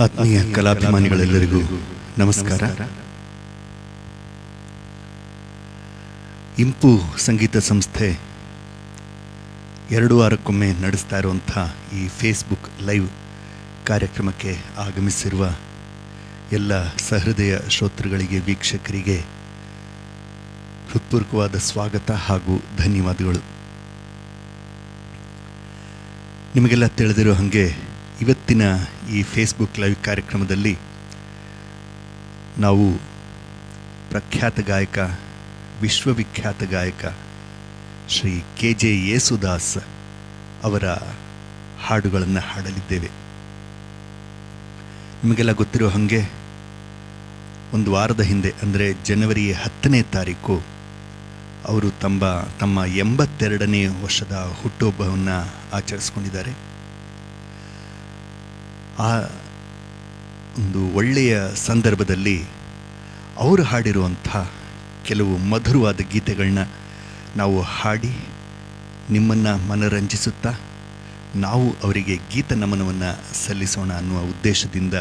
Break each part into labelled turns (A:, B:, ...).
A: ಆತ್ಮೀಯ ಕಲಾಭಿಮಾನಿಗಳೆಲ್ಲರಿಗೂ ನಮಸ್ಕಾರ. ಇಂಪು ಸಂಗೀತ ಸಂಸ್ಥೆ 2 ವಾರಕ್ಕೊಮ್ಮೆ ನಡೆಸ್ತಾ ಇರುವಂಥ ಈ ಫೇಸ್ಬುಕ್ ಲೈವ್ ಕಾರ್ಯಕ್ರಮಕ್ಕೆ ಆಗಮಿಸಿರುವ ಎಲ್ಲ ಸಹೃದಯ ಶ್ರೋತೃಗಳಿಗೆ, ವೀಕ್ಷಕರಿಗೆ ಹೃತ್ಪೂರ್ವಕವಾದ ಸ್ವಾಗತ ಹಾಗೂ ಧನ್ಯವಾದಗಳು. ನಿಮಗೆಲ್ಲ ತಿಳಿದಿರೋ ಹಾಗೆ ಇವತ್ತಿನ ಈ ಫೇಸ್ಬುಕ್ ಲೈವ್ ಕಾರ್ಯಕ್ರಮದಲ್ಲಿ ನಾವು ಪ್ರಖ್ಯಾತ ಗಾಯಕ, ವಿಶ್ವವಿಖ್ಯಾತ ಗಾಯಕ ಶ್ರೀ KJ ಯೇಸುದಾಸ್ ಅವರ ಹಾಡುಗಳನ್ನು ಹಾಡಲಿದ್ದೇವೆ. ನಿಮಗೆಲ್ಲ ಗೊತ್ತಿರೋ ಹಾಗೆ ಒಂದು ವಾರದ ಹಿಂದೆ, ಅಂದರೆ ಜನವರಿ 10ನೇ ತಾರೀಕು ಅವರು ತಮ್ಮ 82ನೇ ವರ್ಷದ ಹುಟ್ಟುಹಬ್ಬವನ್ನು ಆಚರಿಸ್ಕೊಂಡಿದ್ದಾರೆ. ಆ ಒಂದು ಒಳ್ಳೆಯ ಸಂದರ್ಭದಲ್ಲಿ ಅವರು ಹಾಡಿರುವಂಥ ಕೆಲವು ಮಧುರವಾದ ಗೀತೆಗಳನ್ನ ನಾವು ಹಾಡಿ ನಿಮ್ಮನ್ನು ಮನರಂಜಿಸುತ್ತಾ ನಾವು ಅವರಿಗೆ ಗೀತ ನಮನವನ್ನು ಸಲ್ಲಿಸೋಣ ಅನ್ನುವ ಉದ್ದೇಶದಿಂದ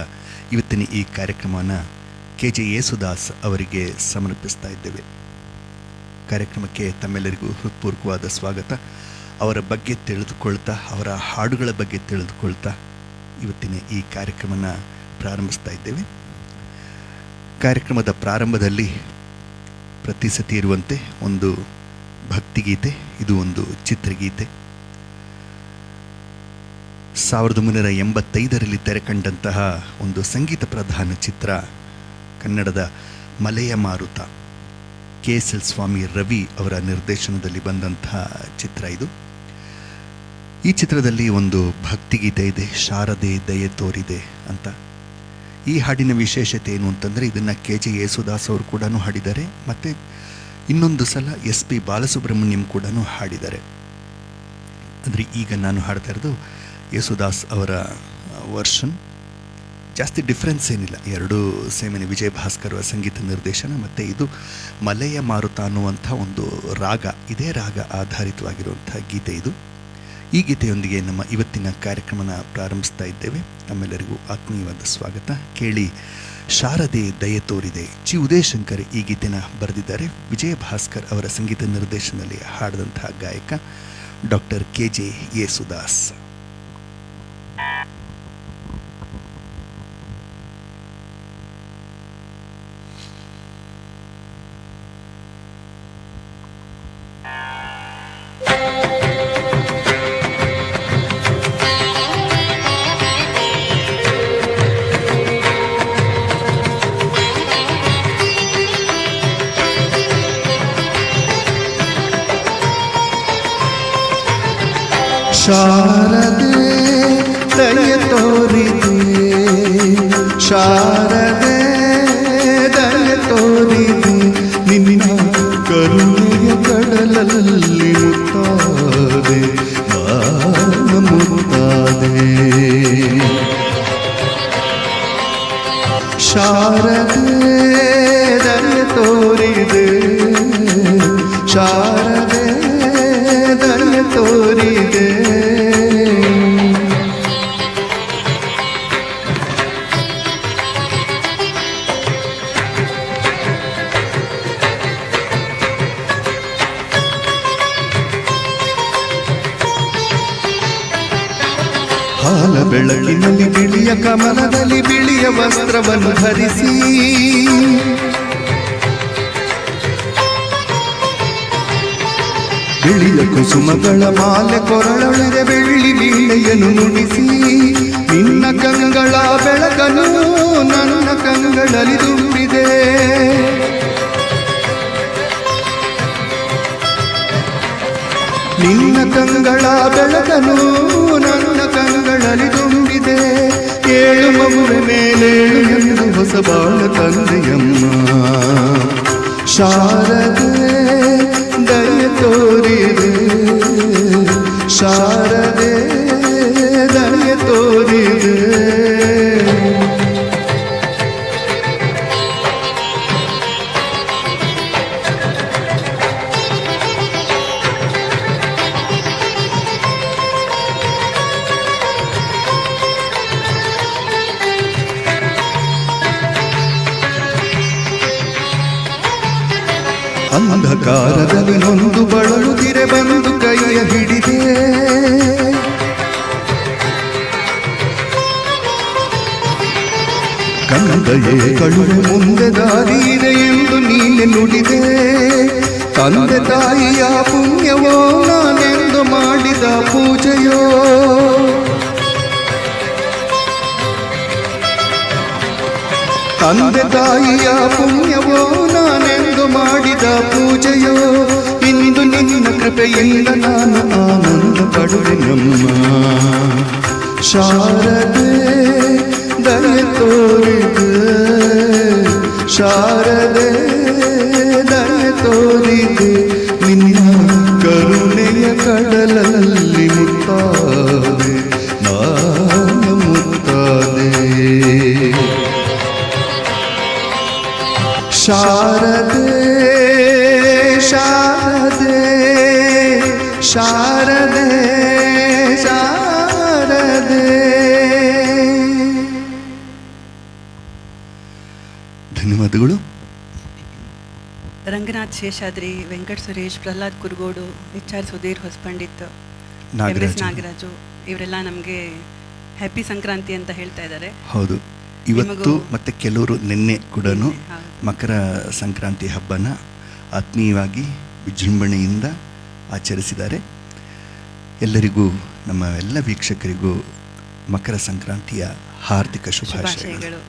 A: ಇವತ್ತಿನ ಈ ಕಾರ್ಯಕ್ರಮವನ್ನು KJ ಯೇಸುದಾಸ್ ಅವರಿಗೆ ಸಮರ್ಪಿಸ್ತಾ ಇದ್ದೇವೆ. ಕಾರ್ಯಕ್ರಮಕ್ಕೆ ತಮ್ಮೆಲ್ಲರಿಗೂ ಹೃತ್ಪೂರ್ವಕವಾದ ಸ್ವಾಗತ. ಅವರ ಬಗ್ಗೆ ತಿಳಿದುಕೊಳ್ತಾ, ಅವರ ಹಾಡುಗಳ ಬಗ್ಗೆ ತಿಳಿದುಕೊಳ್ತಾ ಇವತ್ತಿನ ಈ ಕಾರ್ಯಕ್ರಮನ ಪ್ರಾರಂಭಿಸ್ತಾ ಇದ್ದೇವೆ. ಕಾರ್ಯಕ್ರಮದ ಪ್ರಾರಂಭದಲ್ಲಿ ಪ್ರತಿ ಸತಿ ಇರುವಂತೆ ಒಂದು ಭಕ್ತಿಗೀತೆ, ಇದು ಒಂದು ಚಿತ್ರಗೀತೆ. 1985ರಲ್ಲಿ ತೆರೆಕಂಡಂತಹ ಒಂದು ಸಂಗೀತ ಪ್ರಧಾನ ಚಿತ್ರ ಕನ್ನಡದ ಮಲೆಯ ಮಾರುತ, KSL ಸ್ವಾಮಿ ರವಿ ಅವರ ನಿರ್ದೇಶನದಲ್ಲಿ ಬಂದಂತಹ ಚಿತ್ರ ಇದು. ಈ ಚಿತ್ರದಲ್ಲಿ ಒಂದು ಭಕ್ತಿಗೀತೆ ಇದೆ, ಶಾರದೆ ದಯೆ ತೋರಿದೆ ಅಂತ. ಈ ಹಾಡಿನ ವಿಶೇಷತೆ ಏನು ಅಂತಂದರೆ, ಇದನ್ನು KJ ಯೇಸುದಾಸ್ ಅವರು ಕೂಡ ಹಾಡಿದ್ದಾರೆ, ಮತ್ತು ಇನ್ನೊಂದು ಸಲ SP ಬಾಲಸುಬ್ರಹ್ಮಣ್ಯಂ ಕೂಡ ಹಾಡಿದ್ದಾರೆ. ಅಂದರೆ ಈಗ ನಾನು ಹಾಡ್ತಾ ಇರೋದು ಯೇಸುದಾಸ್ ಅವರ ವರ್ಷನ್. ಜಾಸ್ತಿ ಡಿಫ್ರೆನ್ಸ್ ಏನಿಲ್ಲ, ಎರಡೂ ಸೇಮೇನೆ. ವಿಜಯ ಭಾಸ್ಕರ್ ಅವರ ಸಂಗೀತ ನಿರ್ದೇಶನ, ಮತ್ತು ಇದು ಮಲೆಯ ಮಾರುತ ಅನ್ನುವಂಥ ಒಂದು ರಾಗ, ಇದೇ ರಾಗ ಆಧಾರಿತವಾಗಿರುವಂಥ ಗೀತೆ ಇದು. ಈ ಗೀತೆಯೊಂದಿಗೆ ನಮ್ಮ ಇವತ್ತಿನ ಕಾರ್ಯಕ್ರಮನ ಪ್ರಾರಂಭಿಸ್ತಾ ಇದ್ದೇವೆ. ತಮ್ಮೆಲ್ಲರಿಗೂ ಆತ್ಮೀಯವಾದ ಸ್ವಾಗತ. ಕೇಳಿ ಶಾರದೆ ದಯೆ ತೋರಿದೆ. ಉದಯಶಂಕರ್ ಈ ಗೀತೆನ ಬರೆದಿದ್ದಾರೆ. ವಿಜಯ ಭಾಸ್ಕರ್ ಅವರ ಸಂಗೀತ ನಿರ್ದೇಶನದಲ್ಲಿ ಹಾಡಿದಂತಹ ಗಾಯಕ ಡಾಕ್ಟರ್ KJ ಯೇಸುದಾಸ್.
B: ಶಾರದೆ ದಯೆ ತೋರಿದೆ, ಶಾರದೆ ದಯೆ ತೋರಿದೆ, ನಿನ್ನ ಕರುಣೆಯ ಕಡಲಲ್ಲಿ ಮುತ್ತಾದೆ ಮುತ್ತಾದೆ. ಶಾರದೆ ದಯೆ ತೋರಿದೆ, ಶಾರದೆ ದಯೆ ತೋರಿದೆ. ಹಾಲ ಬೆಳಕಿನಲ್ಲಿ ಬಿಳಿಯ ಕಮಲದಲ್ಲಿ ಬಿಳಿಯ ವಸ್ತ್ರವನ್ನು ಧರಿಸಿ, ಬಿಳಿಯ ಕುಸುಮಗಳ ಮಾಲೆ ಕೊರಳೊಳಗೆ ಬೆಳ್ಳಿ ವೀಣೆಯನ್ನು ನುಡಿಸಿ, ನಿನ್ನ ಕಂಗಳ ಬೆಳಕನ್ನು ನನ್ನ ಕಂಗಳಲ್ಲಿ ತುಂಬಿದೆ. ನಿನ್ನ ಕಂಗಳ ಬೆಳಕನ್ನು ನನ್ನ ಕಂಗಳಲ್ಲಿ ತುಂಬಿದೆ. ಏಳು ಮಗುವೆ ಮೇಲೇಳು ಎಂದು ಹೊಸ ಬಾಳ ತಂದೆಯಮ್ಮ. ಶಾರದೆ ದಯೆ ತೋರಿದೆ, ಶಾರದೆ ದಯೆ ತೋರಿದೆ. ಅಂಧಕಾರದಲ್ಲಿ ನೊಂದು ಬಳಲುತ್ತಿರೆ ಬಂದು ಕೈಯ ಹಿಡಿದೆ. ಕಂದಯೇ ಕಳುವೆ ಮುಂದೆ ದಾರಿ ಇದೆ ಎಂದು ನೀನೆ ನುಡಿದೆ. ತಂದೆ ತಾಯಿಯ ಪುಣ್ಯವೋ ನಾನೆಂದು ಮಾಡಿದ ಪೂಜೆಯೋ. ತಂದೆ ತಾಯಿಯ ಪುಣ್ಯವೋ ನಾನೆಂದು ಮಾಡಿದ ಪೂಜೆಯೋ. ಇಂದು ನಿನ್ನ ಕೃಪೆಯಿಂದ ನಾನು ಆನಂದ ಪಡುವೆ ನಮ್ಮ ಶಾರದೆ ದಯೆ ತೋರಿದೆ. ಶಾರದೆ ದಯೆ ತೋರಿದೆ. ನಿನ್ನ ಕರುಣೆಯ ಕಡಲಲ್ಲಿ ಮುತ್ತಾದೆ ನಾನು ಮುತ್ತಾದೆ. ಶಾರದೆ ಶಾರದೆ ಶಾರದೆ ಶಾರದೆ.
A: ಧನ್ಯವಾದಗಳು.
C: ರಂಗನಾಥ್ ಶೇಷಾದ್ರಿ, ವೆಂಕಟ್ ಸುರೇಶ್, ಪ್ರಹ್ಲಾದ್ ಕುರ್ಗೋಡು, HR ಸುಧೀರ್ ಹೊಸಪಂಡಿತ್, MS ನಾಗರಾಜು ಇವರೆಲ್ಲ ನಮಗೆ ಹ್ಯಾಪಿ ಸಂಕ್ರಾಂತಿ ಅಂತ ಹೇಳ್ತಾ ಇದ್ದಾರೆ.
A: ಹೌದು, ಇವತ್ತು ಮತ್ತೆ ಕೆಲವರು ನಿನ್ನೆ ಕೂಡ ಮಕರ ಸಂಕ್ರಾಂತಿ ಹಬ್ಬನ ಆತ್ಮೀಯವಾಗಿ ವಿಜೃಂಭಣೆಯಿಂದ ಆಚರಿಸಿದ್ದಾರೆ. ಎಲ್ಲರಿಗೂ, ನಮ್ಮ ಎಲ್ಲ ವೀಕ್ಷಕರಿಗೂ ಮಕರ ಸಂಕ್ರಾಂತಿಯ ಹಾರ್ದಿಕ ಶುಭಾಶಯಗಳು.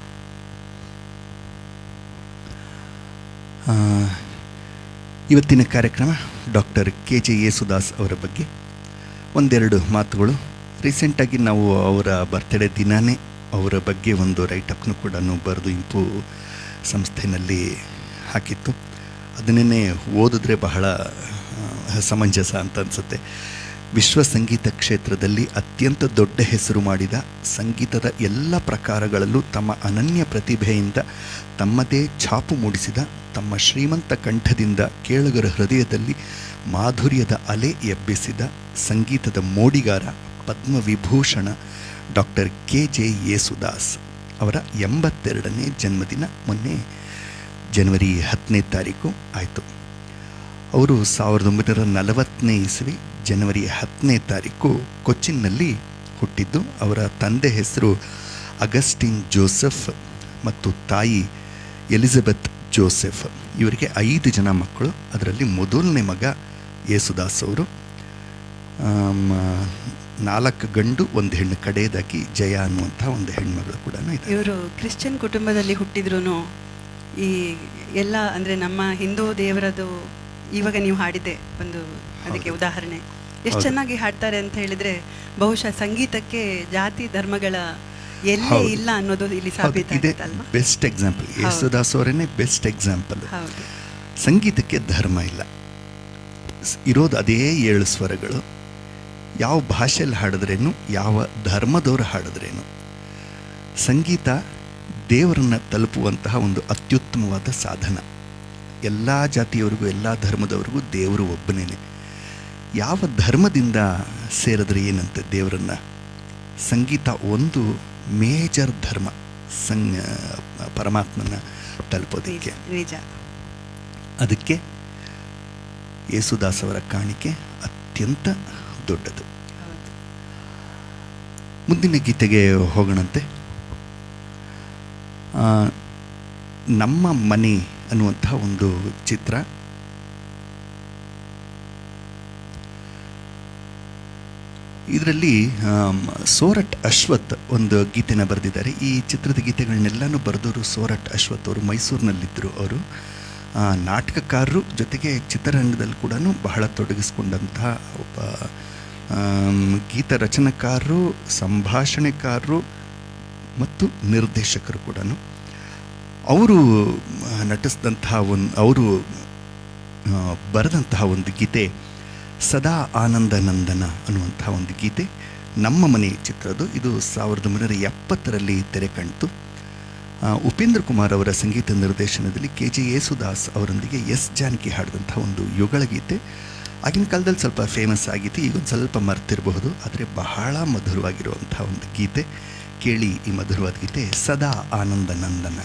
A: ಇವತ್ತಿನ ಕಾರ್ಯಕ್ರಮ ಡಾಕ್ಟರ್ KJ ಯೇಸುದಾಸ್ ಅವರ ಬಗ್ಗೆ ಒಂದೆರಡು ಮಾತುಗಳು. ರೀಸೆಂಟಾಗಿ ನಾವು ಅವರ ಬರ್ತ್ಡೇ ದಿನಾನೇ ಅವರ ಬಗ್ಗೆ ಒಂದು ರೈಟಪ್ನು ಕೂಡ ಬರೆದು ಇಂಪು ಸಂಸ್ಥೆಯಲ್ಲಿ ಹಾಕಿತ್ತು. ಅದನ್ನೇ ಓದಿದ್ರೆ ಬಹಳ ಸಮಂಜಸ ಅಂತ ಅನಿಸುತ್ತೆ. ವಿಶ್ವ ಸಂಗೀತ ಕ್ಷೇತ್ರದಲ್ಲಿ ಅತ್ಯಂತ ದೊಡ್ಡ ಹೆಸರು ಮಾಡಿದ, ಸಂಗೀತದ ಎಲ್ಲ ಪ್ರಕಾರಗಳಲ್ಲೂ ತಮ್ಮ ಅನನ್ಯ ಪ್ರತಿಭೆಯಿಂದ ತಮ್ಮದೇ ಛಾಪು ಮೂಡಿಸಿದ, ತಮ್ಮ ಶ್ರೀಮಂತ ಕಂಠದಿಂದ ಕೇಳುಗರ ಹೃದಯದಲ್ಲಿ ಮಾಧುರ್ಯದ ಅಲೆ ಎಬ್ಬಿಸಿದ ಸಂಗೀತದ ಮೋಡಿಗಾರ, ಪದ್ಮವಿಭೂಷಣ ಡಾಕ್ಟರ್ KJ ಯೇಸುದಾಸ್ ಅವರ 82ನೇ ಜನ್ಮದಿನ ಮೊನ್ನೆ ಜನವರಿ 10ನೇ ತಾರೀಕು ಆಯಿತು. ಅವರು 1940ನೇ ಇಸವಿ ಜನವರಿ 10ನೇ ತಾರೀಕು ಕೊಚ್ಚಿನ್ನಲ್ಲಿ ಹುಟ್ಟಿದ್ದು. ಅವರ ತಂದೆ ಹೆಸರು ಅಗಸ್ಟಿನ್ ಜೋಸೆಫ್ ಮತ್ತು ತಾಯಿ ಎಲಿಜಬೆತ್ ಜೋಸೆಫ್. ಇವರಿಗೆ 5 ಜನ ಮಕ್ಕಳು. ಅದರಲ್ಲಿ ಮೊದಲನೇ ಮಗ ಯೇಸುದಾಸ್ ಅವರು. 4 ಗಂಡು 1 ಹೆಣ್ಣು, ಕಡೆಯದಾಗಿ ಜಯ ಅನ್ನುವಂಥ ಒಂದು ಹೆಣ್ಮಗಳು ಕೂಡ ಇದೆ.
C: ಇವರು ಕ್ರಿಶ್ಚಿಯನ್ ಕುಟುಂಬದಲ್ಲಿ ಹುಟ್ಟಿದ್ರು ಈ ಎಲ್ಲ ಅಂದರೆ ನಮ್ಮ ಹಿಂದೂ ದೇವರದು ಇವಾಗ ನೀವು ಹಾಡಿದೆ ಒಂದು ಅದಕ್ಕೆ ಉದಾಹರಣೆ. ಎಷ್ಟು ಚೆನ್ನಾಗಿ ಹಾಡ್ತಾರೆ ಅಂತ ಹೇಳಿದರೆ ಬಹುಶಃ ಸಂಗೀತಕ್ಕೆ ಜಾತಿ ಧರ್ಮಗಳ ಎಲ್ಲೇ ಇಲ್ಲ ಅನ್ನೋದು ಇಲ್ಲಿ ಸಾಬೀತಾಗುತ್ತಲ್ವಾ.
A: ಬೆಸ್ಟ್ ಎಕ್ಸಾಂಪಲ್ ಯೇಸುದಾಸ್ ಅವರೇನೆ ಬೆಸ್ಟ್ ಎಕ್ಸಾಂಪಲ್. ಸಂಗೀತಕ್ಕೆ ಧರ್ಮ ಇಲ್ಲ, ಇರೋದು ಅದೇ 7 ಸ್ವರಗಳು. ಯಾವ ಭಾಷೆಯಲ್ಲಿ ಹಾಡಿದ್ರೇನು, ಯಾವ ಧರ್ಮದವರು ಹಾಡಿದ್ರೇನು, ಸಂಗೀತ ದೇವರನ್ನು ತಲುಪುವಂತಹ ಒಂದು ಅತ್ಯುತ್ತಮವಾದ ಸಾಧನ. ಎಲ್ಲ ಜಾತಿಯವರಿಗೂ ಎಲ್ಲ ಧರ್ಮದವ್ರಿಗೂ ದೇವರು ಒಬ್ಬನೇ. ಯಾವ ಧರ್ಮದಿಂದ ಸೇರಿದ್ರೆ ಏನಂತೆ ದೇವರನ್ನು. ಸಂಗೀತ ಒಂದು ಮೇಜರ್ ಧರ್ಮ ಪರಮಾತ್ಮನ ತಲುಪೋದಕ್ಕೆ. ಅದಕ್ಕೆ ಯೇಸುದಾಸ್ ಅವರ ಕಾಣಿಕೆ ಅತ್ಯಂತ ದೊಡ್ಡದು. ಮುಂದಿನ ಗೀತೆಗೆ ಹೋಗೋಣಂತೆ. ನಮ್ಮ ಮನೆ ಅನ್ನುವಂಥ ಒಂದು ಚಿತ್ರ. ಇದರಲ್ಲಿ ಸೋರಟ್ ಅಶ್ವಥ್ ಒಂದು ಗೀತೆನ ಬರೆದಿದ್ದಾರೆ. ಈ ಚಿತ್ರದ ಗೀತೆಗಳನ್ನೆಲ್ಲನೂ ಬರೆದವರು ಸೋರಟ್ ಅಶ್ವಥ್ ಅವರು. ಮೈಸೂರಿನಲ್ಲಿದ್ದರು ಅವರು. ನಾಟಕಕಾರರು ಜೊತೆಗೆ ಚಿತ್ರರಂಗದಲ್ಲಿ ಕೂಡ ಬಹಳ ತೊಡಗಿಸ್ಕೊಂಡಂತಹ ಒಬ್ಬ ಗೀತ ರಚನೆಕಾರರು, ಸಂಭಾಷಣೆಕಾರರು ಮತ್ತು ನಿರ್ದೇಶಕರು ಕೂಡ. ಅವರು ನಟಿಸಿದಂತಹ ಅವರು ಬರೆದಂತಹ ಒಂದು ಗೀತೆ ಸದಾ ಆನಂದ ನಂದನ ಅನ್ನುವಂಥ ಒಂದು ಗೀತೆ. ನಮ್ಮ ಮನೆ ಚಿತ್ರದ್ದು. ಇದು 1970ರಲ್ಲಿ ತೆರೆ ಕಾಣ್ತು. ಉಪೇಂದ್ರ ಕುಮಾರ್ ಅವರ ಸಂಗೀತ ನಿರ್ದೇಶನದಲ್ಲಿ KJ ಯೇಸುದಾಸ್ ಅವರೊಂದಿಗೆ S ಜಾನಕಿ ಹಾಡಿದಂಥ ಒಂದು ಯುಗಳ ಗೀತೆ. ಆಗಿನ ಕಾಲದಲ್ಲಿ ಸ್ವಲ್ಪ ಫೇಮಸ್ ಆಗಿತ್ತು, ಈಗೊಂದು ಸ್ವಲ್ಪ ಮರ್ತಿರಬಹುದು, ಆದರೆ ಬಹಳ ಮಧುರವಾಗಿರುವಂಥ ಒಂದು ಗೀತೆ. ಕೇಳಿ ಈ ಮಧುರವಾದ ಗೀತೆ, ಸದಾ ಆನಂದ ನಂದನ.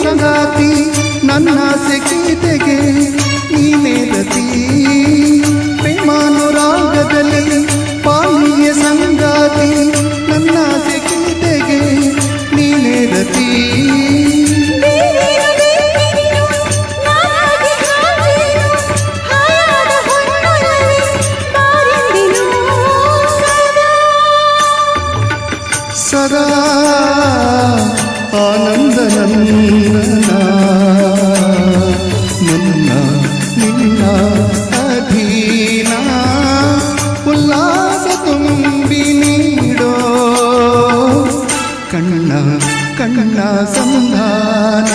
B: ಸಂಗಾತಿ ನನ್ನಾಸೆ ಗೀತೆಗೆ ನೀನೇ ರತಿ ಪ್ರೇಮಾನುರಾಗದಲ್ಲಿ ಪಾಲಿಯ ಸಂಗಾತಿ ನನ್ನಾಸೆ ಗೀತೆಗೆ ನೀನೇ ರತಿ ಸದಾ ಆನಂದ ನಂದನ ನನ್ನ ನಿನ್ನ ಅಧೀನ ಉಲ್ಲಾಸ ತುಂಬಿ ನೀಡೋ ಕಣ್ಣ ಕಣ್ಣ ಸಂಧಾನ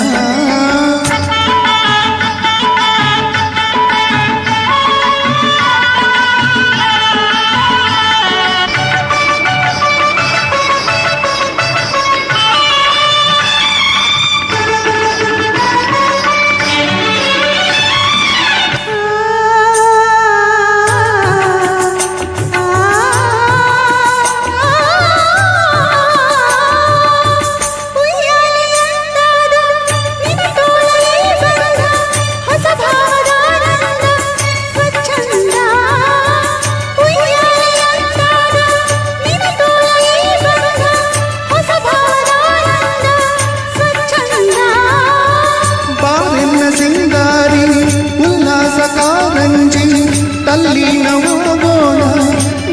B: ತಲ್ಲಿನ ಹೋಗೋಣ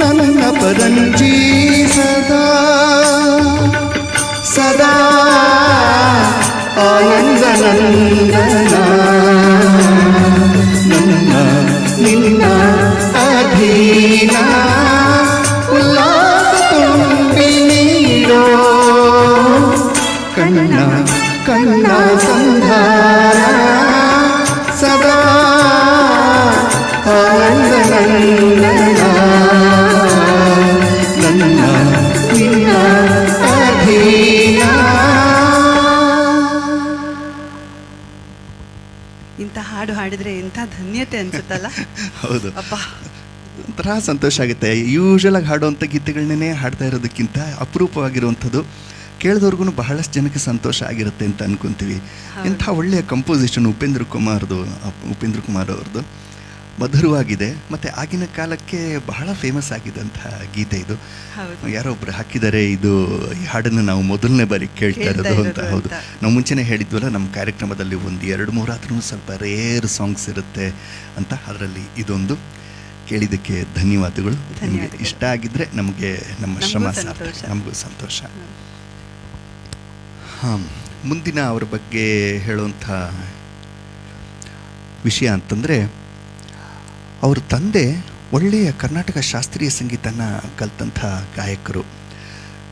B: ನನ್ನ ಪರಂಜಿ ಸದಾ ಸದಾ ಆನಂದ ನಂದನ ನನ್ನ ನಿನ್ನ ಅಧೀನ ಉಲ್ಲಾಸ ತುಂಬಿ ನೀಡೋ ಕಣ್ಣ ಕಣ್ಣ ಸಂಧಾನ ಸದಾ ಆನಂದ ನಂದನ ನನ್ನ ನಿನ್ನ ಅಧೀನ.
C: ಇಂಥ ಹಾಡು ಹಾಡಿದ್ರೆ ಎಂಥ ಧನ್ಯತೆ ಅನ್ಸುತ್ತಲ್ಲ.
A: ಹೌದು,
C: ಅಪ್ಪ
A: ಒಂಥರ ಸಂತೋಷ ಆಗುತ್ತೆ. ಯೂಶಲಾಗಿ ಹಾಡುವಂಥ ಗೀತೆಗಳನ್ನೇ ಹಾಡ್ತಾ ಇರೋದಕ್ಕಿಂತ ಅಪರೂಪವಾಗಿರುವಂಥದ್ದು ಕೇಳಿದವ್ರಿಗೂ ಬಹಳಷ್ಟು ಜನಕ್ಕೆ ಸಂತೋಷ ಆಗಿರುತ್ತೆ ಅಂತ ಅನ್ಕೊಂತೀವಿ. ಎಂಥ ಒಳ್ಳೆಯ ಕಂಪೋಸಿಷನ್ ಉಪೇಂದ್ರ ಕುಮಾರ್ ಅವ್ರದ್ದು ಮಧುರವಾಗಿದೆ, ಮತ್ತು ಆಗಿನ ಕಾಲಕ್ಕೆ ಬಹಳ ಫೇಮಸ್ ಆಗಿದ್ದಂಥ ಗೀತೆ ಇದು. ಯಾರೋ ಒಬ್ರು ಹಾಕಿದ್ದಾರೆ, ಇದು ಈ ಹಾಡನ್ನು ನಾವು ಮೊದಲನೇ ಬಾರಿ ಕೇಳ್ತಾ ಇರೋದು ಅಂತ. ಹೌದು, ನಾವು ಮುಂಚೆನೇ ಹೇಳಿದ್ವಲ್ಲ, ನಮ್ಮ ಕಾರ್ಯಕ್ರಮದಲ್ಲಿ ಒಂದು 2-3 ಆದ್ರೂ ಸ್ವಲ್ಪ ರೇರ್ ಸಾಂಗ್ಸ್ ಇರುತ್ತೆ ಅಂತ. ಅದರಲ್ಲಿ ಇದೊಂದು. ಕೇಳಿದ್ದಕ್ಕೆ ಧನ್ಯವಾದಗಳು. ನಿಮಗೆ ಇಷ್ಟ ಆಗಿದ್ದರೆ ನಮಗೆ ನಮ್ಮ ಶ್ರಮ ಸಾರ್ಥಕ, ನಮಗೂ ಸಂತೋಷ. ಹಾಂ, ಮುಂದಿನ ಅವ್ರ ಬಗ್ಗೆ ಹೇಳುವಂಥ ವಿಷಯ ಅಂತಂದರೆ, ಅವ್ರ ತಂದೆ ಒಳ್ಳೆಯ ಕರ್ನಾಟಕ ಶಾಸ್ತ್ರೀಯ ಸಂಗೀತನ ಕಲಿತಂಥ ಗಾಯಕರು.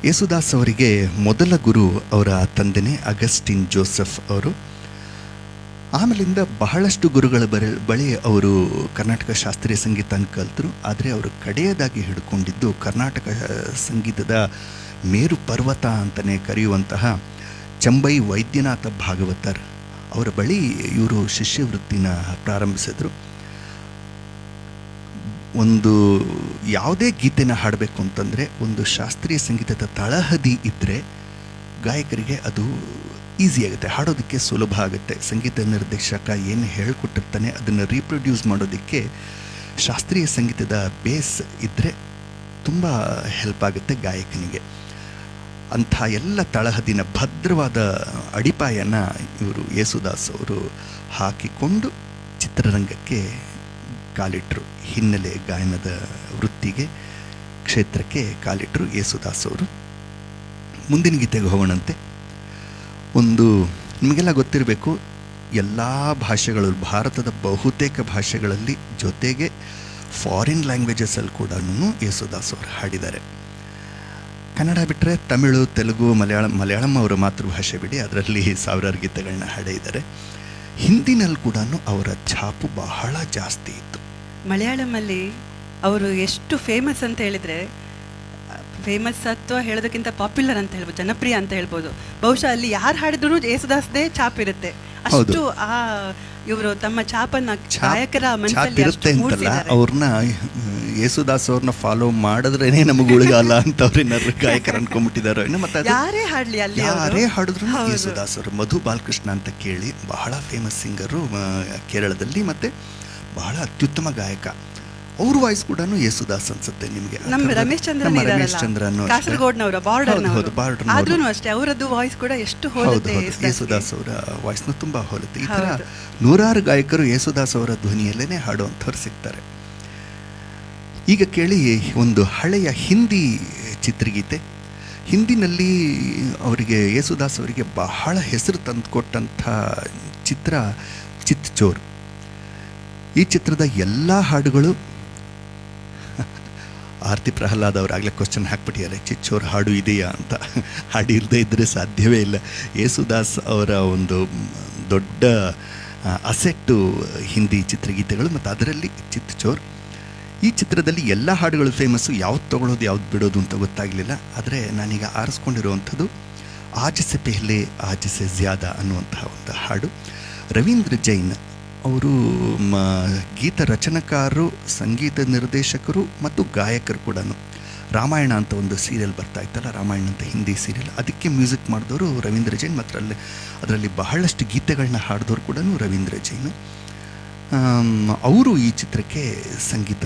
A: ಯೇಸುದಾಸ್ ಅವರಿಗೆ ಮೊದಲ ಗುರು ಅವರ ತಂದೆನೇ ಅಗಸ್ಟಿನ್ ಜೋಸೆಫ್ ಅವರು. ಆಮೇಲಿಂದ ಬಹಳಷ್ಟು ಗುರುಗಳ ಬಳಿ ಅವರು ಕರ್ನಾಟಕ ಶಾಸ್ತ್ರೀಯ ಸಂಗೀತನ ಕಲಿತರು. ಆದರೆ ಅವರು ಕಡೆಯದಾಗಿ ಹಿಡ್ಕೊಂಡಿದ್ದು ಕರ್ನಾಟಕ ಸಂಗೀತದ ಮೇರು ಪರ್ವತ ಅಂತಲೇ ಕರೆಯುವಂತಹ ಚಂಬೈ ವೈದ್ಯನಾಥ ಭಾಗವತರ್ ಅವರ ಬಳಿ ಇವರು ಶಿಷ್ಯವೃತ್ತಿನ ಪ್ರಾರಂಭಿಸಿದರು. ಒಂದು ಯಾವುದೇ ಗೀತೆನ ಹಾಡಬೇಕು ಅಂತಂದರೆ ಒಂದು ಶಾಸ್ತ್ರೀಯ ಸಂಗೀತದ ತಳಹದಿ ಇದ್ದರೆ ಗಾಯಕರಿಗೆ ಅದು ಈಸಿ ಆಗುತ್ತೆ, ಹಾಡೋದಕ್ಕೆ ಸುಲಭ ಆಗುತ್ತೆ. ಸಂಗೀತ ನಿರ್ದೇಶಕ ಏನು ಹೇಳಿಕೊಟ್ಟಿರ್ತಾನೆ ಅದನ್ನು ರೀಪ್ರೊಡ್ಯೂಸ್ ಮಾಡೋದಕ್ಕೆ ಶಾಸ್ತ್ರೀಯ ಸಂಗೀತದ ಬೇಸ್ ಇದ್ದರೆ ತುಂಬ ಹೆಲ್ಪ್ ಆಗುತ್ತೆ ಗಾಯಕನಿಗೆ. ಅಂಥ ಎಲ್ಲ ತಳಹದಿನ ಭದ್ರವಾದ ಅಡಿಪಾಯನ ಇವರು ಯೇಸುದಾಸ್ ಅವರು ಹಾಕಿಕೊಂಡು ಚಿತ್ರರಂಗಕ್ಕೆ ಕಾಲಿಟ್ಟರು. ಹಿನ್ನೆಲೆ ಗಾಯನದ ವೃತ್ತಿಗೆ, ಕ್ಷೇತ್ರಕ್ಕೆ ಕಾಲಿಟ್ಟರು ಯೇಸುದಾಸ್ ಅವರು. ಮುಂದಿನ ಗೀತೆಗೆ ಹೋಗೋಣಂತೆ. ಒಂದು ನಿಮಗೆಲ್ಲ ಗೊತ್ತಿರಬೇಕು, ಎಲ್ಲ ಭಾಷೆಗಳು, ಭಾರತದ ಬಹುತೇಕ ಭಾಷೆಗಳಲ್ಲಿ ಜೊತೆಗೆ ಫಾರಿನ್ ಲ್ಯಾಂಗ್ವೇಜಸಲ್ಲಿ ಕೂಡ ಯೇಸುದಾಸ್ ಅವರು ಹಾಡಿದ್ದಾರೆ. ಕನ್ನಡ ಬಿಟ್ಟರೆ ತಮಿಳು, ತೆಲುಗು, ಮಲಯಾಳಂ ಅವರ ಮಾತೃಭಾಷೆ ಬಿಡಿ, ಅದರಲ್ಲಿ ಸಾವಿರಾರು ಗೀತೆಗಳನ್ನ ಹಾಡಿದ್ದಾರೆ. ಹಿಂದಿನಲ್ಲಿ ಕೂಡ ಅವರ ಛಾಪು ಬಹಳ ಜಾಸ್ತಿ ಇತ್ತು.
C: ಮಲಯಾಳಮಲ್ಲಿ ಅವರು ಎಷ್ಟು ಫೇಮಸ್ ಅಂತ ಹೇಳಿದರೆ, ಫೇಮಸ್ ಅಥವಾ ಹೇಳೋದಕ್ಕಿಂತ ಪಾಪ್ಯುಲರ್ ಅಂತ ಹೇಳ್ಬೋದು, ಜನಪ್ರಿಯ ಅಂತ ಹೇಳ್ಬೋದು. ಬಹುಶಃ ಅಲ್ಲಿ ಯಾರು ಹಾಡಿದ್ರು ಯೇಸುದಾಸ್ದೇ ಛಾಪ್ ಇರುತ್ತೆ. ಅಷ್ಟು ಇವರು ತಮ್ಮ ಛಾಪನ್ನ ಗಾಯಕರ ಮನಸ್ಸಲ್ಲಿ
A: ಇರುತ್ತೆ ಅಂತಲ್ಲ, ಅವ್ರನ್ನ ಯೇಸುದಾಸ್ ಅವ್ರನ್ನ ಫಾಲೋ ಮಾಡಿದ್ರೇನೆ ನಮಗೆ ಉಳಿಗಾಲ ಅಂತ ಅವ್ರೇನಾದ್ರು ಗಾಯಕರು ಅನ್ಕೊಂಡ್ಬಿಟ್ಟಿದಾರೋ ಏನೋ. ಮತ್ತೆ ಅದು
C: ಯಾರೇ ಹಾಡ್ಲಿ ಅಲ್ಲಿ
A: ಯಾರೇ ಹಾಡಿದ್ರು ಯೇಸುದಾಸ್ ಅವರು. ಮಧು ಬಾಲಕೃಷ್ಣ ಅಂತ ಕೇಳಿ ಬಹಳ ಫೇಮಸ್ ಸಿಂಗರು ಕೇರಳದಲ್ಲಿ, ಮತ್ತೆ ಬಹಳ ಅತ್ಯುತ್ತಮ ಗಾಯಕ. ಅವ್ರ ವಾಯ್ಸ್ ಕೂಡ ಯೇಸುದಾಸ್ ಅನ್ಸುತ್ತೆ ನಿಮಗೆ.
C: ನಮ್ಮ ರಮೇಶ್ ಚಂದ್ರನ್ ಕಾಸರಗೋಡ್ನವರ ಬಾರ್ಡರ್ ಆದ್ರೂ ಅಷ್ಟೇ ಅವರದ್ದು ವಾಯ್ಸ್ ಕೂಡ ಎಷ್ಟು ಹೋಲುತ್ತೆ
A: ಯೇಸುದಾಸ್ ಅವರ ವಾಯ್ಸ್ನ ತುಂಬಾ ಹೋಲುತ್ತೆ. ಈ ತರ ನೂರಾರು ಗಾಯಕರು ಯೇಸುದಾಸ್ ಅವರ ಧ್ವನಿಯಲ್ಲೇನೆ ಹಾಡುವಂಥವ್ರು ಸಿಗ್ತಾರೆ. ಈಗ ಕೇಳಿ ಒಂದು ಹಳೆಯ ಹಿಂದಿ ಚಿತ್ರಗೀತೆ. ಹಿಂದಿನಲ್ಲಿ ಅವರಿಗೆ ಯೇಸುದಾಸ್ ಅವರಿಗೆ ಬಹಳ ಹೆಸರು ತಂದುಕೊಟ್ಟಂಥ ಚಿತ್ರ ಚಿತ್ ಚೋರ್. ಈ ಚಿತ್ರದ ಎಲ್ಲ ಹಾಡುಗಳು ಆರ್ತಿ ಪ್ರಹ್ಲಾದ್ ಅವರಾಗಲೇ ಕ್ವಶನ್ ಹಾಕ್ಬಿಟ್ಟಿದ್ದಾರೆ, ಚಿಚ್ಚೋರ್ ಹಾಡು ಇದೆಯಾ ಅಂತ. ಹಾಡು ಇರದೇ ಇದ್ದರೆ ಸಾಧ್ಯವೇ ಇಲ್ಲ. ಯೇಸುದಾಸ್ ಅವರ ಒಂದು ದೊಡ್ಡ ಅಸೆಟ್ಟು ಹಿಂದಿ ಚಿತ್ರಗೀತೆಗಳು, ಮತ್ತು ಅದರಲ್ಲಿ ಚಿತ್ತಚೋರ್. ಈ ಚಿತ್ರದಲ್ಲಿ ಎಲ್ಲ ಹಾಡುಗಳು ಫೇಮಸ್ಸು. ಯಾವ್ದು ತೊಗೊಳೋದು ಯಾವ್ದು ಬಿಡೋದು ಅಂತ ಗೊತ್ತಾಗಲಿಲ್ಲ. ಆದರೆ ನಾನೀಗ ಆರಿಸ್ಕೊಂಡಿರುವಂಥದ್ದು ಆಜ್ ಸೆ ಪೆಹ್ಲೆ ಆಜ್ ಸೆ ಜ್ಯಾದಾ ಅನ್ನುವಂತಹ ಒಂದು ಹಾಡು. ರವೀಂದ್ರ ಜೈನ್ ಅವರು ಗೀತ ರಚನಕಾರರು, ಸಂಗೀತ ನಿರ್ದೇಶಕರು ಮತ್ತು ಗಾಯಕರು ಕೂಡ. ರಾಮಾಯಣ ಅಂತ ಒಂದು ಸೀರಿಯಲ್ ಬರ್ತಾ ಇತ್ತಲ್ಲ, ರಾಮಾಯಣ ಅಂತ ಹಿಂದಿ ಸೀರಿಯಲ್, ಅದಕ್ಕೆ ಮ್ಯೂಸಿಕ್ ಮಾಡಿದವರು ರವೀಂದ್ರ ಜೈನ್. ಮತ್ತು ಅದರಲ್ಲಿ ಬಹಳಷ್ಟು ಗೀತೆಗಳನ್ನ ಹಾಡಿದವರು ಕೂಡ ರವೀಂದ್ರ ಜೈನ್. ಅವರು ಈ ಚಿತ್ರಕ್ಕೆ ಸಂಗೀತ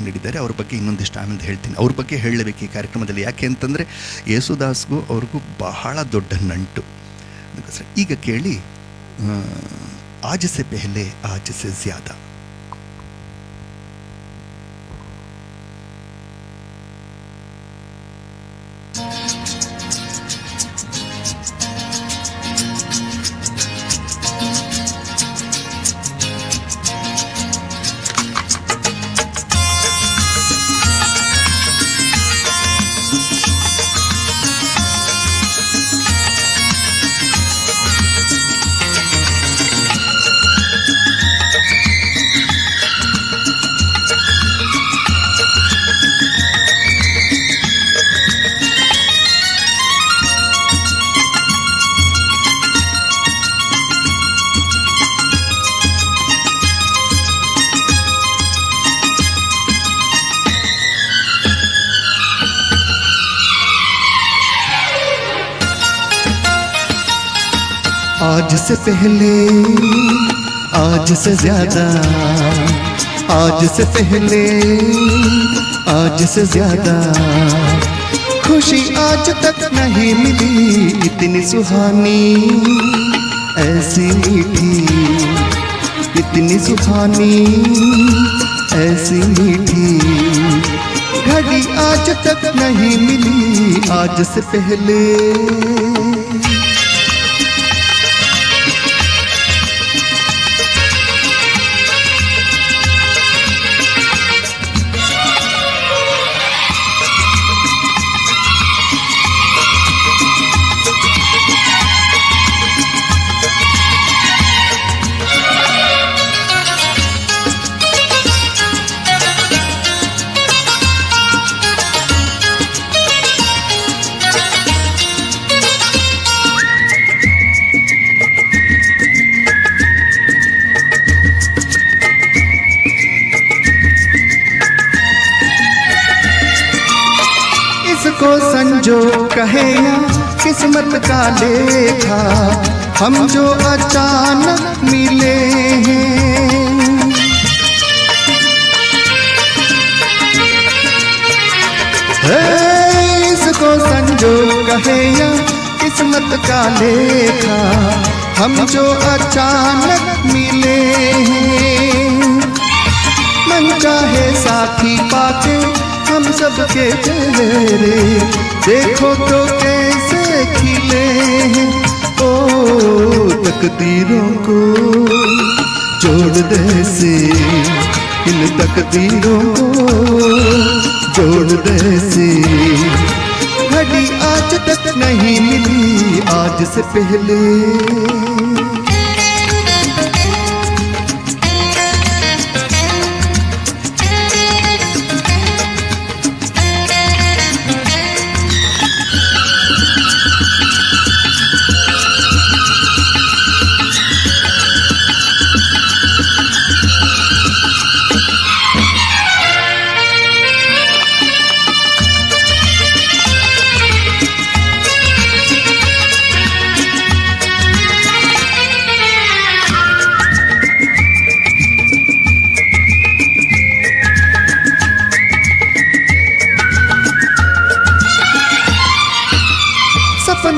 A: ನೀಡಿದ್ದಾರೆ. ಅವ್ರ ಬಗ್ಗೆ ಇನ್ನೊಂದಿಷ್ಟು ಆಮೇಲೆ ಹೇಳ್ತೀನಿ. ಅವ್ರ ಬಗ್ಗೆ ಹೇಳಲೇಬೇಕು ಈ ಕಾರ್ಯಕ್ರಮದಲ್ಲಿ. ಯಾಕೆ ಅಂತಂದರೆ ಯೇಸುದಾಸ್ಗೂ ಅವ್ರಿಗೂ ಬಹಳ ದೊಡ್ಡ ನಂಟು. ಈಗ ಕೇಳಿ आज से पहले आज से ज्यादा.
B: आज से पहले आज से ज्यादा, आज से पहले आज से ज्यादा खुशी आज तक नहीं मिली इतनी सुहानी, ऐसी मीठी, इतनी सुहानी, ऐसी मीठी घड़ी आज तक नहीं मिली आज से पहले. इसको संजोग कहे या किस्मत का लेखा, हम जो अचानक मिले हैं. इसको संजोग कहे या किस्मत का लेखा, हम जो अचानक मिले हैं. मन चाहे साथी पाके हम सबके चेहरे देखो तो कैसे खिले हैं. ओ तकदीरों को जोड़ दे से, इन तकदीरों को जोड़ दे से घड़ी आज तक नहीं मिली आज से पहले.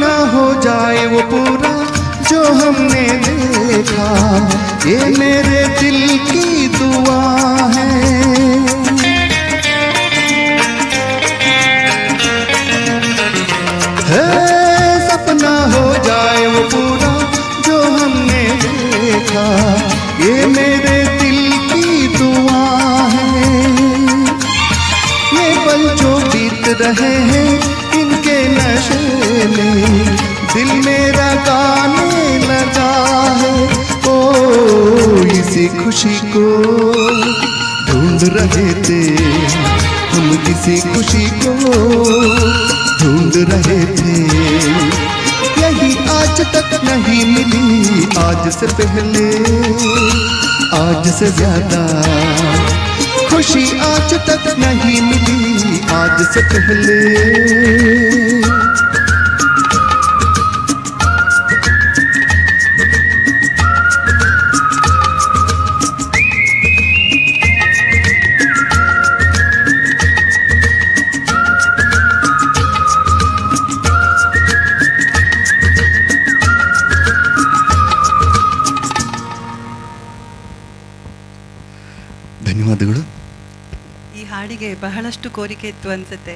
B: सपना हो जाए वो पूरा जो हमने देखा, ये मेरे दिल की दुआ है। सपना हो जाए वो पूरा जो हमने देखा, ये मेरे दिल की दुआ है। ये पल जो बीत रहे हैं इनके नशे में दिल मेरा गाने लगा है। ओ इसी खुशी को ढूंढ रहे थे हम, किसी खुशी को ढूंढ रहे थे, यही आज तक नहीं मिली। आज से पहले, आज से ज्यादा खुशी आज तक नहीं मिली, आज से पहले।
A: ಧನ್ಯವಾದಗಳು.
C: ಈ ಹಾಡಿಗೆ ಬಹಳಷ್ಟು ಕೋರಿಕೆ ಇತ್ತು ಅನ್ಸುತ್ತೆ.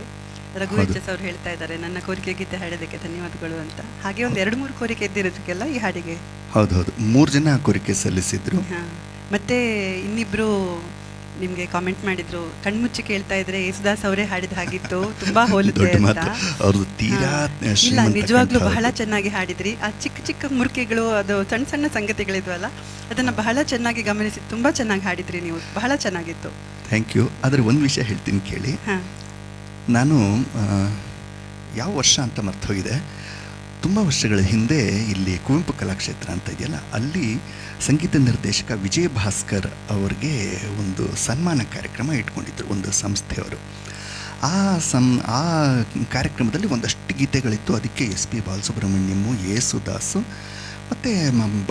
C: ರಘು
A: ಹೌದು.
C: ಎಚ್ ಅವರು ಹೇಳ್ತಾ ಇದ್ದಾರೆ ನನ್ನ ಕೋರಿಕೆ ಗೀತೆ ಹಾಡೋದಕ್ಕೆ ಧನ್ಯವಾದಗಳು ಅಂತ. ಹಾಗೆ ಒಂದು 2-3 ಕೋರಿಕೆ ಇದ್ದಿರೋದಕ್ಕೆಲ್ಲ ಈ ಹಾಡಿಗೆ.
A: ಹೌದು 3 ಜನ ಕೋರಿಕೆ ಸಲ್ಲಿಸಿದ್ರು.
C: ಹಾ. ಮತ್ತೆ ಇನ್ನಿಬ್ರು ನಿಮ್ಗೆ ಕಾಮೆಂಟ್ ಮಾಡಿದ್ರು, ಕಣ್ಮುಚ್ಚಿ ಕೇಳ್ತಾ ಇದ್ರೆ ಯೇಸುದಾಸ್ ಅವರೇ ಹಾಡಿದ ಹಾಗಿತ್ತು, ತುಂಬಾ ಹೋಲುತ್ತೆ
A: ದೊಡ್ಡ
C: ಅಂತ.
A: ಮಾತು. ಅವ್ರದ್ದು ತೀರಾ
C: ಇಲ್ಲ,
A: ಶ್ರೀಮಂತ
C: ನಿಜವಾಗ್ಲೂ
A: ಕಂಠ
C: ಬಹಳ
A: ಅವ್ರದ್ದು.
C: ಚೆನ್ನಾಗಿ ಹಾಡಿದ್ರಿ. ಆ ಚಿಕ್ಕ ಚಿಕ್ಕ ಮುರುಕೆಗಳು, ಅದು ಸಣ್ಣ ಸಣ್ಣ ಸಂಗತಿಗಳಿದ್ವಲ್ಲ, ಅದನ್ನ ಬಹಳ ಚೆನ್ನಾಗಿ ಗಮನಿಸಿ ತುಂಬಾ ಚೆನ್ನಾಗಿ ಹಾಡಿದ್ರಿ ನೀವು. ಬಹಳ ಚೆನ್ನಾಗಿತ್ತು.
A: Thank you. ಆದರೆ ಒಂದು ವಿಷಯ ಹೇಳ್ತೀನಿ ಕೇಳಿ.
C: ಹಾ.
A: ನಾನು ಯಾವ ವರ್ಷ ಅಂತ ಮರ್ತೋಗಿದೆ, ತುಂಬ ವರ್ಷಗಳ ಹಿಂದೆ ಇಲ್ಲಿ ಕುವೆಂಪು ಕಲಾಕ್ಷೇತ್ರ ಅಂತ ಇದೆಯಲ್ಲ, ಅಲ್ಲಿ ಸಂಗೀತ ನಿರ್ದೇಶಕ ವಿಜಯ ಭಾಸ್ಕರ್ ಅವರಿಗೆ ಒಂದು ಸನ್ಮಾನ ಕಾರ್ಯಕ್ರಮ ಇಟ್ಕೊಂಡಿದ್ರು ಒಂದು ಸಂಸ್ಥೆಯವರು. ಆ ಕಾರ್ಯಕ್ರಮದಲ್ಲಿ ಒಂದಷ್ಟು ಗೀತೆಗಳಿತ್ತು. ಅದಕ್ಕೆ ಎಸ್ ಪಿ ಬಾಲಸುಬ್ರಹ್ಮಣ್ಯಮು, ಯೇಸುದಾಸು ಮತ್ತು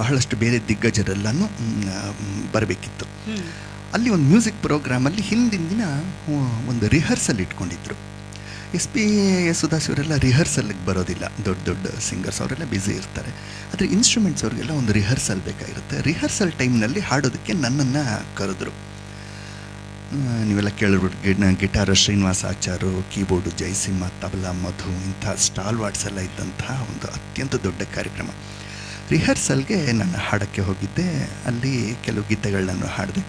A: ಬಹಳಷ್ಟು ಬೇರೆ ದಿಗ್ಗಜರೆಲ್ಲನೂ ಬರಬೇಕಿತ್ತು. ಅಲ್ಲಿ ಒಂದು ಮ್ಯೂಸಿಕ್ ಪ್ರೋಗ್ರಾಮಲ್ಲಿ ಹಿಂದಿನ ದಿನ ಒಂದು ರಿಹರ್ಸಲ್ ಇಟ್ಕೊಂಡಿದ್ರು. ಎಸ್ ಪಿ ಯೇಸುದಾಸ್ ಅವರೆಲ್ಲ ರಿಹರ್ಸಲ್ಗೆ ಬರೋದಿಲ್ಲ, ದೊಡ್ಡ ದೊಡ್ಡ ಸಿಂಗರ್ಸ್ ಅವರೆಲ್ಲ ಬ್ಯುಸಿ ಇರ್ತಾರೆ. ಆದರೆ ಇನ್ಸ್ಟ್ರೂಮೆಂಟ್ಸ್ ಅವ್ರಿಗೆಲ್ಲ ಒಂದು ರಿಹರ್ಸಲ್ ಬೇಕಾಗಿರುತ್ತೆ. ರಿಹರ್ಸಲ್ ಟೈಮ್ನಲ್ಲಿ ಹಾಡೋದಕ್ಕೆ ನನ್ನನ್ನು ಕರೆದ್ರು. ನೀವೆಲ್ಲ ಕೇಳಿಬಿಟ್ಟು ಗಿಟಾರ್ ಶ್ರೀನಿವಾಸ ಆಚಾರು, ಕೀಬೋರ್ಡು ಜಯಸಿಂಹ, ತಬಲಾ ಮಧು, ಇಂಥ ಸ್ಟಾಲ್ವಾರ್ಡ್ಸ್ ಎಲ್ಲ ಇದ್ದಂತಹ ಒಂದು ಅತ್ಯಂತ ದೊಡ್ಡ ಕಾರ್ಯಕ್ರಮ. ರಿಹರ್ಸಲ್ಗೆ ನಾನು ಹಾಡೋಕ್ಕೆ ಹೋಗಿದ್ದೆ. ಅಲ್ಲಿ ಕೆಲವು ಗೀತೆಗಳನ್ನ ಹಾಡಿದೆ.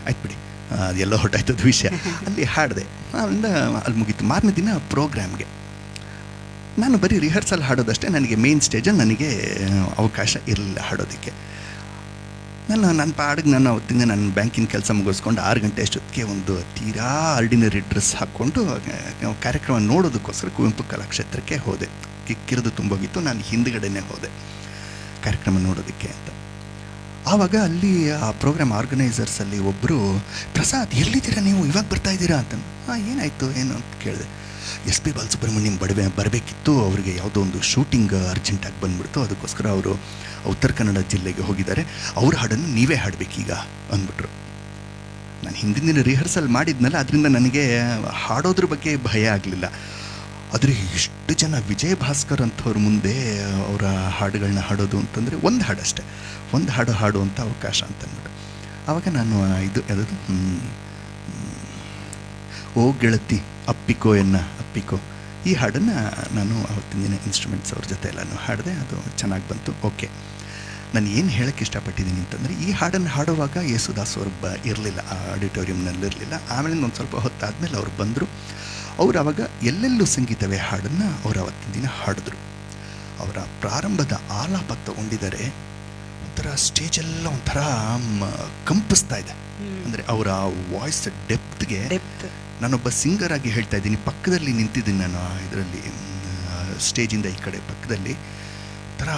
A: ಆಯ್ತು ಬಿಡಿ, ಅದೆಲ್ಲ ಹೊರಟಾಯ್ತದ ವಿಷಯ. ಅಲ್ಲಿ ಹಾಡಿದೆ, ಅಲ್ಲಿಂದ ಅಲ್ಲಿ ಮುಗೀತು. ಮಾರನೇ ದಿನ ಪ್ರೋಗ್ರಾಮ್ಗೆ ನಾನು ಬರೀ ರಿಹರ್ಸಲ್ ಹಾಡೋದಷ್ಟೇ. ನನಗೆ ಮೇನ್ ಸ್ಟೇಜಲ್ಲಿ ನನಗೆ ಅವಕಾಶ ಇರಲಿಲ್ಲ ಹಾಡೋದಕ್ಕೆ. ನನ್ನ ಪಾಡಿಗೆ ನಾನು ಅವತ್ತಿಂದ ನನ್ನ ಬ್ಯಾಂಕಿನ ಕೆಲಸ ಮುಗಿಸ್ಕೊಂಡು 6 ಗಂಟೆ ಅಷ್ಟೊತ್ತಿಗೆ ಒಂದು ತೀರಾ ಆರ್ಡಿನರಿ ಡ್ರೆಸ್ ಹಾಕ್ಕೊಂಡು ಕಾರ್ಯಕ್ರಮ ನೋಡೋದಕ್ಕೋಸ್ಕರ ಕುವೆಂಪು ಕಲಾಕ್ಷೇತ್ರಕ್ಕೆ ಹೋದೆ. ಕಿಕ್ಕಿರಿದು ತುಂಬೋಗಿತ್ತು. ನಾನು ಹಿಂದ್ಗಡೆನೇ ಹೋದೆ ಕಾರ್ಯಕ್ರಮ ನೋಡೋದಕ್ಕೆ ಅಂತ. ಆವಾಗ ಅಲ್ಲಿ ಆ ಪ್ರೋಗ್ರಾಮ್ ಆರ್ಗನೈಸರ್ಸಲ್ಲಿ ಒಬ್ಬರು, ಪ್ರಸಾದ್ ಎಲ್ಲಿದ್ದೀರಾ ನೀವು, ಇವಾಗ ಬರ್ತಾ ಇದ್ದೀರಾ ಅಂತ. ಏನಾಯಿತು ಏನು ಅಂತ ಕೇಳಿದೆ. ಎಸ್ ಪಿ ಬಾಲಸುಬ್ರಹ್ಮಣ್ಯಂ ಬರಬೇಕಿತ್ತು, ಅವರಿಗೆ ಯಾವುದೋ ಒಂದು ಶೂಟಿಂಗ್ ಅರ್ಜೆಂಟಾಗಿ ಬಂದುಬಿಡ್ತು, ಅದಕ್ಕೋಸ್ಕರ ಅವರು ಉತ್ತರ ಕನ್ನಡ ಜಿಲ್ಲೆಗೆ ಹೋಗಿದ್ದಾರೆ, ಅವ್ರ ಹಾಡನ್ನು ನೀವೇ ಹಾಡಬೇಕೀಗ ಅಂದ್ಬಿಟ್ರು. ನಾನು ಹಿಂದಿನ ದಿನ ರಿಹರ್ಸಲ್ ಮಾಡಿದ್ನಲ್ಲ, ಅದರಿಂದ ನನಗೆ ಹಾಡೋದ್ರ ಬಗ್ಗೆ ಭಯ ಆಗಲಿಲ್ಲ. ಆದರೆ ಇಷ್ಟು ಜನ ವಿಜಯ ಭಾಸ್ಕರ್ ಅಂಥವ್ರ ಮುಂದೆ ಅವರ ಹಾಡುಗಳನ್ನ ಹಾಡೋದು ಅಂತಂದರೆ ಒಂದು ಹಾಡಷ್ಟೇ, ಒಂದು ಹಾಡು ಅಂತ ಅವಕಾಶ ಅಂತಂದ್ಬಿಟ್ಟು ಆವಾಗ ನಾನು ಯಾವುದು ಓ ಗೆಳತಿ ಅಪ್ಪಿಕೋ ಅಪ್ಪಿಕೋ, ಈ ಹಾಡನ್ನು ನಾನು ಅವತ್ತಿನ ದಿನ ಇನ್ಸ್ಟ್ರೂಮೆಂಟ್ಸ್ ಅವ್ರ ಜೊತೆ ಎಲ್ಲನೂ ಹಾಡಿದೆ. ಅದು ಚೆನ್ನಾಗಿ ಬಂತು. ಓಕೆ, ನಾನು ಏನು ಹೇಳೋಕ್ಕೆ ಇಷ್ಟಪಟ್ಟಿದ್ದೀನಿ ಅಂತಂದರೆ, ಈ ಹಾಡನ್ನು ಹಾಡುವಾಗ ಯೇಸುದಾಸ್ ಅವರು ಇರಲಿಲ್ಲ, ಆ ಆಡಿಟೋರಿಯಂನಲ್ಲಿರಲಿಲ್ಲ. ಆಮೇಲೆ ಒಂದು ಸ್ವಲ್ಪ ಹೊತ್ತಾದಮೇಲೆ ಅವ್ರು ಬಂದರು. ಅವರು ಆವಾಗ ಎಲ್ಲೆಲ್ಲೂ ಸಂಗೀತವೇ ಹಾಡನ್ನು ಅವರು ಅವತ್ತಿನ ದಿನ ಹಾಡಿದ್ರು. ಅವರ ಪ್ರಾರಂಭದ ಆಲಾಪ ತಗೊಂಡಿದ್ದಾರೆ, ಒಂಥರ ಸ್ಟೇಜೆಲ್ಲ ಒಂಥರ ಕಂಪಿಸ್ತಾ ಇದೆ. ಅಂದರೆ ಅವರ ವಾಯ್ಸ್ ಡೆಪ್ತ್ಗೆ ನಾನೊಬ್ಬ ಸಿಂಗರ್ ಆಗಿ ಹೇಳ್ತಾ ಇದ್ದೀನಿ. ಪಕ್ಕದಲ್ಲಿ ನಿಂತಿದ್ದೀನಿ ನಾನು, ಇದರಲ್ಲಿ ಸ್ಟೇಜಿಂದ ಈ ಕಡೆ ಪಕ್ಕದಲ್ಲಿ. ಒಂಥರ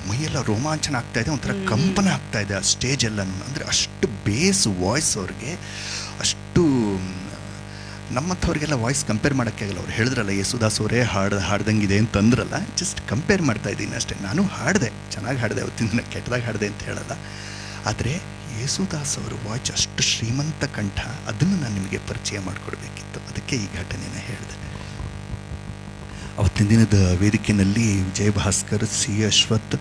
A: ಮೈಯೆಲ್ಲ ರೋಮಾಂಚನ ಆಗ್ತಾಯಿದೆ, ಒಂಥರ ಕಂಪನ ಆಗ್ತಾಯಿದೆ ಆ ಸ್ಟೇಜೆಲ್ಲನೂ. ಅಂದರೆ ಅಷ್ಟು ಬೇಸ್ ವಾಯ್ಸ್ ಅವ್ರಿಗೆ, ಅಷ್ಟು ನಮ್ಮಂಥವ್ರಿಗೆಲ್ಲ ವಾಯ್ಸ್ ಕಂಪೇರ್ ಮಾಡೋಕ್ಕೆ ಆಗಲ್ಲ. ಅವ್ರು ಹೇಳಿದ್ರಲ್ಲ ಯೇಸುದಾಸ್ ಅವರೇ ಹಾಡ್ದಂಗಿದೆ ಅಂತಂದ್ರಲ್ಲ, ಜಸ್ಟ್ ಕಂಪೇರ್ ಮಾಡ್ತಾ ಇದ್ದೀನಿ ಅಷ್ಟೇ. ನಾನು ಹಾಡಿದೆ, ಚೆನ್ನಾಗಿ ಹಾಡಿದೆ, ಅವತ್ತಿನ ಕೆಟ್ಟದಾಗಿ ಹಾಡಿದೆ ಅಂತ ಹೇಳಲ್ಲ. ಆದರೆ ಯೇಸುದಾಸ್ ಅವರ ವಾಯ್ಸ್ ಅಷ್ಟು ಶ್ರೀಮಂತ ಕಂಠ, ಅದನ್ನು ನಾನು ನಿಮಗೆ ಪರಿಚಯ ಮಾಡಿಕೊಡ್ಬೇಕಿತ್ತು. ಅದಕ್ಕೆ ಈ ಘಟನೆಯನ್ನು ಹೇಳಿದೆ. ಅವತ್ತಿನ ದಿನದ ವೇದಿಕೆಯಲ್ಲಿ ವಿಜಯಭಾಸ್ಕರ್, ಸಿ ಅಶ್ವಥ್,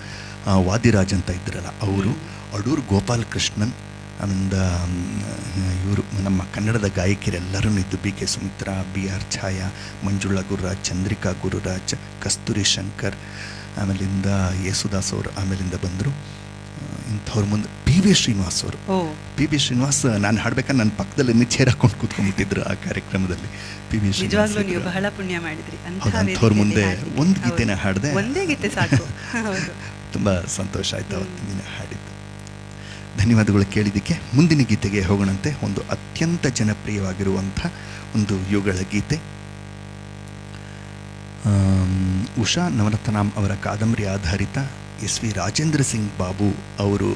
A: ವಾದಿರಾಜ್ ಅಂತ ಇದ್ರಲ್ಲ ಅವರು, ಅಡೂರು ಗೋಪಾಲಕೃಷ್ಣನ್, ಆಮೇಲೆ ಇವರು ನಮ್ಮ ಕನ್ನಡದ ಗಾಯಕಿಯರೆಲ್ಲರೂ ಇದ್ದು, B K Sumitra, B R Chhaya, Manjula Gururaj, Chandrika Gururaj, Kasturi Shankar, ಆಮೇಲಿಂದ ಯೇಸುದಾಸ್ ಅವರು ಆಮೇಲಿಂದ ಬಂದರು. ಇಂಥವ್ರ ಮುಂದೆ ಪಿ ವಿ ಶ್ರೀನಿವಾಸ್ ಅವರು. ಪಿ ವಿ ಶ್ರೀನಿವಾಸ್ ನಾನು ಹಾಡ್ಬೇಕಾದ್ರೆ ನನ್ನ ಪಕ್ಕದಲ್ಲಿ ಚೇರ್ ಹಾಕೊಂಡು ಕೂತ್ಕೊಂಡ್ಬಿಟ್ಟಿದ್ರು ಆ ಕಾರ್ಯಕ್ರಮದಲ್ಲಿ. ಪಿ ವಿ ಶ್ರೀನಿವಾಸ್
C: ನೀವು ಬಹಳ ಪುಣ್ಯ ಮಾಡಿದ್ರಿ.
A: ಅಂಥವ್ರ ಮುಂದೆ ಒಂದು ಗೀತೆನ ಹಾಡಿದೆ,
C: ಒಂದೇ ಗೀತೆ ಸಾಕು.
A: ತುಂಬ ಸಂತೋಷ ಆಯಿತು ಅವತ್ತಿನ ದಿನ ಹಾಡಿದ್ದು. ಧನ್ಯವಾದಗಳು ಕೇಳಿದ್ದಕ್ಕೆ. ಮುಂದಿನ ಗೀತೆಗೆ ಹೋಗೋಣಂತೆ. ಒಂದು ಅತ್ಯಂತ ಜನಪ್ರಿಯವಾಗಿರುವಂಥ ಒಂದು ಯುಗಳ ಗೀತೆ, ಉಷಾ ನವರತ್ನಾಮ್ ಅವರ ಕಾದಂಬರಿ ಆಧಾರಿತ ಎಸ್ ವಿ ರಾಜೇಂದ್ರ ಸಿಂಗ್ ಬಾಬು ಅವರು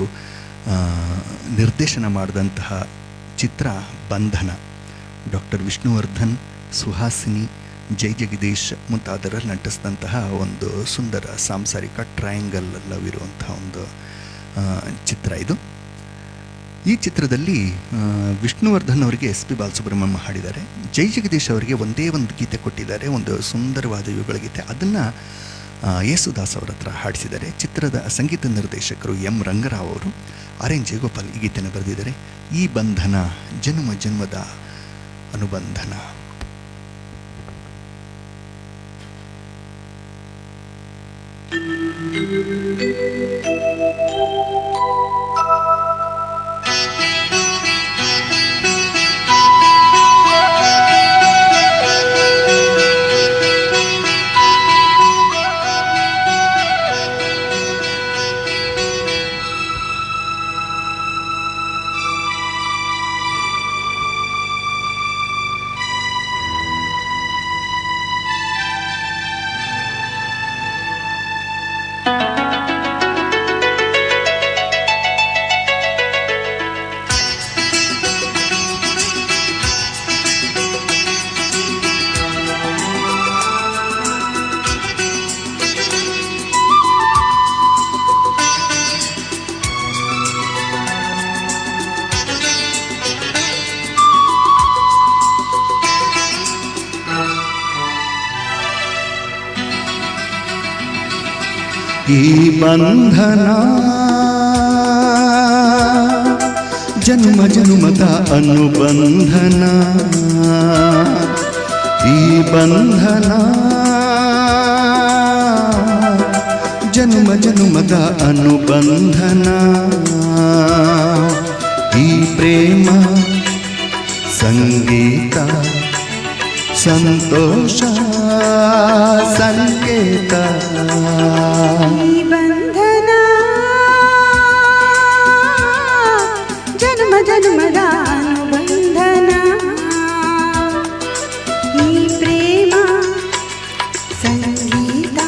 A: ನಿರ್ದೇಶನ ಮಾಡಿದಂತಹ ಚಿತ್ರ ಬಂಧನ. ಡಾಕ್ಟರ್ ವಿಷ್ಣುವರ್ಧನ್, ಸುಹಾಸಿನಿ, ಜೈ ಜಗದೀಶ್ ಮುಂತಾದರಲ್ಲಿ ನಟಿಸಿದಂತಹ ಒಂದು ಸುಂದರ ಸಾಂಸಾರಿಕ ಟ್ರಯಾಂಗಲ್ ಲವ್ ಇರುವಂತಹ ಒಂದು ಚಿತ್ರ ಇದು. ಈ ಚಿತ್ರದಲ್ಲಿ ವಿಷ್ಣುವರ್ಧನ್ ಅವರಿಗೆ ಎಸ್ ಪಿ ಬಾಲಸುಬ್ರಹ್ಮಣ್ಯ ಹಾಡಿದ್ದಾರೆ, ಜೈ ಜಗದೀಶ್ ಅವರಿಗೆ ಒಂದೇ ಒಂದು ಗೀತೆ ಕೊಟ್ಟಿದ್ದಾರೆ, ಒಂದು ಸುಂದರವಾದ ಯುಗಳ ಗೀತೆ. ಅದನ್ನು ಯೇಸುದಾಸ್ ಅವರ ಹತ್ರ ಹಾಡಿಸಿದ್ದಾರೆ. ಚಿತ್ರದ ಸಂಗೀತ ನಿರ್ದೇಶಕರು ಎಂ ರಂಗರಾವ್ ಅವರು, ಆರ್ ಎನ್ ಜಯಗೋಪಾಲ್ ಈ ಗೀತೆಯನ್ನು ಬರೆದಿದ್ದಾರೆ. ಈ ಬಂಧನ ಜನ್ಮ ಜನ್ಮದ ಅನುಬಂಧನ.
B: ಈ ಬಂಧನ ಜನ್ಮ ಜನ್ಮದ ಅನುಬಂಧನ, ಈ ಬಂಧನ ಜನ್ಮ ಜನ್ಮದ ಅನುಬಂಧನ. ಈ ಪ್ರೇಮ ಸಂಗೀತ ಸಂತೋಷ ಸಂಕೇತ.
D: ಈ ಬಂಧನ ಜನ್ಮ ಜನ್ಮದ ಅನುಬಂಧನ, ಈ ಪ್ರೇಮ ಸಂಗೀತ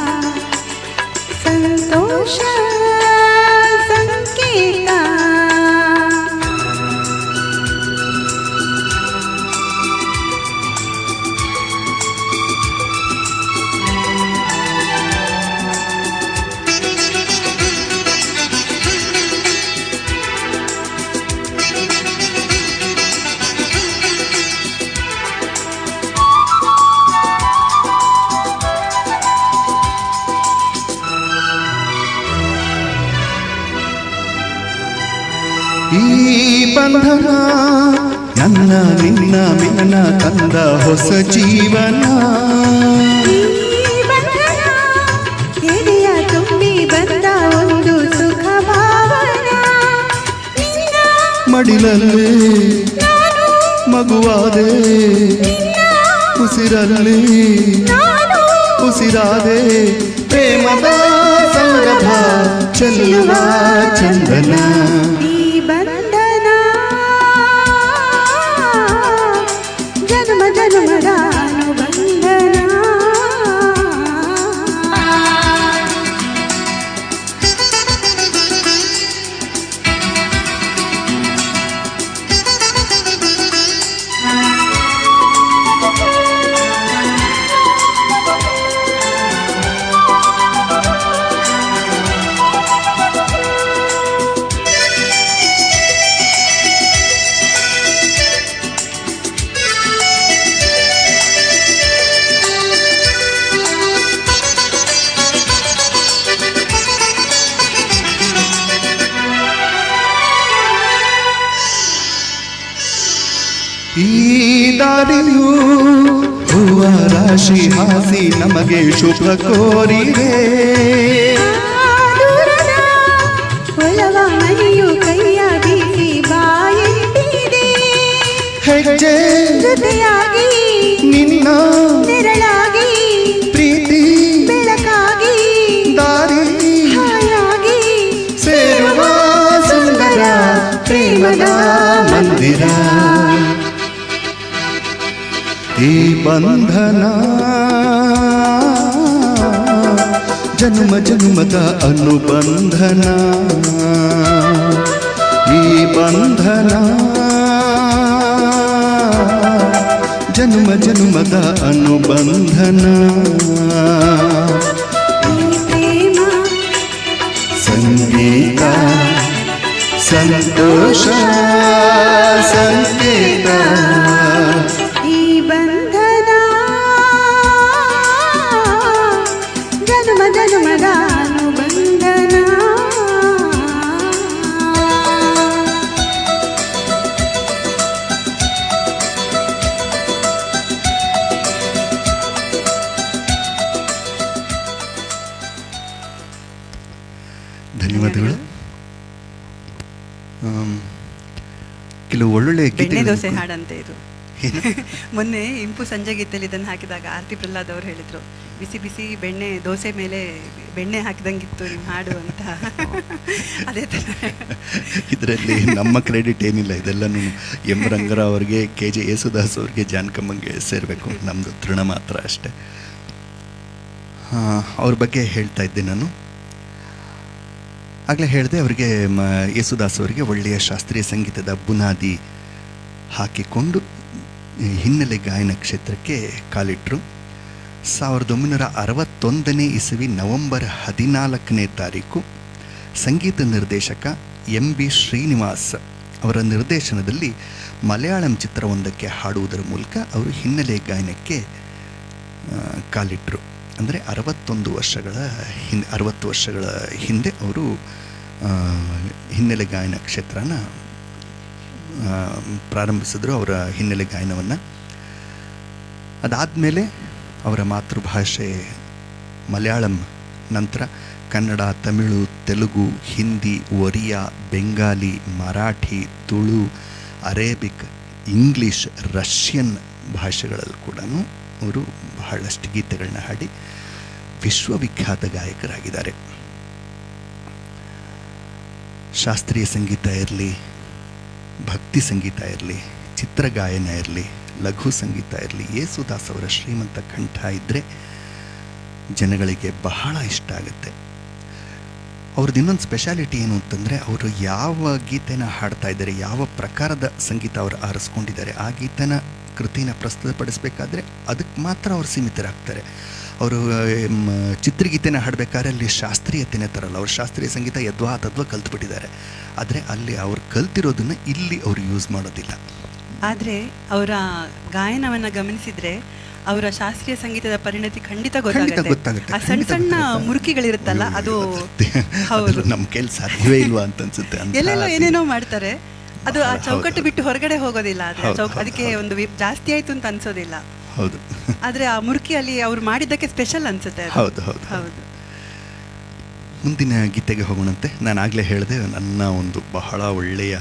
D: ಸಂತೋಷ ಸಂಕೇತ.
B: ಈ ಬಂಧನ ನನ್ನ ನಿನ್ನ ಮಿಲನ ತಂದ ಹೊಸ ಜೀವನ.
D: ಈ ಬಂಧನ ಎದೆಯ ತುಂಬಿ ಬಂದ ಒಂದು ಸುಖ ಭಾವನ. ನಿನ್ನ
B: ಮಡಿಲಲ್ಲಿ ಮಗುವಾದೆ, ಉಸಿರಲ್ಲಿ ಉಸಿರಾದೆ, ಪ್ರೇಮದ ಸೌರಭ ಚೆಲ್ಲುವ ಚಂದನ.
D: ಈ ಬಂಧನ ಜನ್ಮ ಜನ್ಮದ ಅನುಬಂಧನ.
B: ದಾರಿಯು ಹೂವ ರಾಶಿ ಹಾಸಿ ನಮಗೆ ಶುಭ ಕೋರಿದೆ.
D: ದೂರದ ಒಲವ ಮನೆಯು ಕೈಯ ಬೀಸಿ ಬಾಯೆಂದಿದೆ.
B: ಹೆಜ್ಜೆ
D: ಜೊತೆಯಾಗಿ
B: ನಿನ್ನ
D: ನೆರಳಾಗಿ
B: ಪ್ರೀತಿ
D: ಬೆಳಕಾಗಿ
B: ದಾರಿ
D: ಹಾಯಾಗಿ
B: ಸೇರುವ ಸುಂದರ ಪ್ರೇಮದ ಮಂದಿರ. ಈ ಬಂಧನ ಜನ್ಮ ಜನ್ಮದ ಅನುಬಂಧನ. ಈ ಬಂಧನ ಜನ್ಮ ಜನ್ಮದ ಅನುಬಂಧನ.
D: ಈ ಪ್ರೇಮ
B: ಸಂಗೀತ ಸಂತೋಷ ಸಂಕೇತ.
D: ಈ ಬಂಧನ ಜನ್ಮ ಜನ್ಮದ ಅನುಬಂಧನ.
A: ಧನ್ಯವಾದಗಳು. ಕೆಲವು ಒಳ್ಳೊಳ್ಳೆ
C: ಬೆಣ್ಣೆ
A: ಗೀತೆಗಳು-
C: ದೋಸೆ ಹಾಡಂತೆ ಇದು.
A: ಏನು?
C: ಮೊನ್ನೆ ಇಂಪು ಸಂಜೆ ಗೀತೆಯಲ್ಲಿ ಇದನ್ನು ಹಾಕಿದಾಗ ಆರತಿ ಪ್ರಹ್ಲಾದ್ ಅವರು ಹೇಳಿದ್ರು, ಬಿಸಿ ಬಿಸಿ ಬೆಣ್ಣೆ ದೋಸೆ ಮೇಲೆ ಬೆಣ್ಣೆ ಹಾಕಿದಂಗಿತ್ತು ನಿಮ್ಮ ಹಾಡು ಅಂತ. ಅದೇ ಥರ
A: ಇದರಲ್ಲಿ ನಮ್ಮ ಕ್ರೆಡಿಟ್ ಏನಿಲ್ಲ, ಇದೆಲ್ಲನೂ ಎಂ ರಂಗರಾವ್ ಅವ್ರಿಗೆ, ಕೆ ಜೆ ಯೇಸುದಾಸ್ ಅವ್ರಿಗೆ, ಜಾನಕಮ್ಮಂಗೆ ಸೇರಬೇಕು. ನಮ್ಮದು ತೃಣ ಮಾತ್ರ ಅಷ್ಟೆ. ಅವ್ರ ಬಗ್ಗೆ ಹೇಳ್ತಾ ಇದ್ದೆ ನಾನು. ಆಗಲೇ ಹೇಳಿದೆ, ಅವರಿಗೆ ಯೇಸುದಾಸ್ ಅವರಿಗೆ ಒಳ್ಳೆಯ ಶಾಸ್ತ್ರೀಯ ಸಂಗೀತದ ಬುನಾದಿ ಹಾಕಿಕೊಂಡು ಹಿನ್ನೆಲೆ ಗಾಯನ ಕ್ಷೇತ್ರಕ್ಕೆ ಕಾಲಿಟ್ಟರು. 1961 ಇಸವಿ ನವೆಂಬರ್ 14ನೇ ತಾರೀಕು ಸಂಗೀತ ನಿರ್ದೇಶಕ ಎಂ.ಬಿ. ಶ್ರೀನಿವಾಸ್ ಅವರ ನಿರ್ದೇಶನದಲ್ಲಿ ಮಲಯಾಳಂ ಚಿತ್ರವೊಂದಕ್ಕೆ ಹಾಡುವುದರ ಮೂಲಕ ಅವರು ಹಿನ್ನೆಲೆ ಗಾಯನಕ್ಕೆ ಕಾಲಿಟ್ಟರು. ಅಂದರೆ 60 ವರ್ಷಗಳ ಹಿಂದೆ ಅವರು ಹಿನ್ನೆಲೆ ಗಾಯನ ಕ್ಷೇತ್ರನ ಪ್ರಾರಂಭಿಸಿದ್ರು, ಅವರ ಹಿನ್ನೆಲೆ ಗಾಯನವನ್ನು. ಅದಾದಮೇಲೆ ಅವರ ಮಾತೃಭಾಷೆ ಮಲಯಾಳಂ ನಂತರ Kannada, Tamil, Telugu, Hindi, Oriya, Bengali, Marathi, Tulu, Arabic, English, Russian ಭಾಷೆಗಳಲ್ಲಿ ಕೂಡ ಅವರು ಬಹಳಷ್ಟು ಗೀತೆಗಳನ್ನ ಹಾಡಿ ವಿಶ್ವವಿಖ್ಯಾತ ಗಾಯಕರಾಗಿದ್ದಾರೆ. ಶಾಸ್ತ್ರೀಯ ಸಂಗೀತ ಇರಲಿ, ಭಕ್ತಿ ಸಂಗೀತ ಇರಲಿ, ಚಿತ್ರಗಾಯನ ಇರಲಿ, ಲಘು ಸಂಗೀತ ಇರಲಿ, ಯೇಸುದಾಸ್ ಅವರ ಶ್ರೀಮಂತ ಕಂಠ ಇದ್ದರೆ ಜನಗಳಿಗೆ ಬಹಳ ಇಷ್ಟ ಆಗುತ್ತೆ. ಅವ್ರದ್ದು ಇನ್ನೊಂದು ಸ್ಪೆಷಾಲಿಟಿ ಏನು ಅಂತಂದರೆ, ಅವರು ಯಾವ ಗೀತೆನ ಹಾಡ್ತಾ ಇದ್ದಾರೆ, ಯಾವ ಪ್ರಕಾರದ ಸಂಗೀತ ಅವರು ಆರಿಸ್ಕೊಂಡಿದ್ದಾರೆ, ಆ ಗೀತೆನ ಕೃತಿನ ಪ್ರಸ್ತುತಪಡಿಸಬೇಕಾದ್ರೆ ಅದಕ್ಕೆ ಮಾತ್ರ ಅವರು ಸೀಮಿತರಾಗ್ತಾರೆ. ಅವರು ಚಿತ್ರಗೀತೆನ ಹಾಡಬೇಕಾದ್ರೆ ಅಲ್ಲಿ ಶಾಸ್ತ್ರೀಯತೆನೇ ತರಲ್ಲ. ಅವ್ರು ಶಾಸ್ತ್ರೀಯ ಸಂಗೀತ ಯದ್ವಾ ತದ್ವಾ ಕಲ್ತ್ಬಿಟ್ಟಿದ್ದಾರೆ. ಆದರೆ ಅಲ್ಲಿ ಅವ್ರು ಕಲ್ತಿರೋದನ್ನು ಇಲ್ಲಿ ಅವರು ಯೂಸ್ ಮಾಡೋದಿಲ್ಲ.
C: ಆದರೆ ಅವರ ಗಾಯನವನ್ನು ಗಮನಿಸಿದ್ರೆ ಅವರ ಶಾಸ್ತ್ರೀಯ ಸಂಗೀತದ ಪರಿಣತಿ ಖಂಡಿತ ಗೊತ್ತಾಗುತ್ತೆ. ಆ ಸಣ್ಣ ಸಣ್ಣ ಮುರುಕಿಗಳಿರುತ್ತಲ್ಲ, ಅದು ಹೌದು,
A: ನಮ್ಮ ಕೈಲಿ ಸಾಧ್ಯವೇ ಇಲ್ವಾ ಅಂತ ಅನ್ಸುತ್ತೆ.
C: ಎಲ್ಲೆಲ್ಲೋ ಏನೇನೋ ಮಾಡ್ತಾರೆ, ಅದು ಆ ಚೌಕಟ್ಟು ಬಿಟ್ಟು ಹೊರಗಡೆ ಹೋಗೋದಿಲ್ಲ. ಅದಕ್ಕೆ ಒಂದು ಜಾಸ್ತಿ ಆಯ್ತು ಅಂತ ಅನ್ಸೋದಿಲ್ಲ.
A: ಹೌದು.
C: ಆದ್ರೆ ಆ ಮುರುಕಿಯಲ್ಲಿ ಅವ್ರು ಮಾಡಿದ್ದಕ್ಕೆ ಸ್ಪೆಷಲ್ ಅನ್ಸುತ್ತೆ.
A: ಹೌದು ಹೌದು ಹೌದು. ಮುಂದಿನ ಗೀತೆಗೆ ಹೋಗೋಣಂತೆ. ನಾನು ಆಗಲೇ ಹೇಳಿದೆ, ನನ್ನ ಒಂದು ಬಹಳ ಒಳ್ಳೆಯ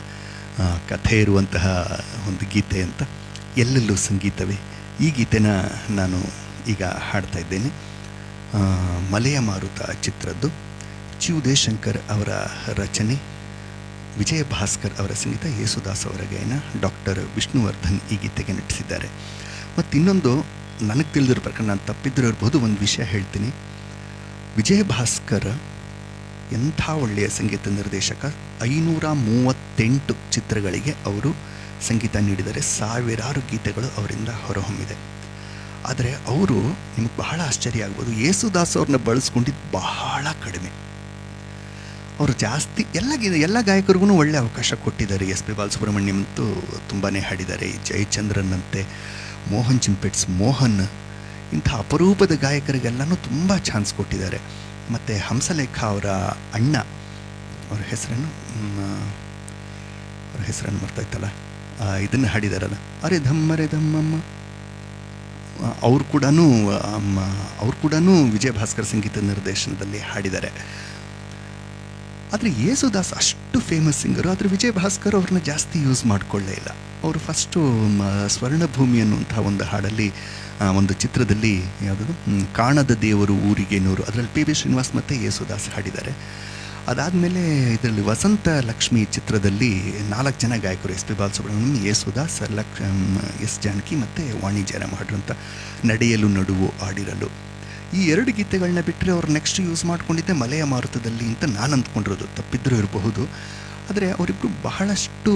A: ಕಥೆ ಇರುವಂತಹ ಒಂದು ಗೀತೆ ಅಂತ, ಎಲ್ಲೆಲ್ಲೂ ಸಂಗೀತವೇ. ಈ ಗೀತೆನ ನಾನು ಈಗ ಹಾಡ್ತಾ ಇದ್ದೇನೆ. ಮಲೆಯ ಮಾರುತ ಚಿತ್ರದ್ದು. ಚಿ ಉದಯಶಂಕರ್ ಅವರ ರಚನೆ, ವಿಜಯ ಭಾಸ್ಕರ್ ಅವರ ಸಂಗೀತ, ಯೇಸುದಾಸ್ ಅವರ ಗಾಯನ, ಡಾಕ್ಟರ್ ವಿಷ್ಣುವರ್ಧನ್ ಈ ಗೀತೆಗೆ ನಟಿಸಿದ್ದಾರೆ. ಮತ್ತು ಇನ್ನೊಂದು ನನಗೆ ತಿಳಿದಿರೋ ಪ್ರಕಾರ, ನಾನು ತಪ್ಪಿದ್ರೂ ಇರ್ಬೋದು, ಒಂದು ವಿಷಯ ಹೇಳ್ತೀನಿ. ವಿಜಯ ಭಾಸ್ಕರ್ ಎಂಥ ಒಳ್ಳೆಯ ಸಂಗೀತ ನಿರ್ದೇಶಕ. 538 ಚಿತ್ರಗಳಿಗೆ ಅವರು ಸಂಗೀತ ನೀಡಿದರೆ, ಸಾವಿರಾರು ಗೀತೆಗಳು ಅವರಿಂದ ಹೊರಹೊಮ್ಮಿದೆ. ಆದರೆ ಅವರು, ನಿಮಗೆ ಬಹಳ ಆಶ್ಚರ್ಯ ಆಗ್ಬೋದು, ಯೇಸುದಾಸ್ ಅವ್ರನ್ನ ಬಳಸ್ಕೊಂಡಿದ್ದು ಬಹಳ ಕಡಿಮೆ. ಅವರು ಜಾಸ್ತಿ ಎಲ್ಲ ಗಾಯಕರಿಗೂ ಒಳ್ಳೆ ಅವಕಾಶ ಕೊಟ್ಟಿದ್ದಾರೆ. ಎಸ್ ಪಿ ಬಾಲಸುಬ್ರಹ್ಮಣ್ಯಂ ಅಂತೂ ತುಂಬಾ ಹಾಡಿದ್ದಾರೆ. ಜಯಚಂದ್ರನ್ ಅಂತೆ, ಮೋಹನ್ ಚಿಂಪೆಟ್ಸ್, ಮೋಹನ್, ಇಂಥ ಅಪರೂಪದ ಗಾಯಕರಿಗೆಲ್ಲನೂ ತುಂಬ ಚಾನ್ಸ್ ಕೊಟ್ಟಿದ್ದಾರೆ. ಮತ್ತು ಹಂಸಲೇಖ ಅವರ ಅಣ್ಣ, ಅವ್ರ ಹೆಸರನ್ನು ಮರ್ತಾಯ್ತಲ್ಲ, ಇದನ್ನು ಹಾಡಿದಾರಲ್ಲ, ಅರೆ ಧಮ್ಮಮ್ಮ, ಅವ್ರು ಕೂಡ ವಿಜಯ ಭಾಸ್ಕರ್ ಸಂಗೀತ ನಿರ್ದೇಶನದಲ್ಲಿ ಹಾಡಿದ್ದಾರೆ. ಆದರೆ ಯೇಸುದಾಸ್ ಅಷ್ಟು ಫೇಮಸ್ ಸಿಂಗರು, ಆದರೆ ವಿಜಯ್ ಭಾಸ್ಕರ್ ಅವ್ರನ್ನ ಜಾಸ್ತಿ ಯೂಸ್ ಮಾಡಿಕೊಳ್ಳೇ ಇಲ್ಲ. ಅವರು ಫಸ್ಟು ಸ್ವರ್ಣಭೂಮಿ ಅನ್ನುವಂಥ ಒಂದು ಹಾಡಲ್ಲಿ, ಒಂದು ಚಿತ್ರದಲ್ಲಿ, ಯಾವುದದು ಕಾಣದ ದೇವರು ಊರಿಗೆ ನೂರು, ಅದರಲ್ಲಿ ಪಿ ಬಿ ಶ್ರೀನಿವಾಸ್ ಮತ್ತು ಯೇಸುದಾಸ್ ಹಾಡಿದ್ದಾರೆ. ಅದಾದಮೇಲೆ ಇದರಲ್ಲಿ ವಸಂತ ಲಕ್ಷ್ಮಿ ಚಿತ್ರದಲ್ಲಿ 4 ಜನ ಗಾಯಕರು, S P Balasubrahmanyam, Yesudas, S Janaki ಮತ್ತು ವಾಣಿ ಜಯರಾಮ್ ಹಾಡಿರುವಂಥ ನಡೆಯಲು ನಡುವು ಆಡಿರಲು. ಈ 2 ಗೀತೆಗಳನ್ನ ಬಿಟ್ಟರೆ ಅವ್ರು ನೆಕ್ಸ್ಟ್ ಯೂಸ್ ಮಾಡ್ಕೊಂಡಿದ್ದೆ ಮಲೆಯ ಮಾರುತದಲ್ಲಿ ಅಂತ ನಾನು ಅಂದ್ಕೊಂಡಿರೋದು, ತಪ್ಪಿದ್ರೂ ಇರಬಹುದು. ಆದರೆ ಅವರಿಬ್ಬರು ಬಹಳಷ್ಟು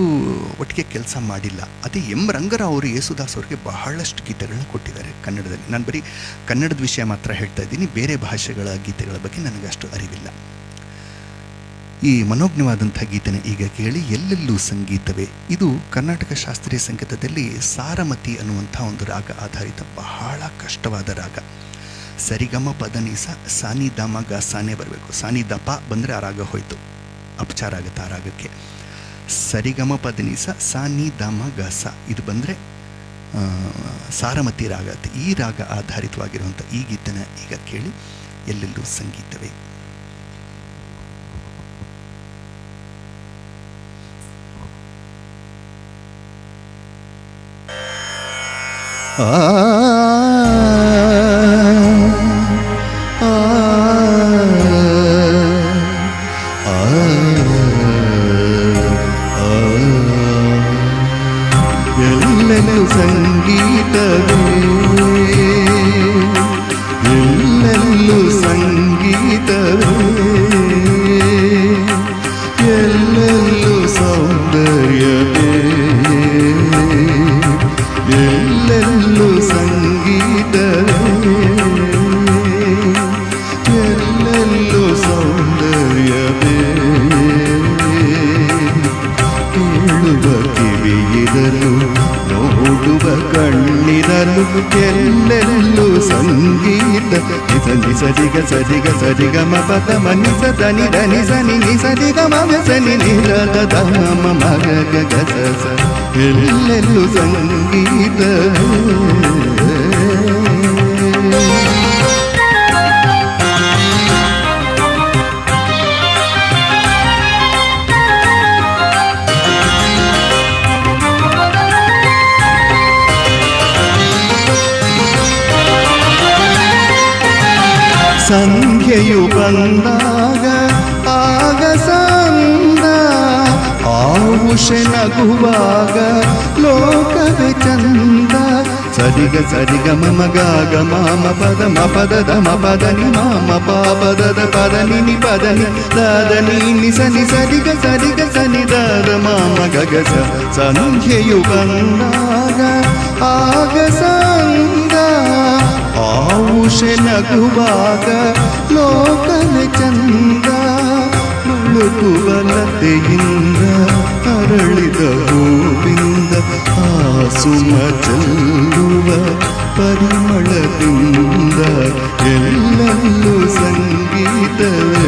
A: ಒಟ್ಟಿಗೆ ಕೆಲಸ ಮಾಡಿಲ್ಲ. ಅದೇ ಎಂ ರಂಗರಾವ್ ಅವರು ಯೇಸುದಾಸ್ ಅವರಿಗೆ ಬಹಳಷ್ಟು ಗೀತೆಗಳನ್ನ ಕೊಟ್ಟಿದ್ದಾರೆ ಕನ್ನಡದಲ್ಲಿ. ನಾನು ಬರೀ ಕನ್ನಡದ ವಿಷಯ ಮಾತ್ರ ಹೇಳ್ತಾ ಇದ್ದೀನಿ, ಬೇರೆ ಭಾಷೆಗಳ ಗೀತೆಗಳ ಬಗ್ಗೆ ನನಗೆ ಅಷ್ಟು ಅರಿವಿಲ್ಲ. ಈ ಮನೋಜ್ಞವಾದಂಥ ಗೀತೆನ ಈಗ ಕೇಳಿ, ಎಲ್ಲೆಲ್ಲೂ ಸಂಗೀತವೇ. ಇದು ಕರ್ನಾಟಕ ಶಾಸ್ತ್ರೀಯ ಸಂಗೀತದಲ್ಲಿ ಸಾರಮತಿ ಅನ್ನುವಂಥ ಒಂದು ರಾಗ ಆಧಾರಿತ ಬಹಳ ಕಷ್ಟವಾದ ರಾಗ. ಸರಿಗಮ ಪದನಿಸ ಸಾನಿ ದಾಮ ಗ ಸಾನೇ ಬರಬೇಕು. ಸಾನಿ ದಪ ಬಂದರೆ ಆ ರಾಗ ಹೋಯ್ತು, ಅಪಚಾರ ಆಗುತ್ತೆ ಆ ರಾಗಕ್ಕೆ. ಸರಿಗಮ ಪದನಿಸ ಸಾನಿ ದಾಮ ಗ ಸ ಇದು ಬಂದರೆ ಸಾರಮತಿ ರಾಗ. ಈ ರಾಗ ಆಧಾರಿತವಾಗಿರುವಂಥ ಈ ಗೀತೆನ ಈಗ ಕೇಳಿ, ಎಲ್ಲೆಲ್ಲೂ ಸಂಗೀತವೇ.
B: ಎಲ್ಲೆಲ್ಲೂ ಸಂಗೀತವೇ, ಎಲ್ಲೆಲ್ಲೂ ಸಂಗೀತವೇ, ಎಲ್ಲೆಲ್ಲೂ ಸೌಂದರ್ಯವೇ, ಎಲ್ಲೆಲ್ಲೂ ಸಂಗೀತವೇ, ಎಲ್ಲೆಲ್ಲೂ ಸೌಂದರ್ಯವೇ. ಕೇಳುವ ಕಿವಿಯಿರಲು, ನೋಡುವ ಕಣ್ಣಿರಲು, ಎಲ್ಲೆಲ್ಲೂ ಸಂಗೀತ. ನಿಸರಿಗ ಸರಿಗ ಸರಿಗ ಮ ಪದ ಮನಿಸ ಧನಿ ಧನಿ ಸನಿ ನಿಸರಿಗ ಮಗ ಸನಿ ನಿರದ ಧಮ ಮಗ ಗಗ ಸ, ಎಲ್ಲೆಲ್ಲೂ ಸಂಗೀತ. ಸಂಖ್ಯೆಯು ಬಂದಾಗ ಆಗ ಸಂದ, ಆವುಷೆ ನಗುವಾಗ ಲೋಕವೇ ಚಂದ. ಸರಿಗ ಸರಿಗ ಮಗ ಮಾಮ ಪದ ಮ ಪದದ ಮ ಪದ ನಿ ಮಾಮ ಪಾಪದ ಪದ ನಿ ಪದ ನಿ ದಾದ ನಿ ಸನಿ ಸರಿಗ ಸರಿಗ ಸನಿ ದಾದ ಮಾಮ ಗಗ ಸ. ಸಂಖ್ಯೆಯು ಬಂದಾಗ ಆಗ ಸಂದ, ಆವುಷೆ ನಗುವಾಗ ಲೋಕವೇ ಚಂದ. ಮುಳುಗುವಲತೆಯಿಂದ ಅರಳಿದ ಹೂವಿಂದ, ಆ ಸುಮ ಚೆಲ್ಲುವ ಪರಿಮಳದಿಂದ, ಎಲ್ಲೆಲ್ಲೂ ಸಂಗೀತವೇ.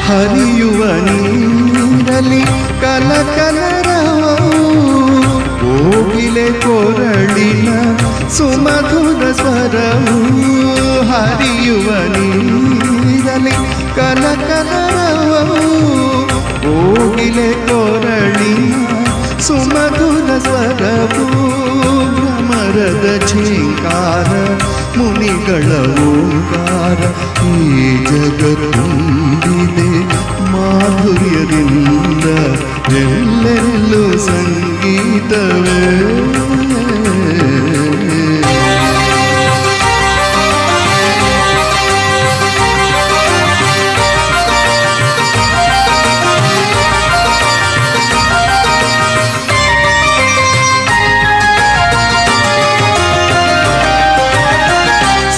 B: ಹರಿಯುವ ನೀರಲಿ ಕಲಕಲರವು, ಕೋಗಿಲೆ ಕೊರಳಿನ ಸುಮಧುರ ಸ್ವರವು. ಹರಿಯುವ ನೀರಲಿ ಕಲಕಲರವು, ಕೋಗಿಲೆ ಕೊರಳಿನ ಸುಮಧುರ ಸ್ವರವು. ಭ್ರಮರದ ಝೇಂಕಾರ, ಮುನಿಗಳ ಓಂಕಾರ, ಈ ಜಗತ್ತುಂಬಿದೆ ಮಾಧುರ್ಯದಿಂದ, ಎಲ್ಲೆಲ್ಲೂ ಸಂಗೀತವೇ.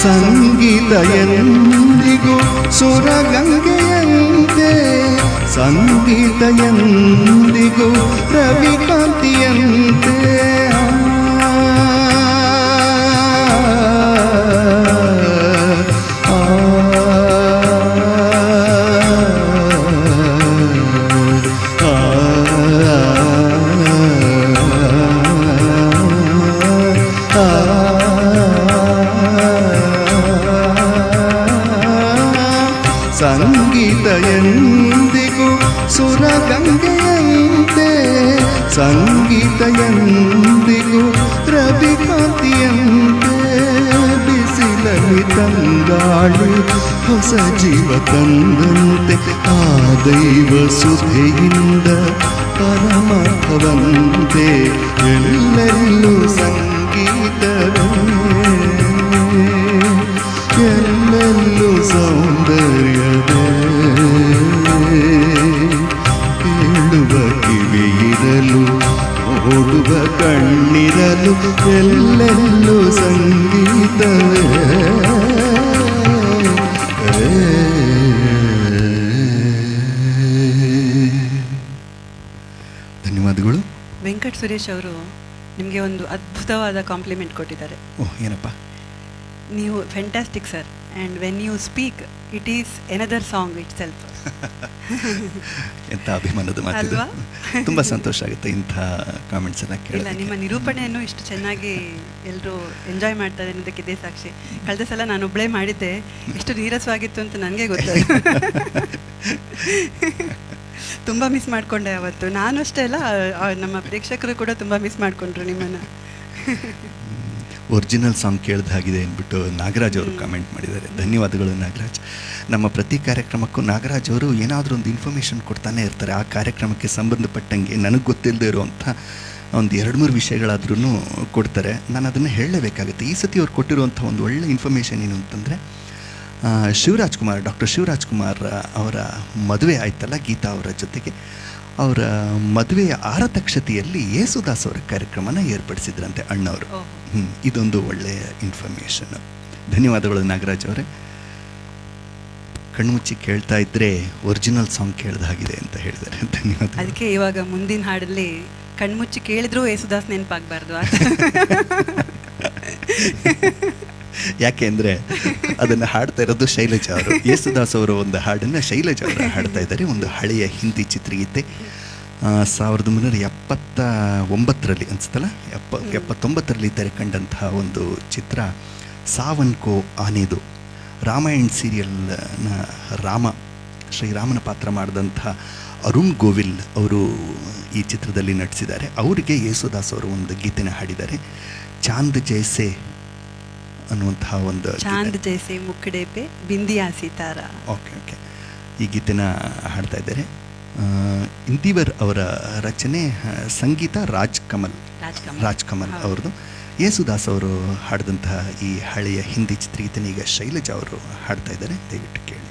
B: ಸಂಗೀತ ಎಂದಿಗೂ ಸುರಗಂಗೆಯಂತೆ, ಸಂಗೀತ ಎಂದಿಗೂ ರವಿಕಾಂತಿಯಂತೆ ಸಂಗೀತ ಎಂದಿಗೂ ಸುರಗಂಗೆಯಂತೆ ಸಂಗೀತ ಎಂದಿಗೂ ರವಿಕಾಂತಿಯಂತೆ ಬಿಸಿಲಲ್ಲಿ ತಂಗಾಳಿ ಹೊಸ ಜೀವ ತಂದಂತೆ ಆ ದೈವ ಸುಧೆಯಿಂದ ಪರಮಾರ್ಥವಂತೆ ಎಲ್ಲೆಲ್ಲೂ ಸಂಗೀತವೇ ಎಲ್ಲೆಲ್ಲೂ ಸೌಂದರ್ಯವೇ ಕೇಳುವ ಕಿವಿಯಿರಲು ಓಡುವ ಕಣ್ಣಿರಲು ಎಲ್ಲೆಲ್ಲೂ ಸಂಗೀತವೇ
A: ಧನ್ಯವಾದಗಳು.
C: ವೆಂಕಟ್ ಸುರೇಶ್ ಅವರು ನಿಮಗೆ ಒಂದು ಅದ್ಭುತವಾದ ಕಾಂಪ್ಲಿಮೆಂಟ್ ಕೊಟ್ಟಿದ್ದಾರೆ.
A: ಓಹ್, ಏನಪ್ಪ?
C: ನೀವು fantastic sir, and when you speak it is another song itself.
A: ಎಂಥ ಅಭಿಮಾನದ ಮಾತಿದು.
C: ಅಲ್ವಾ?
A: ತುಂಬ ಸಂತೋಷ ಆಗುತ್ತೆ ಇಂಥ ಕಾಮೆಂಟ್ಸ್ ಎಲ್ಲ
C: ಇಲ್ಲ,
A: ಕೇಳಿ.
C: ನಿಮ್ಮ ನಿರೂಪಣೆಯನ್ನು ಇಷ್ಟು ಚೆನ್ನಾಗಿ ಎಲ್ಲರೂ ಎಂಜಾಯ್ ಮಾಡ್ತಾರೆ ಅನ್ನೋದಕ್ಕೆ ಇದೇ ಸಾಕ್ಷಿ. ಕಳೆದ ಸಲ ನಾನು ಒಬ್ಬಳೇ ಮಾಡಿದ್ದೆ, ಎಷ್ಟು ನೀರಸವಾಗಿತ್ತು ಅಂತ ನನಗೆ ಗೊತ್ತಾಯ್ತು. ತುಂಬ ಮಿಸ್ ಮಾಡಿಕೊಂಡೆ ಅವತ್ತು. ನಾನು ಅಷ್ಟೇ ಅಲ್ಲ, ನಮ್ಮ ಪ್ರೇಕ್ಷಕರು ಕೂಡ ತುಂಬ ಮಿಸ್ ಮಾಡಿಕೊಂಡ್ರು ನಿಮ್ಮನ್ನು.
A: ಒರಿಜಿನಲ್ ಸಾಂಗ್ ಕೇಳ್ದಾಗಿದೆ ಅಂದ್ಬಿಟ್ಟು ನಾಗರಾಜ್ ಅವರು ಕಾಮೆಂಟ್ ಮಾಡಿದ್ದಾರೆ. ಧನ್ಯವಾದಗಳು ನಾಗರಾಜ್. ನಮ್ಮ ಪ್ರತಿ ಕಾರ್ಯಕ್ರಮಕ್ಕೂ ನಾಗರಾಜ್ ಅವರು ಏನಾದರೂ ಒಂದು ಇನ್ಫಾರ್ಮೇಷನ್ ಕೊಡ್ತಾನೆ ಇರ್ತಾರೆ. ಆ ಕಾರ್ಯಕ್ರಮಕ್ಕೆ ಸಂಬಂಧಪಟ್ಟಂಗೆ ನನಗೆ ಗೊತ್ತಿಲ್ಲದೆ ಇರುವಂಥ ಒಂದು 2-3 ವಿಷಯಗಳಾದ್ರೂ ಕೊಡ್ತಾರೆ. ನಾನು ಅದನ್ನು ಹೇಳಲೇಬೇಕಾಗುತ್ತೆ. ಈ ಸತಿ ಅವ್ರು ಕೊಟ್ಟಿರುವಂಥ ಒಂದು ಒಳ್ಳೆ ಇನ್ಫಾರ್ಮೇಷನ್ ಏನು ಅಂತಂದರೆ, ಡಾಕ್ಟರ್ ಶಿವರಾಜ್ ಕುಮಾರ್ ಅವರ ಮದುವೆ ಆಯ್ತಲ್ಲ ಗೀತಾ ಅವರ ಜೊತೆಗೆ, ಅವರ ಮದುವೆಯ ಆರತಕ್ಷತೆಯಲ್ಲಿ ಯೇಸುದಾಸ್ ಅವರ ಕಾರ್ಯಕ್ರಮನ ಏರ್ಪಡಿಸಿದ್ರಂತೆ ಅಣ್ಣವರು. ಇದೊಂದು ಒಳ್ಳೆಯ ಇನ್ಫಾರ್ಮೇಷನ್. ಧನ್ಯವಾದಗಳು ನಾಗರಾಜ್ ಅವರೇ. ಕಣ್ಮುಚ್ಚಿ ಕೇಳ್ತಾ ಇದ್ರೆ ಒರಿಜಿನಲ್ ಸಾಂಗ್ ಕೇಳ್ದಾಗಿದೆ ಅಂತ ಹೇಳಿದ್ದಾರೆ. ಧನ್ಯವಾದ.
C: ಅದಕ್ಕೆ ಇವಾಗ ಮುಂದಿನ ಹಾಡಲ್ಲಿ ಕಣ್ಮುಚ್ಚಿ ಕೇಳಿದ್ರೂ ಯೇಸುದಾಸ್ ನೆನಪಾಗಬಾರ್ದು.
A: ಯಾಕೆ ಅಂದರೆ ಅದನ್ನು ಹಾಡ್ತಾ ಇರೋದು ಶೈಲಜಾ ಅವರು. ಯೇಸುದಾಸ್ ಅವರ ಒಂದು ಹಾಡನ್ನು ಶೈಲಜಾ ಅವರು ಹಾಡ್ತಾ ಇದ್ದಾರೆ. ಒಂದು ಹಳೆಯ ಹಿಂದಿ ಚಿತ್ರಗೀತೆ 1979ರಲ್ಲಿ ಅನಿಸ್ತಲ್ಲ, 79ರಲ್ಲಿ ತೆರೆ ಕಂಡಂತಹ ಒಂದು ಚಿತ್ರ ಸಾವನ್ ಕೋ ಆನೆದು. ರಾಮಾಯಣ ಸೀರಿಯಲ್ನ ಶ್ರೀರಾಮನ ಪಾತ್ರ ಮಾಡಿದಂಥ ಅರುಣ್ ಗೋವಿಲ್ ಅವರು ಈ ಚಿತ್ರದಲ್ಲಿ ನಟಿಸಿದ್ದಾರೆ. ಅವರಿಗೆ ಯೇಸುದಾಸ್ ಅವರು ಒಂದು ಗೀತೆನ ಹಾಡಿದ್ದಾರೆ, ಚಾಂದ್ ಜೈಸೆ ಅನ್ನುವಂತಹ ಒಂದು.
C: ಚಾಂದ್ ಜೈಸೆ ಮುಕ್ಕಡೆ ಪೆ ಬಿಂದಿಯಾ ಸಿತಾರ.
A: ಓಕೆ, ಈ ಗೀತೆನ ಹಾಡ್ತಾ ಇದ್ದಾರೆ. ಇಂದಿವರ್ ಅವರ ರಚನೆ, ಸಂಗೀತ ರಾಜ್ ಕಮಲ್ ಅವ್ರದ್ದು. ಯೇಸುದಾಸ್ ಅವರು ಹಾಡಿದಂತಹ ಈ ಹಳೆಯ ಹಿಂದಿ ಚಿತ್ರಗೀತೆನ ಈಗ ಶೈಲಜಾ ಅವರು ಹಾಡ್ತಾ ಇದ್ದಾರೆ. ದಯವಿಟ್ಟು ಕೇಳಿ.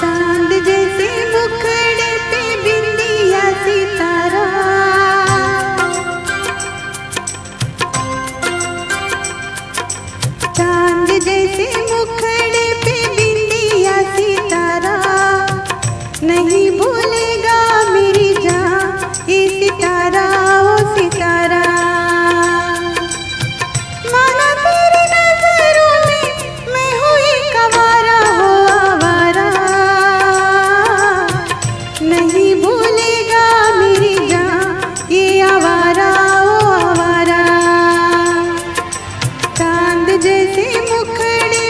D: चांद जैसे मुखड़े पे बिंदिया सितारा, चांद जैसे मुखड़े पे बिंदिया सितारा, नहीं भूलेगा मेरी जान ये सितारा, ओ सितारा। माना तेरी नजरों में मैं हुई कंवारा, हो आवारा, नहीं भूलेगा मेरी जान ये आवारा, ओ आवारा। चांद जैसे मुखड़े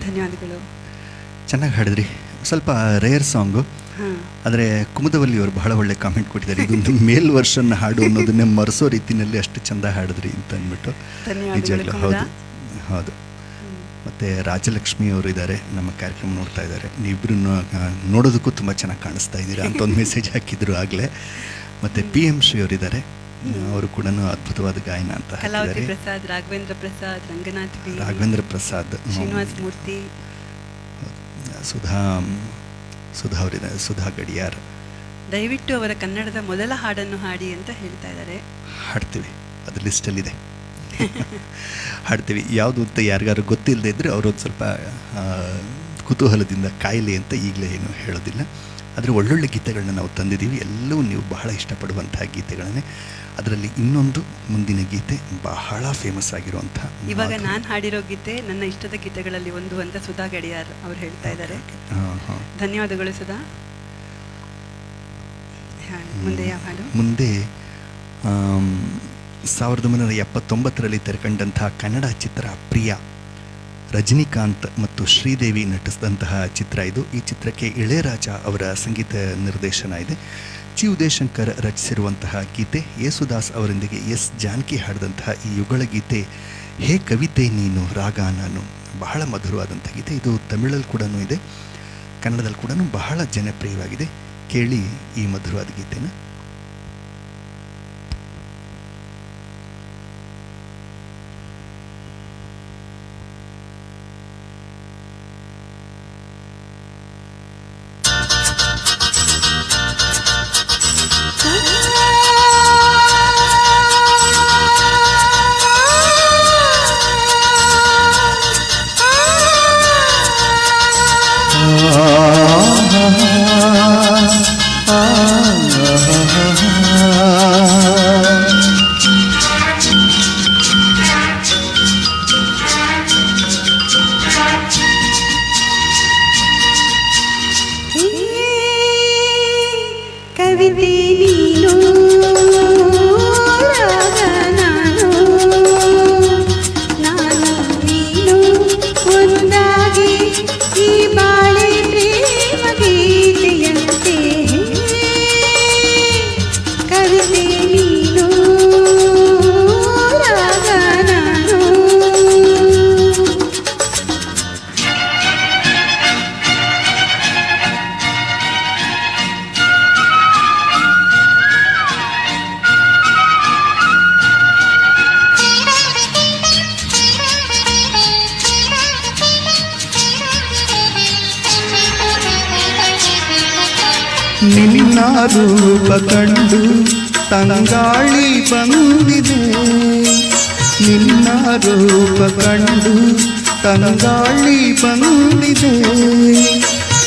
C: ಧನ್ಯವಾದಗಳು.
A: ಚೆನ್ನಾಗಿ ಹಾಡಿದ್ರಿ. ಸ್ವಲ್ಪ ರೇರ್ ಸಾಂಗು,
C: ಹಾಂ,
A: ಆದರೆ ಕುಮುದವಲ್ಲಿ ಅವರು ಬಹಳ ಒಳ್ಳೆ ಕಾಮೆಂಟ್ ಕೊಟ್ಟಿದ್ದಾರೆ, ಇದೊಂದು ಮೇಲ್ ವರ್ಷನ್ ಹಾಡು ಅನ್ನೋದನ್ನೇ ಮರೆಸೋ ರೀತಿಯಲ್ಲಿ ಅಷ್ಟು ಚೆಂದ ಹಾಡಿದ್ರಿ ಅಂತ ಅಂದ್ಬಿಟ್ಟು.
C: ಧನ್ಯವಾದಗಳು
A: ನಿಜವಾಗ್ಲೂ
C: ಕುಮುದ.
A: ಹೌದು. ಮತ್ತು ರಾಜಲಕ್ಷ್ಮಿ ಅವರು ಇದ್ದಾರೆ, ನಮ್ಮ ಕಾರ್ಯಕ್ರಮ ನೋಡ್ತಾ ಇದ್ದಾರೆ. ನೀವಿಬ್ಬರು ನೋಡೋದಕ್ಕೂ ತುಂಬ ಚೆನ್ನಾಗಿ ಕಾಣಿಸ್ತಾ ಇದ್ದೀರಾ ಅಂತ ಒಂದು ಮೆಸೇಜ್ ಹಾಕಿದ್ರು ಆಗಲೇ. ಮತ್ತು PM ಶ್ರೀ ಅವರಿದ್ದಾರೆ, ಅವರು ಕೂಡ ಅದ್ಭುತವಾದ ಗಾಯನ ಅಂತ
C: ಕಲಾವತಿ
A: ಹಾಕಿದ್ದಾರೆ.
C: ಪ್ರಸಾದ್, ರಾಘವೇಂದ್ರ ಪ್ರಸಾದ್, ರಂಗನಾಥ್ ಬಿ,
A: ರಾಘವೇಂದ್ರ ಪ್ರಸಾದ್,
C: ಶ್ರೀನಿವಾಸ್ ಮೂರ್ತಿ,
A: ಸುಧಾ ಅವರಿದ್ದಾರೆ, ಸುಧಾ ಗಡಿಯಾರ್.
C: ದಯವಿಟ್ಟು ಅವರ ಕನ್ನಡದ ಮೊದಲ ಹಾಡನ್ನು ಹಾಡಿ ಅಂತ ಹೇಳ್ತಾ ಇದ್ದಾರೆ.
A: ಹಾಡ್ತೀವಿ, ಅದು ಲಿಸ್ಟಲ್ಲಿದೆ. ಹಾಡ್ತೀವಿ. ಯಾವುದು ಅಂತ ಯಾರಿಗಾರು ಗೊತ್ತಿಲ್ಲದೆ ಇದ್ದರೆ ಅವರೊಂದು ಸ್ವಲ್ಪ ಕುತೂಹಲದಿಂದ ಕಾಯಲಿ ಅಂತ ಈಗಲೇ ಏನು ಹೇಳೋದಿಲ್ಲ. ಆದರೆ ಒಳ್ಳೊಳ್ಳೆ ಗೀತೆಗಳನ್ನ ನಾವು ತಂದಿದ್ದೀವಿ, ಎಲ್ಲವೂ ನೀವು ಬಹಳ ಇಷ್ಟಪಡುವಂಥ ಗೀತೆಗಳನ್ನೇ. ಅದರಲ್ಲಿ ಇನ್ನೊಂದು ಮುಂದಿನ ಗೀತೆ ಬಹಳ ಫೇಮಸ್ ಆಗಿರುವಂಥ,
C: ಇವಾಗ ನಾನು ಹಾಡಿರೋ ಗೀತೆ ನನ್ನ ಇಷ್ಟದ ಗೀತೆಗಳಲ್ಲಿ ಒಂದು ಅಂತ ಸುಧಾ ಗಡಿಯಾರ್ ಅವರು ಹೇಳ್ತಾ ಇದ್ದಾರೆ. ಧನ್ಯವಾದಗಳು ಸುಧಾ. ಮುಂದೆ ಯಾವ ಹಾಡು?
A: ಮುಂದೆ 1979ರಲ್ಲಿ ತೆರೆಕಂಡಂತಹ ಕನ್ನಡ ಚಿತ್ರ ಪ್ರಿಯ, ರಜನಿಕಾಂತ್ ಮತ್ತು ಶ್ರೀದೇವಿ ನಟಿಸಿದಂತಹ ಚಿತ್ರ ಇದು. ಈ ಚಿತ್ರಕ್ಕೆ ಇಳೆಯರಾಜ ಅವರ ಸಂಗೀತ ನಿರ್ದೇಶನ ಇದೆ. ಚಿ ಉದಯಶಂಕರ್ ರಚಿಸಿರುವಂತಹ ಗೀತೆ, ಯೇಸುದಾಸ್ ಅವರೊಂದಿಗೆ ಎಸ್ ಜಾನಕಿ ಹಾಡಿದಂತಹ ಈ ಯುಗಳ ಗೀತೆ ಹೇ ಕವಿತೆ ನೀನು ರಾಗ ನಾನು, ಬಹಳ ಮಧುರವಾದಂಥ ಗೀತೆ. ಇದು ತಮಿಳಲ್ಲಿ ಕೂಡ ಇದೆ, ಕನ್ನಡದಲ್ಲಿ ಕೂಡ ಬಹಳ ಜನಪ್ರಿಯವಾಗಿದೆ. ಕೇಳಿ ಈ ಮಧುರವಾದ ಗೀತೆನ.
D: ಕವಿತೆ ನೀನು ರಾಗ ನಾನು, ನಾನು ನೀನು ಒಂದಾಗಿ ಈ ಬಾಳೆ ಪ್ರೇಮ ಗೀತೆಯಂತೆ. ಕವಿತೆ ನೀನು ರಾಗ ನಾನು.
B: ನಿನ್ನ ರೂಪ ಕಂಡು ತಂಗಾಳಿ ಬಂದಿದೆ, ನಿನ್ನ ರೂಪ ಕಂಡು ತಂಗಾಳಿ ಬಂದಿದೆ.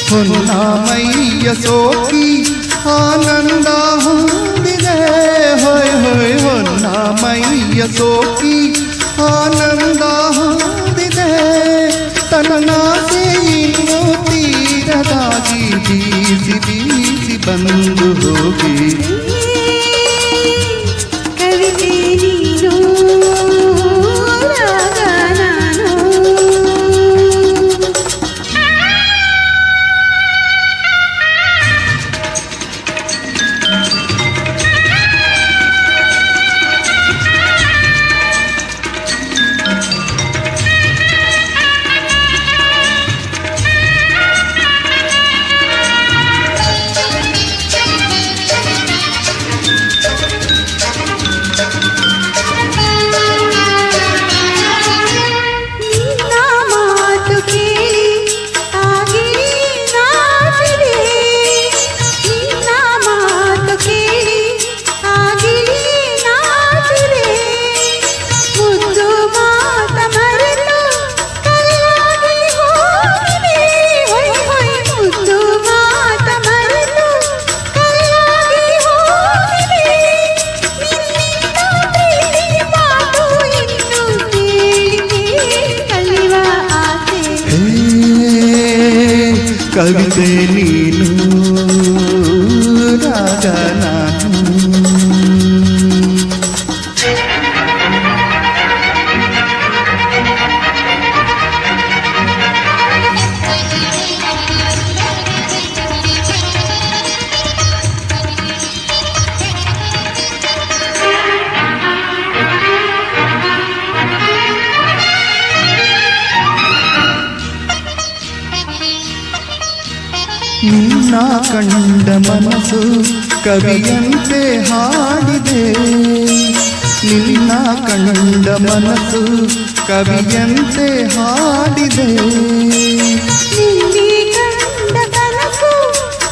B: ಹೊನ್ನಾಮಯ್ಯ ಸೋಕಿ ಆನಂದ ಹೊಂದಿದೆ, ಹೊಯ್ ಹೊಯ್ ಹೊನ್ನಾಮಯ್ಯ ಸೋಕಿ ಆನಂದ ಹೊಂದಿದೆ. ತನ್ನನಾಸೆ ಇನ್ನೂ ತೀರದಾಗಿ ಬೀಸಿ ಬೀಸಿ ಬಂದು ಹೋಗಿ.
D: ಕವಿತೆ ನೀನು ರಾಗ ನಾನು. ನಿನ್ನ ಮಾತು ಕೇಳಿ ಆಗಿರಿ ನಾಚಿದೆ, ನಿನ್ನ ಮಾತು ಕೇಳಿ ಆಗಿರಿ ನಾಚಿದೆ. ಮುದ್ದು ಮಾತ ಮರೆತು ಕಲ್ಲಾಗಿ ಹೋಗಿದೆ, ಹೊಯ್ ಹೊಯ್ ಮುದ್ದು ಮಾತ ಮರೆತು ಕಲ್ಲಾಗಿ ಹೋಗಿದೆ. ನಿನ್ನಿಂದ ಪ್ರೀತಿ ಮಾತು ಇನ್ನು ಕೇಳಿ ಕಲಿವ ಆಸೆ.
B: ಹೇ ಕವಿತೆ ನೀನು ರಾಗ ನಾನು. ನಿನ್ನ ಕಂಡ ಮನಸ್ಸು ಕವಿಯಂತೆ ಹಾಡಿದೆ, ನಿನ್ನ ಕಂಡ ಮನಸ್ಸು ಕವಿಯಂತೆ ಹಾಡಿದೆ.
D: ನಿನ್ನೆ ಕಂಡ ಕನಸು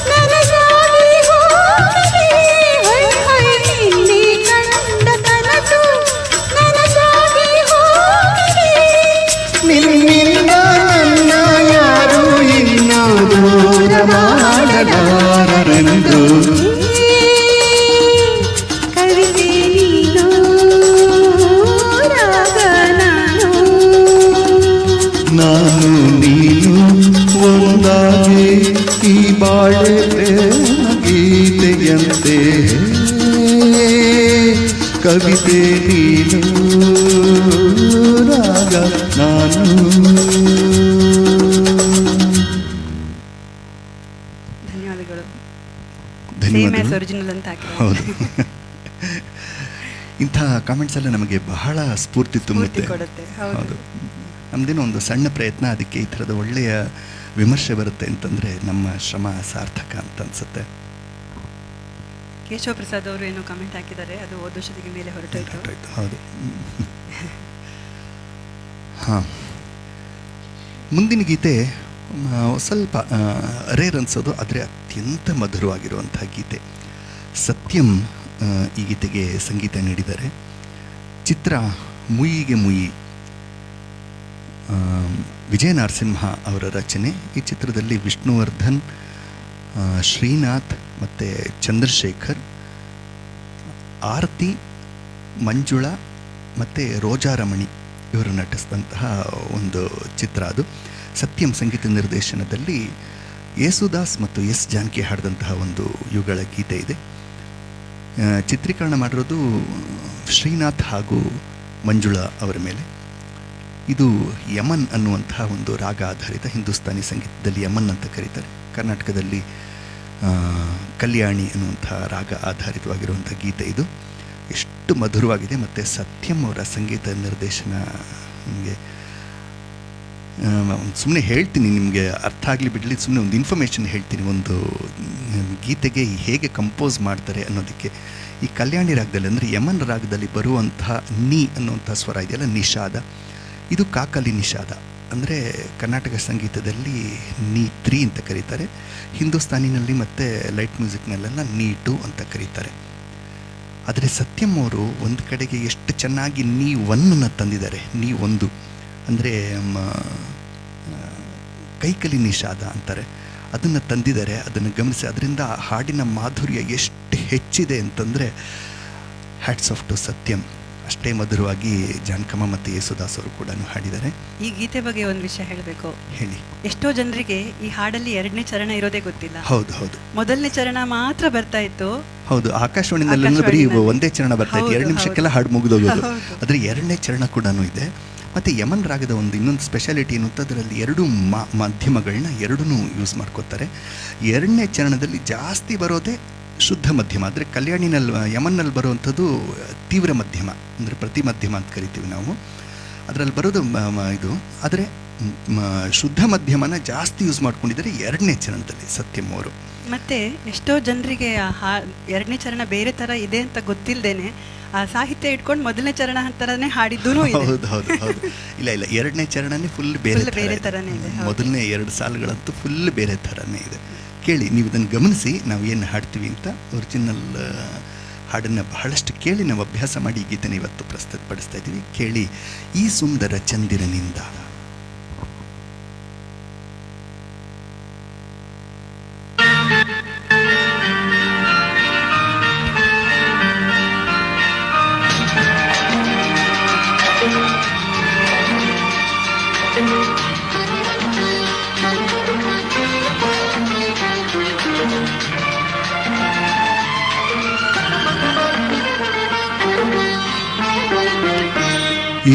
D: ನನಗಾಗಿ ಹೋಗಿದೆ, ಹೊಯ್ ಹೊಯ್ ನಿನ್ನೆ ಕಂಡ ಕನಸು ನನಗಾಗಿ ಹೋಗಿದೆ.
B: ನಿನ್ನಿಂದ ನನ್ನ ಯಾರು ಇನ್ನೂ ದೂರ ಮಾಡಲಾರರೆಂದು.
D: ಕವಿತೆ ನೀನು, ರಾಗ ನಾನು,
B: ನಾನು ನೀನು ಒಂದಾಗಿ ಈ ಬಾಳೆ ಪ್ರೇಮ ಗೀತೆಯಂತೆ. ಕವಿತೆ ನೀನು, ರಾಗ ನಾನು.
C: ಧನ್ಯವಾದಗಳು.
A: ಧನ್ಯವಾದಗಳು.
C: ಒರಿಜಿನಲ್ ಅಂತ ಹಾಕಿದ್ದಾರೆ.
A: ಹೌದು. ಇಂಥ ಕಾಮೆಂಟ್ಸ್ ಎಲ್ಲ ನಮಗೆ ಬಹಳ ಸ್ಫೂರ್ತಿ ತುಂಬುತ್ತೆ.
C: ಕೊಡುತ್ತೆ.
A: ಹೌದು.
C: ಹೌದು.
A: ನಮ್ಮದೇನೋ ಒಂದು ಸಣ್ಣ ಪ್ರಯತ್ನ, ಅದಕ್ಕೆ ಈ ಥರದ ಒಳ್ಳೆಯ ವಿಮರ್ಶೆ ಬರುತ್ತೆ ಅಂತಂದರೆ ನಮ್ಮ ಶ್ರಮ ಸಾರ್ಥಕ ಅಂತ ಅನಿಸುತ್ತೆ.
C: ಕೇಶವ ಪ್ರಸಾದ್ ಅವರು ಏನೋ ಕಮೆಂಟ್ ಹಾಕಿದ್ದಾರೆ, ಅದು ಓದೋಷದಿಗೆ ಮೇಲೆ ಹೊರಟೋಯ್ತು.
A: ಹೌದು. ಹಾಂ, ಮುಂದಿನ ಗೀತೆ ಸ್ವಲ್ಪ ರೇರ್ ಅನ್ಸೋದು, ಆದರೆ ಅತ್ಯಂತ ಮಧುರವಾಗಿರುವಂಥ ಗೀತೆ. ಸತ್ಯಂ ಈ ಗೀತೆಗೆ ಸಂಗೀತ ನೀಡಿದ್ದಾರೆ. ಚಿತ್ರ ಮುಯಿಗೆ ಮುಯಿ, ವಿಜಯ ನರಸಿಂಹ ಅವರ ರಚನೆ. ಈ ಚಿತ್ರದಲ್ಲಿ ವಿಷ್ಣುವರ್ಧನ್, ಶ್ರೀನಾಥ್ ಮತ್ತು ಚಂದ್ರಶೇಖರ್, ಆರತಿ, ಮಂಜುಳಾ ಮತ್ತು ರೋಜಾರಮಣಿ ಇವರು ನಟಿಸಿದಂತಹ ಒಂದು ಚಿತ್ರ ಅದು. ಸತ್ಯಂ ಸಂಗೀತ ನಿರ್ದೇಶನದಲ್ಲಿ ಯೇಸುದಾಸ್ ಮತ್ತು ಎಸ್ ಜಾನಕಿ ಹಾಡಿದಂತಹ ಒಂದು ಯುಗಳ ಗೀತೆ ಇದೆ. ಚಿತ್ರೀಕರಣ ಮಾಡಿರೋದು ಶ್ರೀನಾಥ್ ಹಾಗೂ ಮಂಜುಳಾ ಅವರ ಮೇಲೆ. ಇದು ಯಮನ್ ಅನ್ನುವಂತಹ ಒಂದು ರಾಗ ಆಧಾರಿತ, ಹಿಂದೂಸ್ತಾನಿ ಸಂಗೀತದಲ್ಲಿ ಯಮನ್ ಅಂತ ಕರೀತಾರೆ, ಕರ್ನಾಟಕದಲ್ಲಿ ಕಲ್ಯಾಣಿ ಅನ್ನುವಂಥ ರಾಗ ಆಧಾರಿತವಾಗಿರುವಂಥ ಗೀತೆ ಇದು. ಎಷ್ಟು ಮಧುರವಾಗಿದೆ. ಮತ್ತು ಸತ್ಯಂ ಅವರ ಸಂಗೀತ ನಿರ್ದೇಶನ ನಿಮಗೆ ಸುಮ್ಮನೆ ಹೇಳ್ತೀನಿ, ನಿಮಗೆ ಅರ್ಥ ಆಗಲಿ ಬಿಡಲಿ, ಸುಮ್ಮನೆ ಒಂದು ಇನ್ಫಾರ್ಮೇಷನ್ ಹೇಳ್ತೀನಿ. ಒಂದು ಗೀತೆಗೆ ಹೇಗೆ ಕಂಪೋಸ್ ಮಾಡ್ತಾರೆ ಅನ್ನೋದಕ್ಕೆ, ಈ ಕಲ್ಯಾಣಿ ರಾಗದಲ್ಲಿ ಅಂದರೆ ಯಮನ್ ರಾಗದಲ್ಲಿ ಬರುವಂತಹ ನೀ ಅನ್ನುವಂಥ ಸ್ವರ ಇದೆಯಲ್ಲ, ನಿಷಾದ, ಇದು ಕಾಕಲಿ ನಿಷಾದ. ಅಂದರೆ ಕರ್ನಾಟಕ ಸಂಗೀತದಲ್ಲಿ ನೀ 3 ಅಂತ ಕರೀತಾರೆ, ಹಿಂದೂಸ್ತಾನಿನಲ್ಲಿ ಮತ್ತು ಲೈಟ್ ಮ್ಯೂಸಿಕ್ನಲ್ಲೆಲ್ಲ ನೀ 2 ಅಂತ ಕರೀತಾರೆ. ಆದರೆ ಸತ್ಯಂ ಅವರು ಒಂದು ಕಡೆಗೆ ಎಷ್ಟು ಚೆನ್ನಾಗಿ ನೀ 1 ತಂದಿದ್ದಾರೆ. ನೀ 1 ಅಂದರೆ ಕೈಕಲಿ ನಿಷಾದ ಅಂತಾರೆ, ಅದನ್ನು ತಂದಿದ್ದಾರೆ. ಅದನ್ನು ಗಮನಿಸಿ, ಅದರಿಂದ ಹಾಡಿನ ಮಾಧುರ್ಯ ಎಷ್ಟು ಹೆಚ್ಚಿದೆ ಅಂತಂದರೆ ಹ್ಯಾಟ್ಸ್ ಆಫ್ ಟು ಸತ್ಯಂ. ಅಷ್ಟೇ ಮಧುರವಾಗಿ ಜಾನಕಮ್ಮ ಮತ್ತು ಯೇಸುದಾಸ್ ಅವರು ಕೂಡ ಹಾಡಿದ್ದಾರೆ.
C: ಈ ಗೀತೆ ಬಗ್ಗೆ ಒಂದು ವಿಷಯ ಹೇಳಬೇಕು.
A: ಹೇಳಿ.
C: ಎಷ್ಟೋ ಜನರಿಗೆ ಈ ಹಾಡಲ್ಲಿ 2ನೇ ಚರಣ ಇರೋದೇ ಗೊತ್ತಿಲ್ಲ.
A: ಹೌದು ಹೌದು.
C: ಮೊದಲನೇ ಚರಣ ಮಾತ್ರ ಬರ್ತಾ ಇತ್ತು.
A: ಹೌದು, ಆಕಾಶವಾಣಿನಲ್ಲಿ ಬರೀ ಒಂದೇ ಚರಣ ಬರ್ತಾ ಇತ್ತು, 2 ನಿಮಿಷಕ್ಕೆಲ್ಲ ಹಾಡು ಮುಗಿದೋಗೋದು. ಆದರೆ 2ನೇ ಚರಣ ಕೂಡ ಇದೆ. ಮತ್ತು ಯಮನ್ ರಾಗದ ಒಂದು ಇನ್ನೊಂದು ಸ್ಪೆಷಾಲಿಟಿ ಏನು ಅಂತ, ಅದರಲ್ಲಿ 2 ಮಾಧ್ಯಮಗಳನ್ನ 2 ಯೂಸ್ ಮಾಡ್ಕೋತಾರೆ. 2ನೇ ಚರಣದಲ್ಲಿ ಜಾಸ್ತಿ ಬರೋದೇ ಶುದ್ಧ ಮಧ್ಯಮ. ಅಂದರೆ ಕಲ್ಯಾಣಿನಲ್ಲಿ ಯಮನ್ನಲ್ಲಿ ಬರುವಂಥದ್ದು ತೀವ್ರ ಮಧ್ಯಮ, ಅಂದರೆ ಪ್ರತಿ ಮಧ್ಯಮ ಅಂತ ಕರಿತೀವಿ ನಾವು. ಅದರಲ್ಲಿ ಬರೋದು ಇದು. ಆದರೆ ಶುದ್ಧ ಮಧ್ಯಮನ ಜಾಸ್ತಿ ಯೂಸ್ ಮಾಡ್ಕೊಂಡಿದ್ದಾರೆ 2ನೇ ಚರಣದಲ್ಲಿ ಸತ್ಯಂ ಅವರು.
C: ಮತ್ತು ಎಷ್ಟೋ ಜನರಿಗೆ 2ನೇ ಚರಣ ಬೇರೆ ಥರ ಇದೆ ಅಂತ ಗೊತ್ತಿಲ್ಲದೇನೆ ಆ ಸಾಹಿತ್ಯ ಇಟ್ಕೊಂಡು ಮೊದಲನೇ ಚರಣ ಥರನೇ ಹಾಡಿದ್ದೂ ಇದೆ.
A: ಹೌದು ಹೌದು ಹೌದು. ಇಲ್ಲ 2ನೇ ಚರಣನೇ ಫುಲ್ ಬೇರೆ
C: ಥರನೇ ಇದೆ.
A: ಮೊದಲನೇ 2 ಸಾಲುಗಳಂತೂ ಫುಲ್ ಬೇರೆ ಥರನೇ ಇದೆ. ಕೇಳಿ, ನೀವು ಇದನ್ನು ಗಮನಿಸಿ, ನಾವು ಏನು ಹಾಡ್ತೀವಿ ಅಂತ. ಒರಿಜಿನಲ್ ಹಾಡನ್ನು ಬಹಳಷ್ಟು ಕೇಳಿ ನಾವು ಅಭ್ಯಾಸ ಮಾಡಿ ಈ ಗೀತೆನ ಇವತ್ತು ಪ್ರಸ್ತುತಪಡಿಸ್ತಾ ಇದ್ದೀವಿ. ಕೇಳಿ, ಈ ಸುಂದರ ಚಂದಿರನಿಂದ.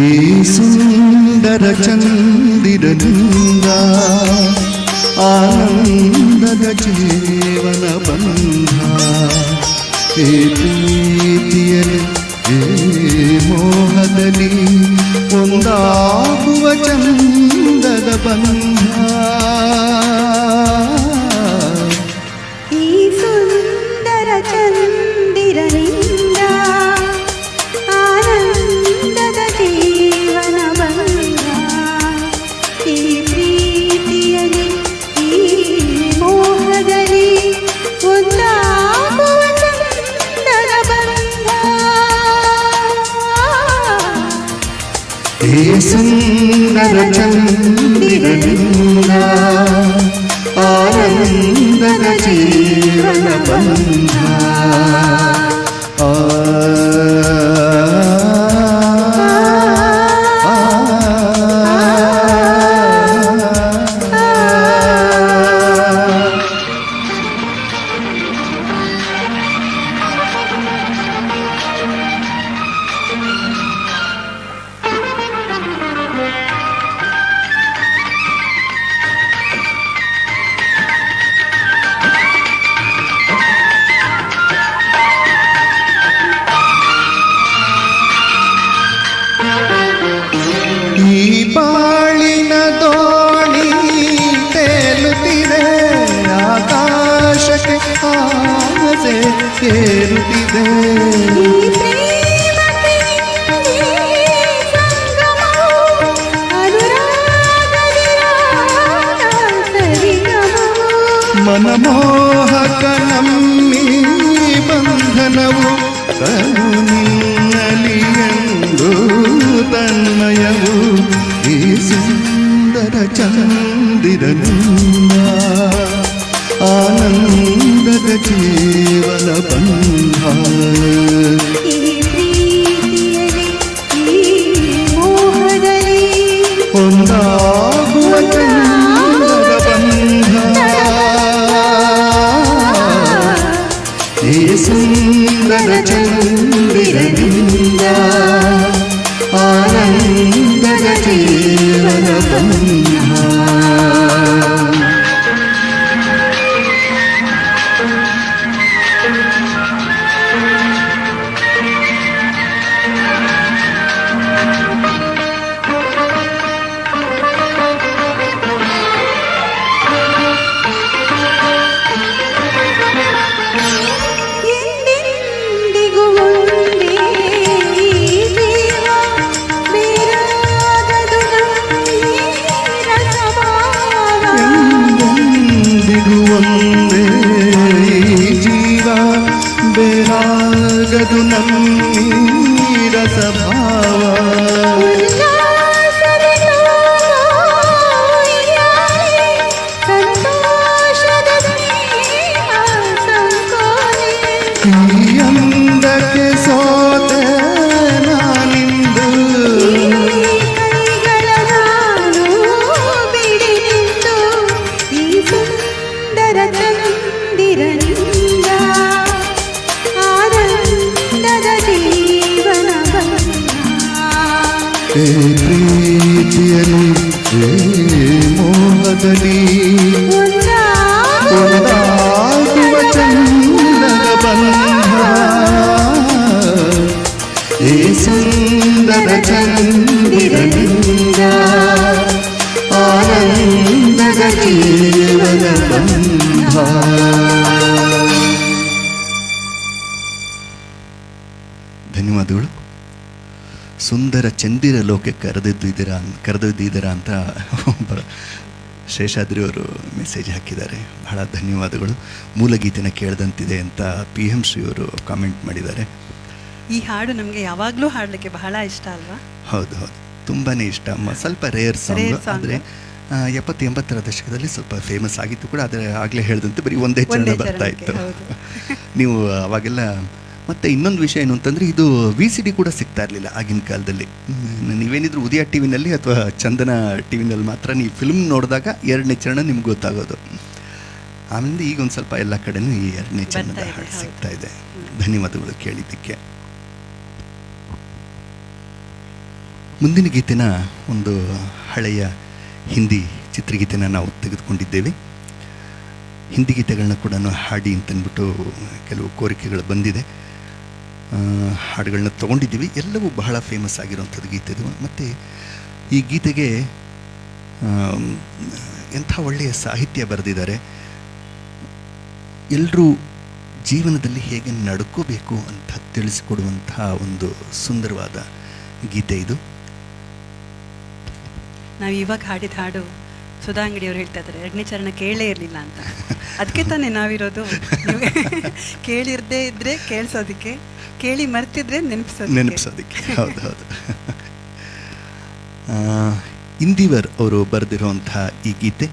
B: ಈ ಸುಂದರ ಚಂದಿರನಿಂದ ಆನಂದದ ಜೀವನ ಬಂಧ, ಈ ಪ್ರೀತಿಯಲ್ಲಿ ಈ ಮೋಹದಲ್ಲಿ ಒಂದಾಗುವ ಚಂದದ ಬಂಧ. ಸುಂದರ ಚಂದಿರನಿಂದ ಆನಂದದ ಜೀವನ ಬಂಧ ಬಾಳಿನ ದೋಣಿ ತೇಲುತ್ತಿದೆ ಆಕಾಶಕ್ಕೆ ಆಸೆ ಏರುತ್ತಿದೆ ಮನಮೋಹಕ ನಮ್ಮಿ ಬಂಧನವು ಕರುಣಿನಲ್ಲಿ ಎಂದು ತನ್ಮಯವು ಈ ಸುಂದರ ಚಂದಿರನಿಂದ ಆನಂದದ ಜೀವನ ಬಂಧ ಒಂದಾಗುವ ಚಂದದ ಬಂಧ ಈ ಸುಂದರ ಚಂದಿರನಿಂದ ಆನಂದದ ಜೀವನ ಬಂಧ ಒಂದೇ ಜೀವ ಬೇರಾಗದು ನಮ್ಮಿ ರಸಭಾವ ಈ ಅಂದಕ್ಕೆ ಸೋತೆ ನಾನಿಂದು
D: ಚಂದಿರನಿಂದ ಆನಂದದ ಜೀವನ ಬಂಧ
B: ಪ್ರೀತಿಯಲಿ ಮೋಹದಲ್ಲಿ ಒಂದಾಗುವ ಚಂದದ ಬಂಧ ಈ ಸುಂದರ ಚಂದಿರನಿಂದ ಆನಂದದ ಜೀವನ ಬಂಧ
A: ಧನ್ಯವಾದಗಳು. ಸುಂದರ ಚಂದಿರ ಲೋಕಕ್ಕೆ ಕರೆದೊಯ್ದಿದ್ದೀರಾ ಅಂತ ಒಬ್ಬ ಶೇಷಾದ್ರಿಯವರು ಮೆಸೇಜ್ ಹಾಕಿದ್ದಾರೆ. ಬಹಳ ಧನ್ಯವಾದಗಳು. ಮೂಲ ಗೀತೆನ ಕೇಳ್ದಂತಿದೆ ಅಂತ PM ಶ್ರೀಯವರು ಕಾಮೆಂಟ್ ಮಾಡಿದ್ದಾರೆ.
C: ಈ ಹಾಡು ನಮಗೆ ಯಾವಾಗಲೂ ಹಾಡಲಿಕ್ಕೆ ಬಹಳ ಇಷ್ಟ ಅಲ್ವಾ?
A: ಹೌದು ಹೌದು, ತುಂಬಾ ಇಷ್ಟ. ಸ್ವಲ್ಪ ರೇರ್ ಸಾಂಗ್, ಆದರೆ 70-80ರ ದಶಕದಲ್ಲಿ ಸ್ವಲ್ಪ ಫೇಮಸ್ ಆಗಿತ್ತು ಕೂಡ. ಆದರೆ ಆಗಲೇ ಹೇಳಿದಂತೆ ಬರೀ ಒಂದೇ ಚರಣ ಬರ್ತಾ ಇತ್ತು. ನೀವು ಅವಾಗೆಲ್ಲ ಮತ್ತು ಇನ್ನೊಂದು ವಿಷಯ ಏನು ಅಂತಂದರೆ, ಇದು VCD ಕೂಡ ಸಿಗ್ತಾ ಇರಲಿಲ್ಲ ಆಗಿನ ಕಾಲದಲ್ಲಿ. ನೀವೇನಿದ್ರು ಉದಯ ಟಿ ವಿನಲ್ಲಿ ಅಥವಾ ಚಂದನ ಟಿ ವಿನಲ್ಲಿ ಮಾತ್ರ ನೀವು ಫಿಲ್ಮ್ ನೋಡಿದಾಗ 2ನೇ ಚರಣ ನಿಮ್ಗೆ ಗೊತ್ತಾಗೋದು. ಆಮೇಲೆ ಈಗ ಒಂದು ಸ್ವಲ್ಪ ಎಲ್ಲ ಕಡೆನೂ ಈ 2ನೇ ಚರಣದ ಹಾಡು ಸಿಗ್ತಾ ಇದೆ. ಧನ್ಯವಾದಗಳು ಕೇಳಿದ್ದಕ್ಕೆ. ಮುಂದಿನ ಗೀತೆನ ಒಂದು ಹಳೆಯ ಹಿಂದಿ ಚಿತ್ರಗೀತೆನ ನಾವು ತೆಗೆದುಕೊಂಡಿದ್ದೇವೆ. ಹಿಂದಿ ಗೀತೆಗಳನ್ನ ಕೂಡ ಹಾಡಿ ಅಂತಂದ್ಬಿಟ್ಟು ಕೆಲವು ಕೋರಿಕೆಗಳು ಬಂದಿದೆ. ಹಾಡುಗಳನ್ನ ತೊಗೊಂಡಿದ್ದೀವಿ. ಎಲ್ಲವೂ ಬಹಳ ಫೇಮಸ್ ಆಗಿರುವಂಥದ್ದು ಗೀತೆದು. ಮತ್ತು ಈ ಗೀತೆಗೆ ಎಂಥ ಒಳ್ಳೆಯ ಸಾಹಿತ್ಯ ಬರೆದಿದ್ದಾರೆ. ಎಲ್ಲರೂ ಜೀವನದಲ್ಲಿ ಹೇಗೆ ನಡ್ಕೋಬೇಕು ಅಂತ ತಿಳಿಸಿಕೊಡುವಂತಹ ಒಂದು ಸುಂದರವಾದ ಗೀತೆ ಇದು.
C: ನಾವು ಇವಾಗ ಹಾಡಿದ ಹಾಡು ಸುಧಾ ಅಂಗಡಿಯವರು ಹೇಳ್ತಾ ಇದ್ದಾರೆ 2ನೇ ಚರಣ ಕೇಳೇ ಇರಲಿಲ್ಲ ಅಂತ. ಅದಕ್ಕೆ ತಾನೇ ನಾವಿರೋದು. ಕೇಳಿರದೇ ಇದ್ದರೆ ಕೇಳಿಸೋದಕ್ಕೆ, ಕೇಳಿ ಮರ್ತಿದ್ರೆ ನೆನಪಿಸೋದಕ್ಕೆ.
A: ಹೌದು ಹೌದು. ಇಂದಿವರ್ ಅವರು ಬರೆದಿರುವಂಥ ಈ ಗೀತೆ.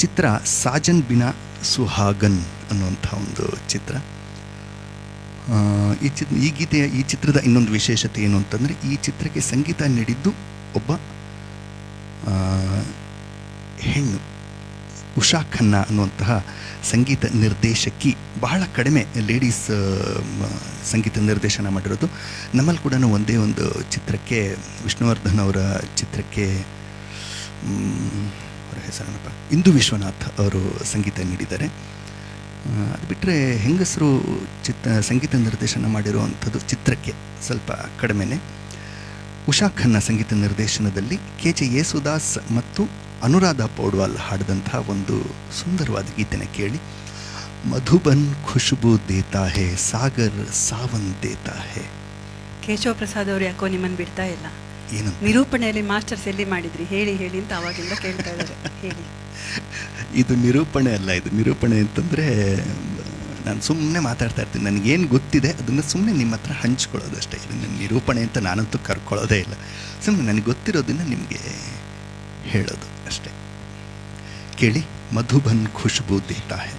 A: ಚಿತ್ರ ಸಾಜನ್ ಬಿನಾ ಸುಹಾಗನ್ ಅನ್ನುವಂಥ ಒಂದು ಚಿತ್ರ. ಈ ಚಿತ್ರದ ಇನ್ನೊಂದು ವಿಶೇಷತೆ ಏನು ಅಂತಂದರೆ, ಈ ಚಿತ್ರಕ್ಕೆ ಸಂಗೀತ ನೀಡಿದ್ದು ಒಬ್ಬ ಹೆಣ್ಣು, ಉಷಾ ಖನ್ನಾ ಅನ್ನುವಂತಹ ಸಂಗೀತ ನಿರ್ದೇಶಕಿ. ಬಹಳ ಕಡಿಮೆ ಲೇಡೀಸ್ ಸಂಗೀತ ನಿರ್ದೇಶನ ಮಾಡಿರೋದು. ನಮ್ಮಲ್ಲಿ ಕೂಡ ಒಂದೇ ಒಂದು ಚಿತ್ರಕ್ಕೆ, ವಿಷ್ಣುವರ್ಧನ್ ಅವರ ಚಿತ್ರಕ್ಕೆ, ಅವರ ಹೆಸರನ್ನಪ್ಪ, ಇಂದು ವಿಶ್ವನಾಥ್ ಅವರು ಸಂಗೀತ ನೀಡಿದ್ದಾರೆ. ಅದು ಬಿಟ್ಟರೆ ಹೆಂಗಸರು ಸಂಗೀತ ನಿರ್ದೇಶನ ಮಾಡಿರುವಂಥದ್ದು ಚಿತ್ರಕ್ಕೆ ಸ್ವಲ್ಪ ಕಡಿಮೆನೆ. ಉಷಾ ಖನ್ನಾ ಸಂಗೀತ ನಿರ್ದೇಶನದಲ್ಲಿ KJ ಯೇಸುದಾಸ್ ಮತ್ತು ಅನುರಾಧ ಪೌಡ್ವಾಲ್ ಹಾಡಿದಂಥ ಒಂದು ಸುಂದರವಾದ ಗೀತೆನ ಕೇಳಿ. ಮಧುಬನ್ ಖುಷ್ಬೂ ದೇತಾ ಹೇ, ಸಾಗರ್ ಸಾವನ್ ದೇತಾ ಹೇ.
C: ಕೇಶವ ಪ್ರಸಾದ್ ಅವರು ಯಾಕೋ ನಿಮ್ಮನ್ನು ಬಿಡ್ತಾ ಇಲ್ಲ.
A: ಏನಂತ
C: ನಿರೂಪಣೆಯಲ್ಲಿ ಮಾಸ್ಟರ್ಸ್ ಎಲ್ಲಿ ಮಾಡಿದ್ರಿ ಹೇಳಿ ಹೇಳಿ ಅಂತ ಅವಾಗಿಂದ ಕೇಳ್ತಾ ಇದ್ದಾರೆ. ಹೇಳಿ.
A: ಇದು ನಿರೂಪಣೆ ಅಲ್ಲ. ಇದು ನಿರೂಪಣೆ ಅಂತಂದರೆ ನಾನು ಸುಮ್ಮನೆ ಮಾತಾಡ್ತಾ ಇರ್ತೀನಿ, ನನಗೇನು ಗೊತ್ತಿದೆ ಅದನ್ನು ಸುಮ್ಮನೆ ನಿಮ್ಮ ಹತ್ರ ಹಂಚ್ಕೊಳ್ಳೋದಷ್ಟೇ. ಇದು ನನ್ನ ನಿರೂಪಣೆ ಅಂತ ನಾನಂತೂ ಕರ್ಕೊಳ್ಳೋದೇ ಇಲ್ಲ. ಸುಮ್ಮನೆ ನನಗೆ ಗೊತ್ತಿರೋದನ್ನು ನಿಮಗೆ ಹೇಳೋದು ಅಷ್ಟೇ. ಕೇಳಿ, ಮಧುಬನ್ ಖುಷ್ಬೂ ದೇತಾ ಹೇ.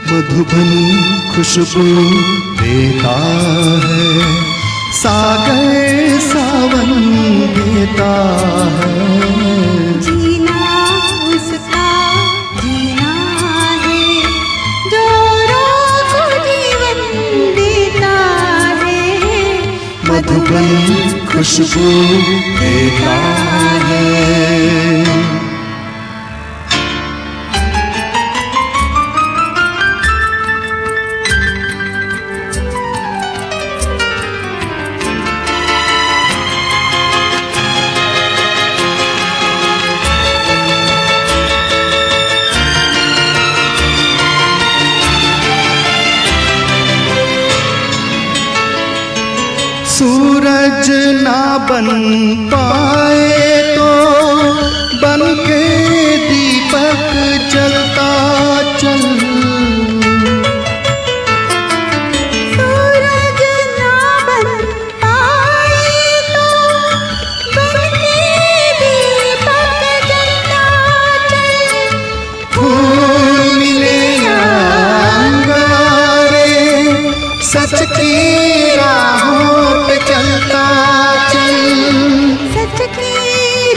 B: मधुबन खुशबू देता है, सागर सावन देता है।
D: जीना उसका जीना है, जो रोग जीवन देता है।
B: मधुबन खुशबू देता है। सूरज ना बन पाए तो बन के दीपक जलता चल।
D: सूरज ना बन पाए तो बन के दीपक जलता चल।
B: फूल मिले अंगारे, सच की राहों पे चलता चल।
D: सच की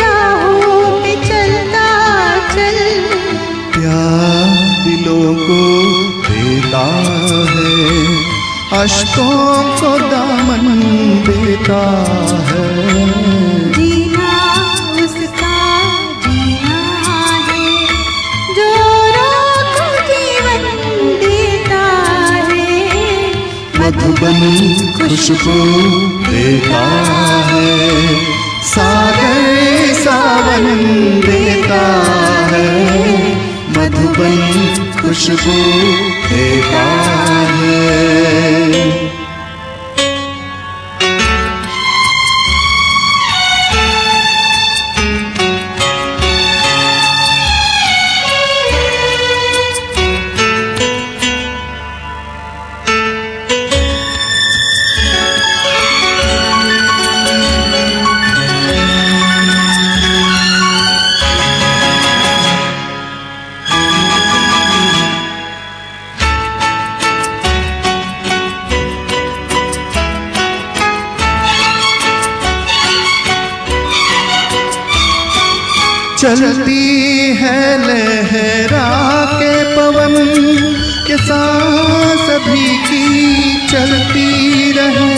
D: राहों पे चलता चल।
B: प्यार दिलों को देता है, अश्कों को दामन देता है।
D: जीना उसका जीना है, जो रोग जीवन देता है।
B: मधुबन खुशबू देता है, सागर सावन देता है। मधुबन खुशबू देता है। चलती है लहरा के पवन के सांस सभी की चलती रहे।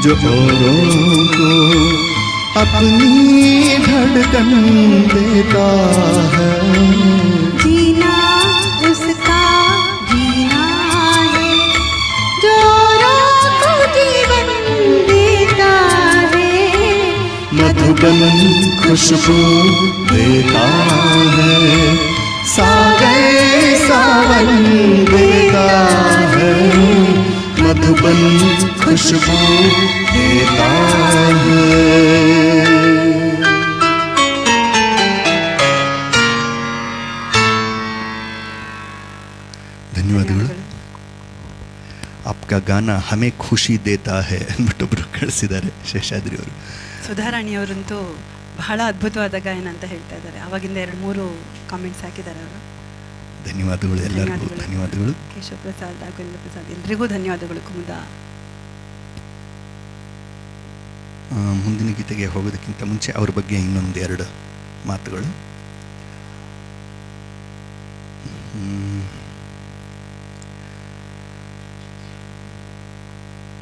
B: जो औरों को अपनी धड़कन देता है।
D: जीना उसका जीना है जो औरों को जीवन देता है।
B: मधुबन खुशबू देता है, सागर सावन देता है। मधुबन खुशबू देता है।
A: ಧನ್ಯವಾದಗಳು. आपका गाना हमें खुशी देता है ಅಂದ್ಬಿಟ್ಟೊಬ್ರು ಕಳಿಸಿದ್ದಾರೆ ಶೇಷಾದ್ರಿ ಅವರು.
C: ಸುಧಾರಾಣಿಯವರಂತೂ ಬಹಳ ಅದ್ಭುತವಾದ ಗಾಯನ ಅಂತ ಹೇಳ್ತಾ ಇದ್ದಾರೆ. ಅವಾಗಿಂದ 2-3 ಕಾಮೆಂಟ್ಸ್ ಹಾಕಿದ್ದಾರೆ ಅವರು.
A: ಧನ್ಯವಾದಗಳು ಎಲ್ಲರಿಗೂ ಧನ್ಯವಾದಗಳು.
C: ಕೇಶವ ಪ್ರಸಾದ್, ರಾಘವೇಂದ್ರ ಪ್ರಸಾದ್ ಎಲ್ರಿಗೂ ಧನ್ಯವಾದಗಳು. ಕುಮುದ
A: ಮುಂದಿನ ಗೀತೆಗೆ ಹೋಗೋದಕ್ಕಿಂತ ಮುಂಚೆ ಅವ್ರ ಬಗ್ಗೆ ಇನ್ನೊಂದೆರಡು ಮಾತುಗಳು.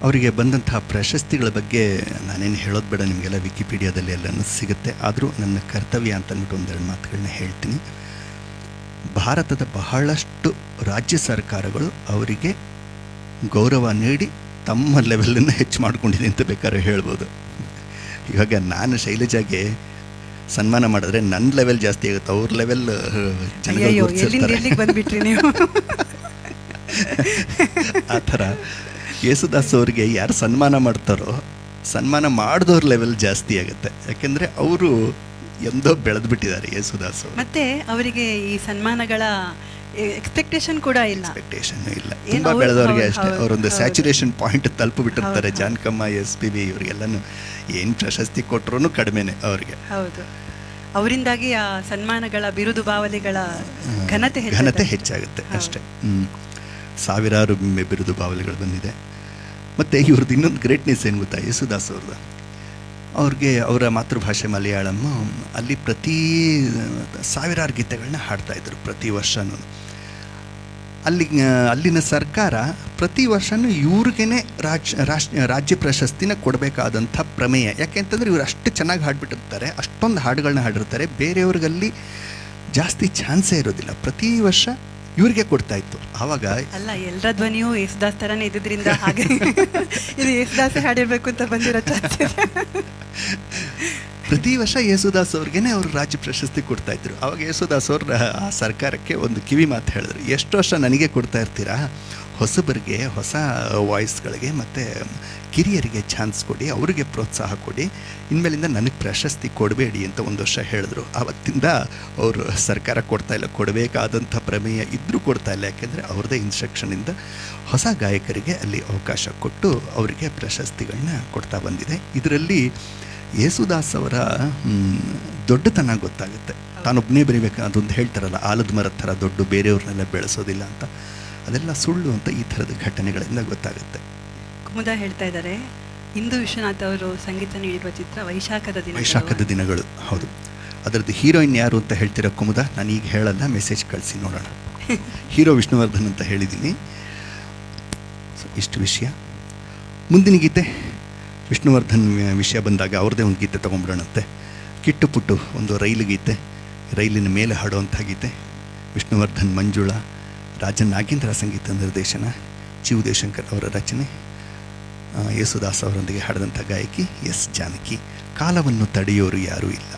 A: ಅವರಿಗೆ ಬಂದಂತಹ ಪ್ರಶಸ್ತಿಗಳ ಬಗ್ಗೆ ನಾನೇನು ಹೇಳೋದು ಬೇಡ, ನಿಮಗೆಲ್ಲ ವಿಕಿಪೀಡಿಯಾದಲ್ಲಿ ಎಲ್ಲನೂ ಸಿಗುತ್ತೆ. ಆದರೂ ನನ್ನ ಕರ್ತವ್ಯ ಅಂತ ಅಂದ್ಬಿಟ್ಟು ಒಂದೆರಡು ಮಾತುಗಳನ್ನ ಹೇಳ್ತೀನಿ. ಭಾರತದ ಬಹಳಷ್ಟು ರಾಜ್ಯ ಸರ್ಕಾರಗಳು ಅವರಿಗೆ ಗೌರವ ನೀಡಿ ತಮ್ಮ ಲೆವೆಲನ್ನು ಹೆಚ್ಚು ಮಾಡ್ಕೊಂಡಿದೆ ಅಂತ ಬೇಕಾದ್ರೆ ಹೇಳ್ಬೋದು. ಇವಾಗ ನಾನು ಶೈಲಜಾಗೆ ಸನ್ಮಾನ ಮಾಡಿದ್ರೆ ನನ್ನ ಲೆವೆಲ್ ಜಾಸ್ತಿ ಆಗುತ್ತೆ, ಅವ್ರ ಲೆವೆಲ್
C: ಎಲ್ಲಿಗೆ ಬಂದ್ಬಿಟ್ರಿ ನೀವು.
A: ಆ ಥರ ಯೇಸುದಾಸ್ ಅವರಿಗೆ ಯಾರು ಸನ್ಮಾನ ಮಾಡ್ತಾರೋ ಸನ್ಮಾನ ಮಾಡಿದವ್ರ ಲೆವೆಲ್ ಜಾಸ್ತಿ ಆಗುತ್ತೆ. ಯಾಕೆಂದರೆ ಅವರು ಎಂದೋ ಬೆಳೆದು ಬಿಟ್ಟಿದ್ದಾರೆ ಯೇಸುದಾಸ್ ಅವರು.
C: ಮತ್ತೆ ಅವರಿಗೆ ಈ ಸನ್ಮಾನಗಳ ಎಕ್ಸ್ಪೆಕ್ಟೇಷನ್ ಕೂಡ ಇಲ್ಲ,
A: ಎಕ್ಸ್ಪೆಕ್ಟೇಷನ್ ಇಲ್ಲ. ತುಂಬ ಬೆಳೆದವ್ರಿಗೆ ಅಷ್ಟೇ. ಅವರೊಂದು ಸ್ಯಾಚುರೇಷನ್ ಪಾಯಿಂಟ್ ತಲುಪಿಬಿಟ್ಟಿರ್ತಾರೆ. ಜಾನಕಮ್ಮ, SPB ಇವರಿಗೆಲ್ಲನೂ ಏನು ಪ್ರಶಸ್ತಿ ಕೊಟ್ಟರು ಕಡಿಮೆನೆ ಅವ್ರಿಗೆ.
C: ಹೌದು, ಅವರಿಂದಾಗಿ ಆ ಸನ್ಮಾನಗಳ ಬಿರುದು ಬಾವಲಿಗಳ ಘನತೆ
A: ಹೆಚ್ಚಾಗುತ್ತೆ ಅಷ್ಟೇ. ಸಾವಿರಾರು ಬಿರುದು ಬಾವಲಿಗಳು ಬಂದಿದೆ. ಮತ್ತು ಇವ್ರದ್ದು ಇನ್ನೊಂದು ಗ್ರೇಟ್ನೆಸ್ ಏನು ಗೊತ್ತಾ, ಯೇಸುದಾಸ್ ಅವ್ರದ್ದು, ಅವ್ರಿಗೆ ಅವರ ಮಾತೃಭಾಷೆ ಮಲಯಾಳಂ, ಅಲ್ಲಿ ಸಾವಿರಾರು ಗೀತೆಗಳನ್ನ ಹಾಡ್ತಾಯಿದ್ರು ಪ್ರತಿ ವರ್ಷವೂ. ಅಲ್ಲಿನ ಸರ್ಕಾರ ಪ್ರತಿ ವರ್ಷವೂ ಇವ್ರಿಗೇ ರಾಜ್ಯ ಪ್ರಶಸ್ತಿನ ಕೊಡಬೇಕಾದಂಥ ಪ್ರಮೇಯ. ಯಾಕೆಂತಂದರೆ ಇವ್ರು ಅಷ್ಟು ಚೆನ್ನಾಗಿ ಹಾಡ್ಬಿಟ್ಟಿರ್ತಾರೆ, ಅಷ್ಟೊಂದು ಹಾಡುಗಳನ್ನ ಹಾಡಿರ್ತಾರೆ, ಬೇರೆಯವ್ರಿಗಲ್ಲಿ ಜಾಸ್ತಿ ಚಾನ್ಸೇ ಇರೋದಿಲ್ಲ. ಪ್ರತಿ ವರ್ಷ ಇವ್ರಿಗೆ ಕೊಡ್ತಾ ಇತ್ತು. ಆವಾಗ
C: ಅಲ್ಲ, ಎಲ್ಲರ ಧ್ವನಿಯೂ ಯೇಸುದಾಸ್ ಥರನೇ ಇದ್ದಿದ್ದರಿಂದ ಹಾಗೆ ಇದು ಯೇಸುದಾಸೇ ಹಾಡಿರ್ಬೇಕು ಅಂತ ಬಂದಿರೋ ಚಾನ್ಸ್ ಇದೆ.
A: ಪ್ರತಿ ವರ್ಷ ಯೇಸುದಾಸ್ ಅವ್ರಿಗೇನೆ ಅವರು ರಾಜ್ಯ ಪ್ರಶಸ್ತಿ ಕೊಡ್ತಾ ಇದ್ರು. ಆವಾಗ ಯೇಸುದಾಸ್ ಅವ್ರ ಆ ಸರ್ಕಾರಕ್ಕೆ ಒಂದು ಕಿವಿ ಮಾತು ಹೇಳಿದ್ರು, ಎಷ್ಟು ವರ್ಷ ನನಗೆ ಕೊಡ್ತಾ ಇರ್ತೀರಾ, ಹೊಸಬರಿಗೆ, ಹೊಸ ವಾಯ್ಸ್ಗಳಿಗೆ ಮತ್ತು ಕಿರಿಯರಿಗೆ ಚಾನ್ಸ್ ಕೊಡಿ, ಅವರಿಗೆ ಪ್ರೋತ್ಸಾಹ ಕೊಡಿ, ಇನ್ಮೇಲಿಂದ ನನಗೆ ಪ್ರಶಸ್ತಿ ಕೊಡಬೇಡಿ ಅಂತ ಒಂದು ವರ್ಷ ಹೇಳಿದ್ರು. ಆವತ್ತಿಂದ ಅವರು ಸರ್ಕಾರ ಕೊಡ್ತಾಯಿಲ್ಲ, ಕೊಡಬೇಕಾದಂಥ ಪ್ರಮೇಯ ಇದ್ದರೂ ಕೊಡ್ತಾಯಿಲ್ಲ. ಯಾಕೆಂದರೆ ಅವ್ರದ್ದೇ ಇನ್ಸ್ಟ್ರಕ್ಷನಿಂದ ಹೊಸ ಗಾಯಕರಿಗೆ ಅಲ್ಲಿ ಅವಕಾಶ ಕೊಟ್ಟು ಅವರಿಗೆ ಪ್ರಶಸ್ತಿಗಳನ್ನ ಕೊಡ್ತಾ ಬಂದಿದೆ. ಇದರಲ್ಲಿ ಯೇಸುದಾಸ್ ಅವರ ದೊಡ್ಡತನ ಗೊತ್ತಾಗುತ್ತೆ. ತಾನೊಬ್ಬನೇ ಬರೀಬೇಕು ಅದೊಂದು ಹೇಳ್ತಾರಲ್ಲ, ಆಲದ ಮರದ ಥರ ದೊಡ್ಡ, ಬೇರೆಯವ್ರನ್ನೆಲ್ಲ ಬೆಳೆಸೋದಿಲ್ಲ ಅಂತ. ಅದೆಲ್ಲ ಸುಳ್ಳು ಅಂತ ಈ ಥರದ ಘಟನೆಗಳಿಂದ ಗೊತ್ತಾಗುತ್ತೆ.
C: ಕುಮುದ ಹೇಳ್ತಾ ಇದ್ದಾರೆ, ಇಂದು ವಿಶ್ವನಾಥ್ ಅವರು ಸಂಗೀತ ನೀಡಿರುವ ಚಿತ್ರ
A: ವೈಶಾಖದ ದಿನಗಳು. ಹೌದು, ಅದರದ್ದು ಹೀರೋಯಿನ್ ಯಾರು ಅಂತ ಹೇಳ್ತೀರಾ ಕುಮುದ? ನಾನು ಈಗ ಹೇಳಲ್ಲ, ಮೆಸೇಜ್ ಕಳಿಸಿ ನೋಡೋಣ. ಹೀರೋ ವಿಷ್ಣುವರ್ಧನ್ ಅಂತ ಹೇಳಿದ್ದೀನಿ. ಸೊ ಇಷ್ಟು ವಿಷಯ. ಮುಂದಿನ ಗೀತೆ ವಿಷ್ಣುವರ್ಧನ್ ವಿಷಯ ಬಂದಾಗ ಅವ್ರದ್ದೇ ಒಂದು ಗೀತೆ ತೊಗೊಂಡ್ಬಿಡೋಣಂತೆ. ಕಿಟ್ಟು ಪುಟ್ಟು, ಒಂದು ರೈಲು ಗೀತೆ, ರೈಲಿನ ಮೇಲೆ ಹಾಡುವಂಥ ಗೀತೆ. ವಿಷ್ಣುವರ್ಧನ್, ಮಂಜುಳಾ, ರಾಜನ್ ನಾಗೇಂದ್ರ ಸಂಗೀತ ನಿರ್ದೇಶನ, ಚಿ ಉದಯಶಂಕರ್ ಅವರ ರಚನೆ, ಯೇಸುದಾಸ್ ಅವರೊಂದಿಗೆ ಹಾಡಿದಂಥ ಗಾಯಕಿ ಎಸ್ ಜಾನಕಿ. ಕಾಲವನ್ನು ತಡೆಯೋರು ಯಾರೂ ಇಲ್ಲ.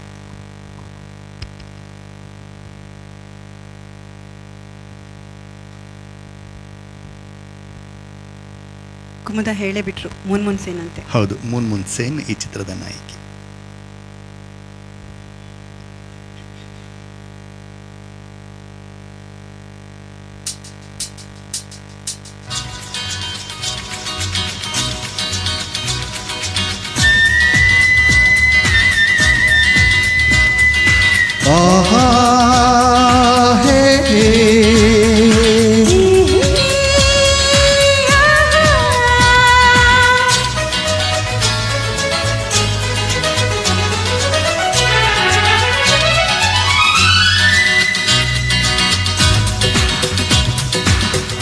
C: ಕುಮುದ ಹೇಳೇ ಬಿಟ್ರು, ಮುನ್ಮುನ್ ಸೇನ್ ಅಂತೆ.
A: ಹೌದು, ಮುನ್ಮುನ್ ಸೇನ್ ಈ ಚಿತ್ರದ ನಾಯಕಿ.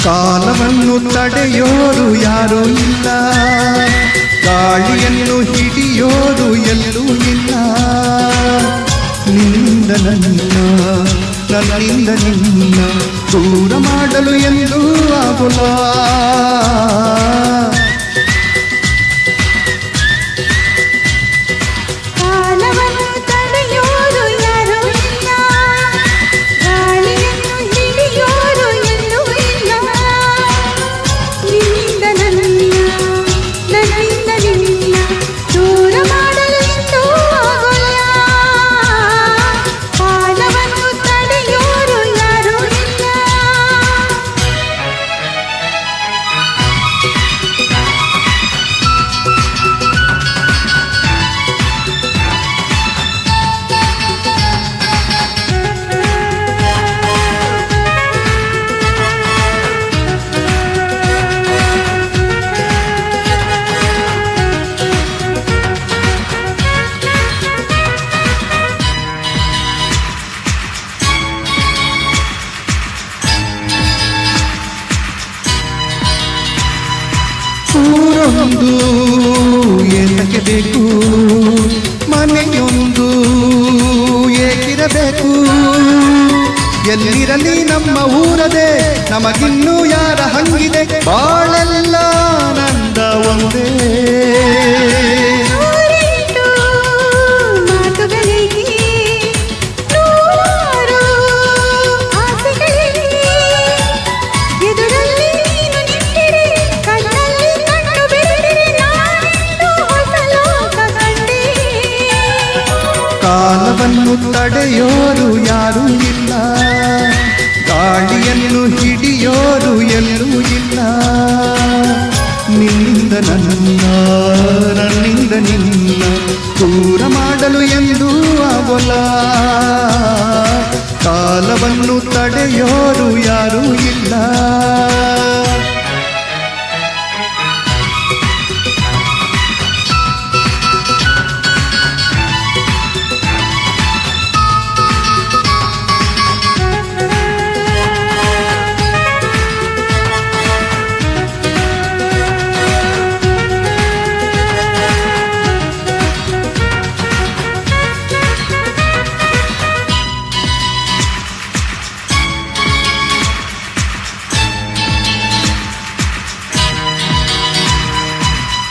B: ಕಾಲವನ್ನು ತಡೆಯೋರು ಯಾರೂ ಇಲ್ಲ, ಗಾಳಿಯನ್ನು ಹಿಡಿಯೋರು ಎಲ್ಲೂ ಇಲ್ಲ. ನಿನ್ನಿಂದ ನನ್ನ, ನನ್ನಿಂದ ನಿನ್ನ ದೂರ ಮಾಡಲು ಎಂದೂ ಆಗುಲ್ಲ.
D: ಕಾಲವನ್ನು ತಡೆಯೋರು ಯಾರೂ ಇಲ್ಲ, ಗಾಳಿಯನ್ನು ಹಿಡಿಯೋರು ಎಲ್ಲೂ ಇಲ್ಲ. ನಿನ್ನಿಂದ ನನ್ನ, ನನ್ನಿಂದ ನಿನ್ನ ದೂರ ಮಾಡಲು ಎಂದೂ ಆಗೋಲ್ಲ. ಕಾಲವನ್ನು ತಡೆಯೋರು ಯಾರೂ ಇಲ್ಲ.
B: ಊರೊಂದು ಏತಕ್ಕೆ ಬೇಕು, ಮನೆಯೊಂದು ಏಕಿರಬೇಕು. ಎಲ್ಲಿರಲಿ ನಮ್ಮ ಊರದೆ, ನಮಗಿನ್ನೂ ಯಾರ ಹಂಗಿದೆ, ಬಾಳೆಲ್ಲ ನಂದ ಒಂದೇ.
D: ನೂರೆಂಟು ಮಾತುಗಳಿಗೆ, ನೂರಾರು ಆಸೆಗಳಿಗೆ, ಎದುರಲ್ಲಿ ನೀನು ನಿಂತಿರೆ, ಕಣ್ಣಲ್ಲಿ ಕಣ್ಣು ಬೆರೆತಿರೆ, ನಾನೆಂದು ಹೊಸ ಲೋಕ ಕಂಡೆ.
B: ಕಾಲವನ್ನು ತಡೆಯೋರು ಯಾರೂ ಇಲ್ಲ, ಗಾಳಿಯನ್ನು ಹಿಡಿಯೋರು ಎಲ್ಲೂ ಇಲ್ಲ. ನಿನ್ನಿಂದ ನನ್ನ, ನನ್ನಿಂದ ನಿನ್ನ ದೂರ ಮಾಡಲು ಎಂದೂ ಆಗೋಲ್ಲ. ಕಾಲವನ್ನು ತಡೆಯೋರು ಯಾರೂ ಇಲ್ಲ.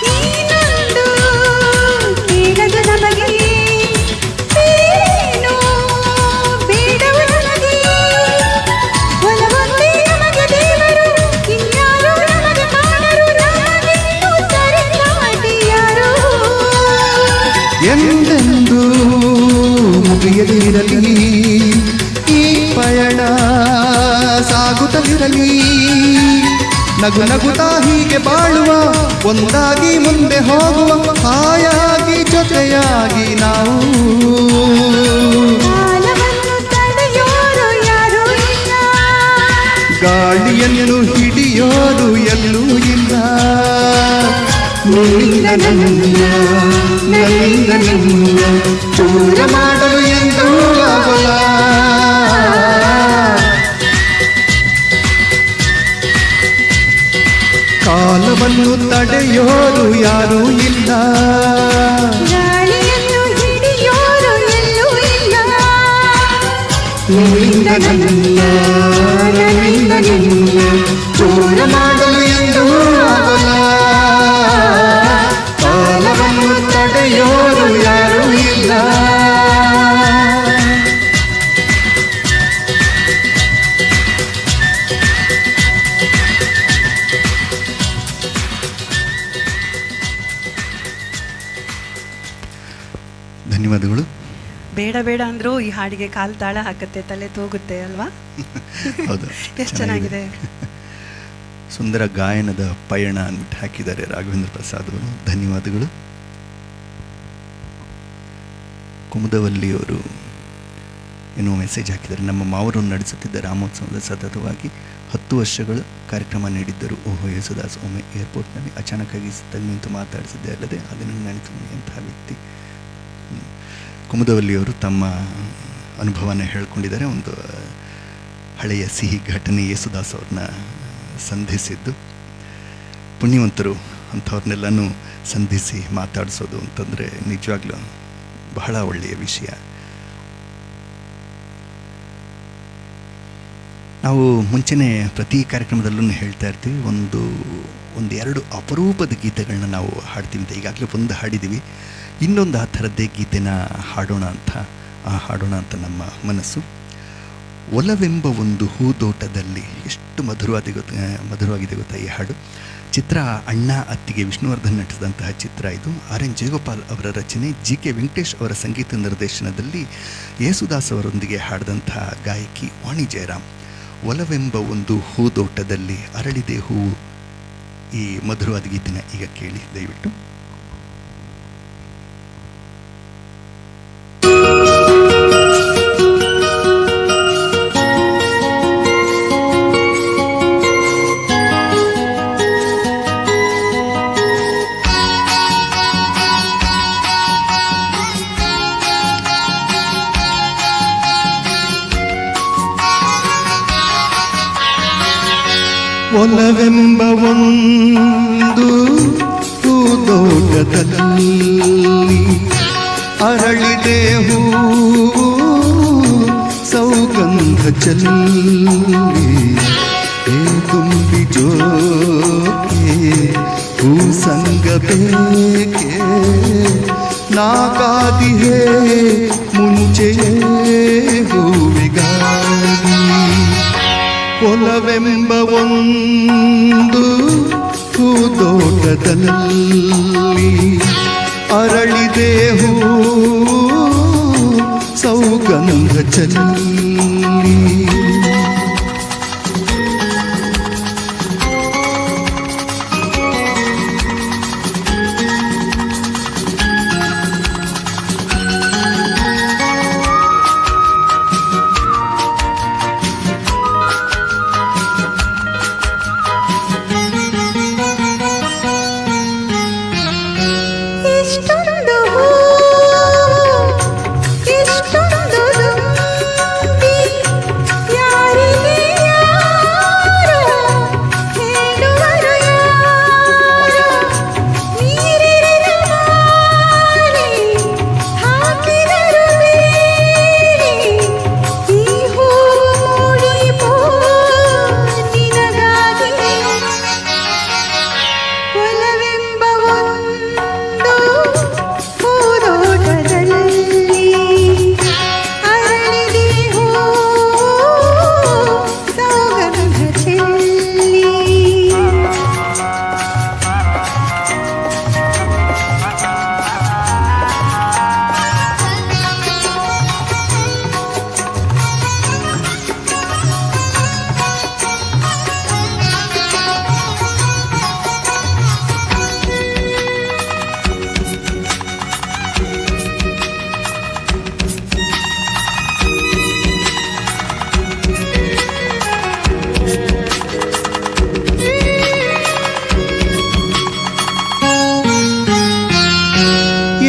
D: ನೀನೊಂದು ಕೇಳದು ನಮಗೆ, ಬೇರೇನೂ ಬೇಡವು ನಮಗೆ. ಒಲವೊಂದೇ ನಮಗೆ ದೇವರು, ಇನ್ಯಾರು ನಮಗೆ ಮಾಡರು, ನಮಗಿನ್ನೂ ಸರಿಸಾಟಿ ಯಾರು.
B: ಎಂದೆಂದೂ ಮುಗಿಯದಿರಲಿ ಈ ಪಯಣ, ಸಾಗುತ್ತಲಿರಲಿ. ನಗು ನಗುತ್ತಾ ಹೀಗೆ ಬಾಳುವ, ಒಂದಾಗಿ ಮುಂದೆ ಹೋಗುವ, ಹಾಯಾಗಿ ಜೊತೆಯಾಗಿ ನಾವು.
D: ಕಾಲವನ್ನು ತಡೆಯೋರು ಯಾರೂ ಇಲ್ಲ,
B: ಗಾಳಿಯನ್ನು ಹಿಡಿಯೋರು ಎಲ್ಲೂ ಇಲ್ಲ. ನಿನ್ನಿಂದ ನನ್ನ, ನನ್ನಿಂದ ನಿನ್ನ ದೂರ ಮಾಡಲು ಎಂದೂ ಆಗೋಲ್ಲ. ಕಾಲವನ್ನು ತಡೆಯೋರು ಯಾರೂ ಇಲ್ಲ,
D: ಗಾಳಿಯನ್ನು ಹಿಡಿಯೋರು ಎಲ್ಲೂ ಇಲ್ಲ.
B: ನಿನ್ನಿಂದ ನನ್ನ, ನನ್ನಿಂದ ನಿನ್ನ ದೂರ ಮಾಡಲು ಎಂದೂ ಆಗೋಲ್ಲ. ಕಾಲವನ್ನು ತಡೆಯೋರು ಯಾರೂ ಇಲ್ಲ. ಧನ್ಯವಾದಗಳು.
C: ಬೇಡ ಬೇಡ ಅಂದ್ರೂ ಈ ಹಾಡಿಗೆ ಕಾಲು ತಾಳ ಹಾಕತ್ತೆ, ತಲೆ ತೂಗುತ್ತೆ ಅಲ್ವಾ?
A: ಹೌದು,
C: ಎಷ್ಟು ಚೆನ್ನಾಗಿದೆ.
A: ಸುಂದರ ಗಾಯನದ ಪಯಣ ಅಂದ್ಬಿಟ್ಟು ಹಾಕಿದ್ದಾರೆ ರಾಘವೇಂದ್ರ ಪ್ರಸಾದ್ ಅವರು. ಧನ್ಯವಾದಗಳು. ಕುಮುದವಲ್ಲಿಯವರು ಏನೋ ಮೆಸೇಜ್ ಹಾಕಿದ್ದಾರೆ. ನಮ್ಮ ಮಾವರು ನಡೆಸುತ್ತಿದ್ದ ರಾಮೋತ್ಸವದ ಸತತವಾಗಿ 10 ವರ್ಷಗಳು ಕಾರ್ಯಕ್ರಮ ನೀಡಿದ್ದರು. ಓಹೋ ಯೇಸುದಾಸ್ ಒಮ್ಮೆ ಏರ್ಪೋರ್ಟ್ನಲ್ಲಿ ಅಚಾನಕ್ಕಾಗಿ ತಲೆ ನಿಂತು ಮಾತಾಡಿಸಿದ್ದೆ ಅಲ್ಲದೆ ಅದನ್ನು ನೆನೆತು ಎಂತಹ ವ್ಯಕ್ತಿ. ಕುಮುದವಲ್ಲಿಯವರು ತಮ್ಮ ಅನುಭವನ ಹೇಳ್ಕೊಂಡಿದ್ದಾರೆ. ಒಂದು ಹಳೆಯ ಸಿಹಿ ಘಟನೆ ಯೇಸುದಾಸ್ ಅವ್ರನ್ನ ಸಂಧಿಸಿದ್ದು. ಪುಣ್ಯವಂತರು ಅಂಥವ್ರನ್ನೆಲ್ಲನೂ ಸಂಧಿಸಿ ಮಾತಾಡಿಸೋದು ಅಂತಂದರೆ ನಿಜವಾಗ್ಲೂ ಬಹಳ ಒಳ್ಳೆಯ ವಿಷಯ. ನಾವು ಮುಂಚೆನೇ ಪ್ರತಿ ಕಾರ್ಯಕ್ರಮದಲ್ಲೂ ಹೇಳ್ತಾ ಇರ್ತೀವಿ, ಒಂದೆರಡು ಅಪರೂಪದ ಗೀತೆಗಳನ್ನ ನಾವು ಹಾಡ್ತೀವಿ ಅಂತ. ಈಗಾಗಲೇ ಒಂದು ಹಾಡಿದ್ದೀವಿ, ಇನ್ನೊಂದು ಆ ಥರದ್ದೇ ಗೀತೆನ ಹಾಡೋಣ ಅಂತ ನಮ್ಮ ಮನಸ್ಸು. ಒಲವೆಂಬ ಒಂದು ಹೂದೋಟದಲ್ಲಿ, ಎಷ್ಟು ಮಧುರವಾಗಿದೆ ಗೊತ್ತಾ ಈ ಹಾಡು. ಚಿತ್ರ ಅಣ್ಣ ಅತ್ತಿಗೆ, ವಿಷ್ಣುವರ್ಧನ್ ನಟಿಸಿದಂತಹ ಚಿತ್ರ ಇದು. RN ಜಯಗೋಪಾಲ್ ಅವರ ರಚನೆ, GK ವೆಂಕಟೇಶ್ ಅವರ ಸಂಗೀತ ನಿರ್ದೇಶನದಲ್ಲಿ ಯೇಸುದಾಸ್ ಅವರೊಂದಿಗೆ ಹಾಡಿದಂತಹ ಗಾಯಕಿ ವಾಣಿ ಜಯರಾಮ್. ಒಲವೆಂಬ ಒಂದು ಹೂದೋಟದಲ್ಲಿ ಅರಳಿದೆ ಹೂವು, ಈ ಮಧುರವಾದ ಗೀತೆನ ಈಗ ಕೇಳಿ ದಯವಿಟ್ಟು.
B: ಒಲವೆಂಬ ಒಂದು ಹೂದೋಟದಲ್ಲಿ ಅರಳಿದೆ ಹೂ ಸೌಗಂಧ ಚೆಲ್ಲಿ, ತುಂಬಿ ಜೋಕೆ ಹೂ ಸಂಗ ಬೇಕೆ, ನಾಕಾದಿಹೇ ಮುಂಚೆಯೇ ಹೂವಿಗಾಗಿ. ಒಲವೆಂಬ ಒಂದು ಹೂದೋಟದಲ್ಲಿ ಅರಳಿದೆ ಹೂ ಸೌಗಂಧ ಚೆಲ್ಲಿ.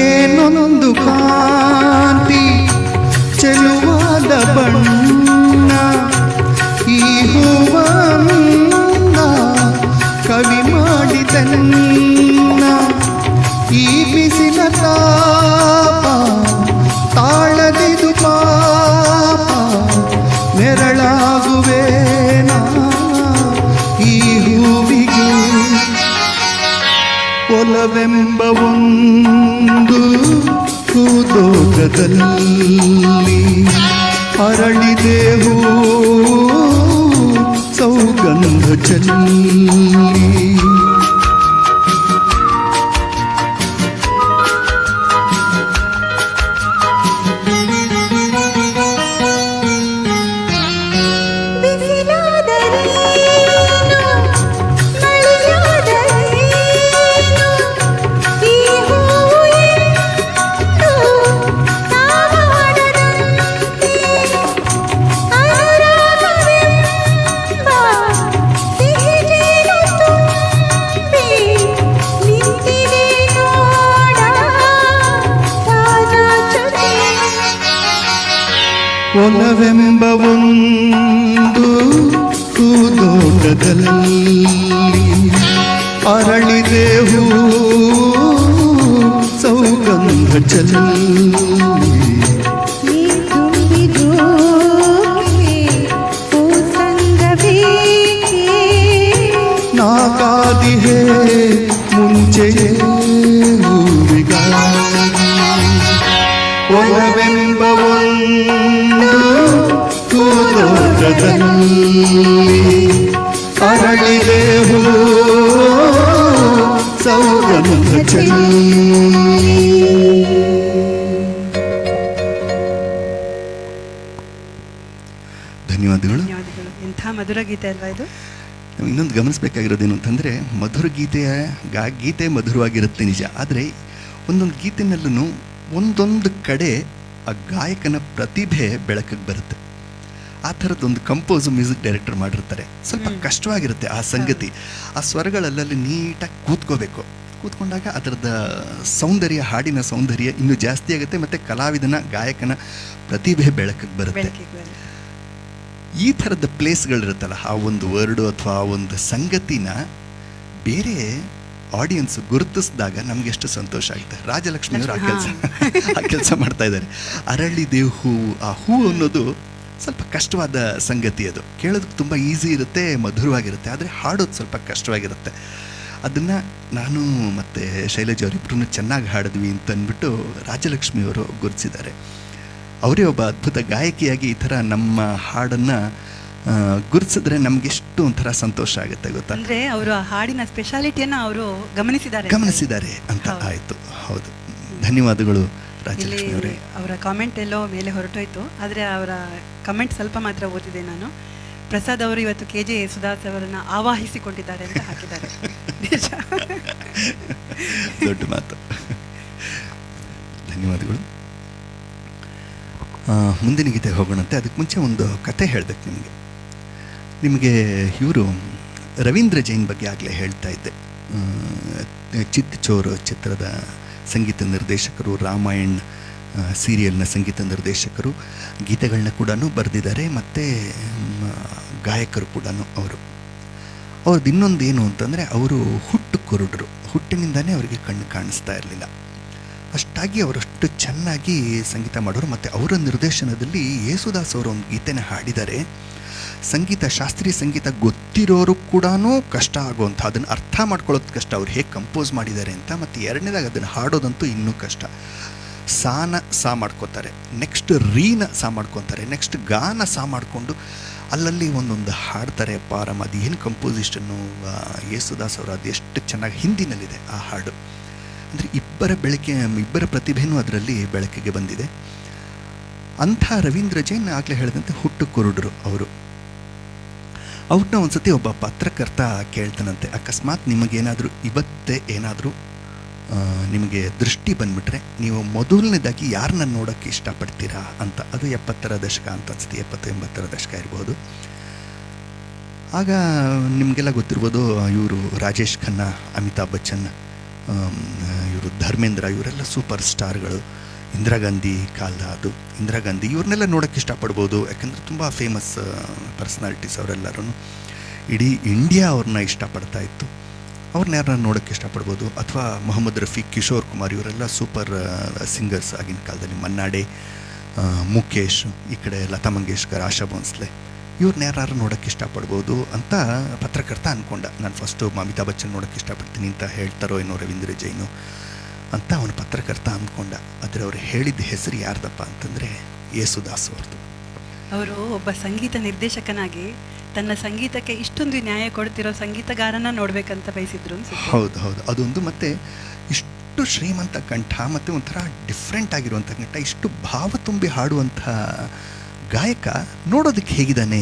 B: ಏನೊಂದು ಕಾಂತಿ ಚೆಲುವಾದ ಬಣ್ಣ, ಈ ಹೂವನ್ನ ಕವಿ ಮಾಡಿದನ್ನ, ಈ ಬಿಸಿಲ ತಾಪ ತಾಳದಿದು ಪಾಪ, ನೆರಳಾಗುವೇನಾ ಈ ಹೂವಿಗೆ. ಒಲವೆಂಬ ಒಂದು ಹೂದೋಟದಲ್ಲಿ ಅರಳಿದೆ ಹೂ ಸೌಗಂಧ ಚೆಲ್ಲಿ. ಒಲವೆಂಬ ಒಂದು ಹೂದೋಟದಲ್ಲಿ ಚಲ್ಲಿ
D: ನೀ ತುಂಬಿದೋಕೆ ಓ ಸಂಗಬೇಕೆ
B: ನಾ ಕಾದಿಹೇ ಮುಂಚೆಯೇ ಹೂವಿಗಾಗಿ ಒಲವೆಂಬ ಒಂದು ಹೂಲೋಕದಲ್ಲಿ ಅರಳಿದೆ ಹೂ ಸೌಗಂಧ ಚೆಲ್ಲಿ.
A: ಧನ್ಯವಾದಗಳು.
C: ಧನ್ಯವಾದಗಳು. ಎಂಥ ಮಧುರ ಗೀತೆ ಅಲ್ವಾ ಇದು?
A: ನಾವು ಇನ್ನೊಂದು ಗಮನಿಸಬೇಕಾಗಿರೋದೇನು ಅಂತಂದರೆ, ಮಧುರ ಗೀತೆಯ ಗೀತೆ ಮಧುರವಾಗಿರುತ್ತೆ ನಿಜ, ಆದರೆ ಒಂದೊಂದು ಗೀತೆನಲ್ಲೂ ಒಂದೊಂದು ಕಡೆ ಆ ಗಾಯಕನ ಪ್ರತಿಭೆ ಬೆಳಕಿಗೆ ಬರುತ್ತೆ. ಆ ಥರದ್ದೊಂದು ಕಂಪೋಸು ಮ್ಯೂಸಿಕ್ ಡೈರೆಕ್ಟರ್ ಮಾಡಿರ್ತಾರೆ. ಸ್ವಲ್ಪ ಕಷ್ಟವಾಗಿರುತ್ತೆ ಆ ಸಂಗತಿ. ಆ ಸ್ವರಗಳಲ್ಲಲ್ಲಿ ನೀಟಾಗಿ ಕೂತ್ಕೊಂಡಾಗ ಅದರದ ಸೌಂದರ್ಯ, ಹಾಡಿನ ಸೌಂದರ್ಯ ಇನ್ನೂ ಜಾಸ್ತಿ ಆಗುತ್ತೆ, ಮತ್ತು ಕಲಾವಿದನ ಗಾಯಕನ ಪ್ರತಿಭೆ ಬೆಳಕಿಗೆ ಬರುತ್ತೆ. ಈ ಥರದ ಪ್ಲೇಸ್ಗಳಿರುತ್ತಲ್ಲ, ಆ ಒಂದು ವರ್ಡು ಅಥವಾ ಆ ಒಂದು ಸಂಗತಿನ ಬೇರೆ ಆಡಿಯನ್ಸ್ ಗುರುತಿಸಿದಾಗ ನಮ್ಗೆ ಎಷ್ಟು ಸಂತೋಷ ಆಗುತ್ತೆ. ರಾಜಲಕ್ಷ್ಮಿಯವರು ಆ ಕೆಲಸ ಮಾಡ್ತಾ ಇದ್ದಾರೆ. ಅರಳಿದೆ ಹೂವು, ಆ ಹೂವು ಅನ್ನೋದು ಸ್ವಲ್ಪ ಕಷ್ಟವಾದ ಸಂಗತಿ. ಅದು ಕೇಳೋದಕ್ಕೆ ತುಂಬ ಈಸಿ ಇರುತ್ತೆ, ಮಧುರವಾಗಿರುತ್ತೆ, ಆದರೆ ಹಾಡೋದು ಸ್ವಲ್ಪ ಕಷ್ಟವಾಗಿರುತ್ತೆ. ಅದನ್ನು ನಾನು ಮತ್ತು ಶೈಲಜಾ ಅವರಿಬ್ಬರೂ ಚೆನ್ನಾಗಿ ಹಾಡಿದ್ವಿ ಅಂತ ಅಂದ್ಬಿಟ್ಟು ರಾಜಲಕ್ಷ್ಮಿಯವರು ಗುರುತಿಸಿದ್ದಾರೆ. ಅವರೇ ಒಬ್ಬ ಅದ್ಭುತ ಗಾಯಕಿಯಾಗಿ ಈ ಥರ ನಮ್ಮ ಹಾಡನ್ನು ಗುರುತಿಸಿದ್ರೆ ನಮಗೆಷ್ಟು ಒಂಥರ ಸಂತೋಷ ಆಗುತ್ತೆ ಗೊತ್ತಾ.
C: ಅಂದರೆ ಅವರು ಆ ಹಾಡಿನ ಸ್ಪೆಷಾಲಿಟಿಯನ್ನು ಅವರು ಗಮನಿಸಿದ್ದಾರೆ
A: ಅಂತ ಆಯಿತು. ಹೌದು, ಧನ್ಯವಾದಗಳು ರಾಜಲಕ್ಷ್ಮಿ
C: ಇಲ್ಲಿ
A: ಅವರೇ.
C: ಅವರ ಕಾಮೆಂಟ್ ಎಲ್ಲೋ ಮೇಲೆ ಹೊರಟೋಯ್ತು, ಆದರೆ ಅವರ ಕಮೆಂಟ್ ಸ್ವಲ್ಪ ಮಾತ್ರ ಓದಿದೆ ನಾನು. ಪ್ರಸಾದ್ ಅವರು ಇವತ್ತು KJ ಯೇಸುದಾಸ್ ಅವರನ್ನು ಆವಾಹಿಸಿಕೊಂಡಿದ್ದಾರೆ ಅಂತ ಹಾಕಿದ್ದಾರೆ. ನಿಜ,
A: ದೊಡ್ಡ ಮಾತು. ಧನ್ಯವಾದಗಳು. ಮುಂದಿನ ಗೀತೆ ಹೋಗೋಣಂತೆ. ಅದಕ್ಕೆ ಮುಂಚೆ ಒಂದು ಕತೆ ಹೇಳಬೇಕು ನಿಮಗೆ. ಇವರು ರವೀಂದ್ರ ಜೈನ್ ಬಗ್ಗೆ ಆಗಲೇ ಹೇಳ್ತಾ ಇದ್ದೆ. ಚಿತ್ ಚೋರ್ ಚಿತ್ರದ ಸಂಗೀತ ನಿರ್ದೇಶಕರು, ರಾಮಾಯಣ್ ಸೀರಿಯಲ್ನ ಸಂಗೀತ ನಿರ್ದೇಶಕರು, ಗೀತೆಗಳನ್ನ ಕೂಡ ಬರೆದಿದ್ದಾರೆ, ಮತ್ತು ಗಾಯಕರು ಕೂಡ ಅವ್ರದ್ದು. ಇನ್ನೊಂದು ಏನು ಅಂತಂದರೆ, ಅವರು ಹುಟ್ಟು ಕುರುಡರು, ಹುಟ್ಟಿನಿಂದನೇ ಅವರಿಗೆ ಕಣ್ಣು ಕಾಣಿಸ್ತಾ ಇರಲಿಲ್ಲ. ಅಷ್ಟಾಗಿ ಅವರಷ್ಟು ಚೆನ್ನಾಗಿ ಸಂಗೀತ ಮಾಡೋರು. ಮತ್ತು ಅವರ ನಿರ್ದೇಶನದಲ್ಲಿ ಯೇಸುದಾಸ್ ಅವರು ಒಂದು ಗೀತೆನ ಹಾಡಿದ್ದಾರೆ. ಸಂಗೀತ, ಶಾಸ್ತ್ರೀಯ ಸಂಗೀತ ಗೊತ್ತಿರೋರು ಕೂಡ ಕಷ್ಟ ಆಗುವಂಥ, ಅದನ್ನು ಅರ್ಥ ಮಾಡ್ಕೊಳ್ಳೋದು ಕಷ್ಟ, ಅವ್ರು ಹೇಗೆ ಕಂಪೋಸ್ ಮಾಡಿದ್ದಾರೆ ಅಂತ. ಮತ್ತು ಎರಡನೇದಾಗಿ ಅದನ್ನು ಹಾಡೋದಂತೂ ಇನ್ನೂ ಕಷ್ಟ. ಸಾನ ಸಾ ಮಾಡ್ಕೋತಾರೆ, ನೆಕ್ಸ್ಟ್ ರೀನ ಸಾ ಮಾಡ್ಕೊತಾರೆ, ನೆಕ್ಸ್ಟ್ ಗಾನ ಸಾ ಮಾಡಿಕೊಂಡು ಅಲ್ಲಲ್ಲಿ ಒಂದೊಂದು ಹಾಡ್ತಾರೆ. ಪಾರಮ್, ಅದು ಏನು ಕಂಪೋಸಿಷನ್ನು ಯೇಸುದಾಸ್ ಅವರು, ಅದು ಎಷ್ಟು ಚೆನ್ನಾಗಿ ಹಿಂದಿನಲ್ಲಿದೆ ಆ ಹಾಡು. ಅಂದರೆ ಇಬ್ಬರ ಪ್ರತಿಭೆನೂ ಅದರಲ್ಲಿ ಬೆಳಕಿಗೆ ಬಂದಿದೆ. ಅಂಥ ರವೀಂದ್ರ ಜೈನ್ ಆಗಲೇ ಹೇಳಿದಂತೆ ಹುಟ್ಟು ಕುರುಡರು ಅವರು. ಅವ್ರನ್ನ ಒಂದು ಸತಿ ಒಬ್ಬ ಪತ್ರಕರ್ತ ಕೇಳ್ತಾನಂತೆ, ಅಕಸ್ಮಾತ್ ನಿಮಗೇನಾದರೂ ಇವತ್ತೇ ಏನಾದರೂ ನಿಮಗೆ ದೃಷ್ಟಿ ಬಂದುಬಿಟ್ರೆ ನೀವು ಮೊದಲನೇದಾಗಿ ಯಾರನ್ನ ನೋಡೋಕ್ಕೆ ಇಷ್ಟಪಡ್ತೀರಾ ಅಂತ. ಅದು 70ರ ದಶಕ ಅಂತ ಅನಿಸುತ್ತೆ, 70-80ರ ದಶಕ ಇರ್ಬೋದು. ಆಗ ನಿಮಗೆಲ್ಲ ಗೊತ್ತಿರ್ಬೋದು, ಇವರು ರಾಜೇಶ್ ಖನ್ನಾ, ಅಮಿತಾಬ್ ಬಚ್ಚನ್, ಇವರು ಧರ್ಮೇಂದ್ರ, ಇವರೆಲ್ಲ ಸೂಪರ್ ಸ್ಟಾರ್ಗಳು. ಇಂದಿರಾ ಗಾಂಧಿ ಕಾಲ, ಅದು ಇಂದಿರಾ ಗಾಂಧಿ, ಇವ್ರನ್ನೆಲ್ಲ ನೋಡೋಕ್ಕೆ ಇಷ್ಟಪಡ್ಬೋದು, ಯಾಕಂದರೆ ತುಂಬ ಫೇಮಸ್ ಪರ್ಸ್ನಾಲಿಟೀಸ್ ಅವರೆಲ್ಲರೂ. ಇಡೀ ಇಂಡಿಯಾ ಅವ್ರನ್ನ ಇಷ್ಟಪಡ್ತಾ ಇತ್ತು. ಅವ್ರನ್ನ ಯಾರನ್ನ ನೋಡೋಕ್ಕೆ ಇಷ್ಟಪಡ್ಬೋದು. ಅಥವಾ ಮೊಹಮ್ಮದ್ ರಫಿ, ಕಿಶೋರ್ ಕುಮಾರ್, ಇವರೆಲ್ಲ ಸೂಪರ್ ಸಿಂಗರ್ಸ್ ಆಗಿನ ಕಾಲದಲ್ಲಿ. ಮನ್ನಾಡೆ, ಮುಖೇಶ್, ಈ ಕಡೆ ಲತಾ ಮಂಗೇಶ್ಕರ್, ಆಶಾ ಭೋನ್ಸ್ಲೆ, ಇವ್ರನ್ನ ಯಾರು ನೋಡೋಕ್ಕೆ ಇಷ್ಟಪಡ್ಬೋದು ಅಂತ ಪತ್ರಕರ್ತ ಅಂದ್ಕೊಂಡ. ನಾನು ಫಸ್ಟು ಅಮಿತಾಬ್ ಬಚ್ಚನ್ ನೋಡೋಕ್ಕೆ ಇಷ್ಟಪಡ್ತೀನಿ ಅಂತ ಹೇಳ್ತಾರೋ ಏನೋ ರವೀಂದ್ರ ಜೈನು ಅಂತ ಅವನು ಪತ್ರಕರ್ತ ಅಂದ್ಕೊಂಡ. ಆದರೆ ಅವ್ರು ಹೇಳಿದ್ದ ಹೆಸರು ಯಾರ್ದಪ್ಪ ಅಂತಂದರೆ ಯೇಸುದಾಸ್ ಅವ್ರದ್ದು.
C: ಅವರು ಒಬ್ಬ ಸಂಗೀತ ನಿರ್ದೇಶಕನಾಗಿ ತನ್ನ ಸಂಗೀತಕ್ಕೆ ಇಷ್ಟೊಂದು ನ್ಯಾಯ ಕೊಡ್ತಿರೋ ಸಂಗೀತಗಾರನ ನೋಡ್ಬೇಕಂತ ಬಯಸಿದ್ರು ಅನ್ಸುತ್ತೆ.
A: ಹೌದು, ಅದೊಂದು. ಮತ್ತು ಇಷ್ಟು ಶ್ರೀಮಂತ ಕಂಠ, ಮತ್ತು ಒಂಥರ ಡಿಫ್ರೆಂಟ್ ಆಗಿರುವಂಥ ಕಂಠ, ಇಷ್ಟು ಭಾವ ತುಂಬಿ ಹಾಡುವಂಥ ಗಾಯಕ ನೋಡೋದಕ್ಕೆ ಹೇಗಿದ್ದಾನೆ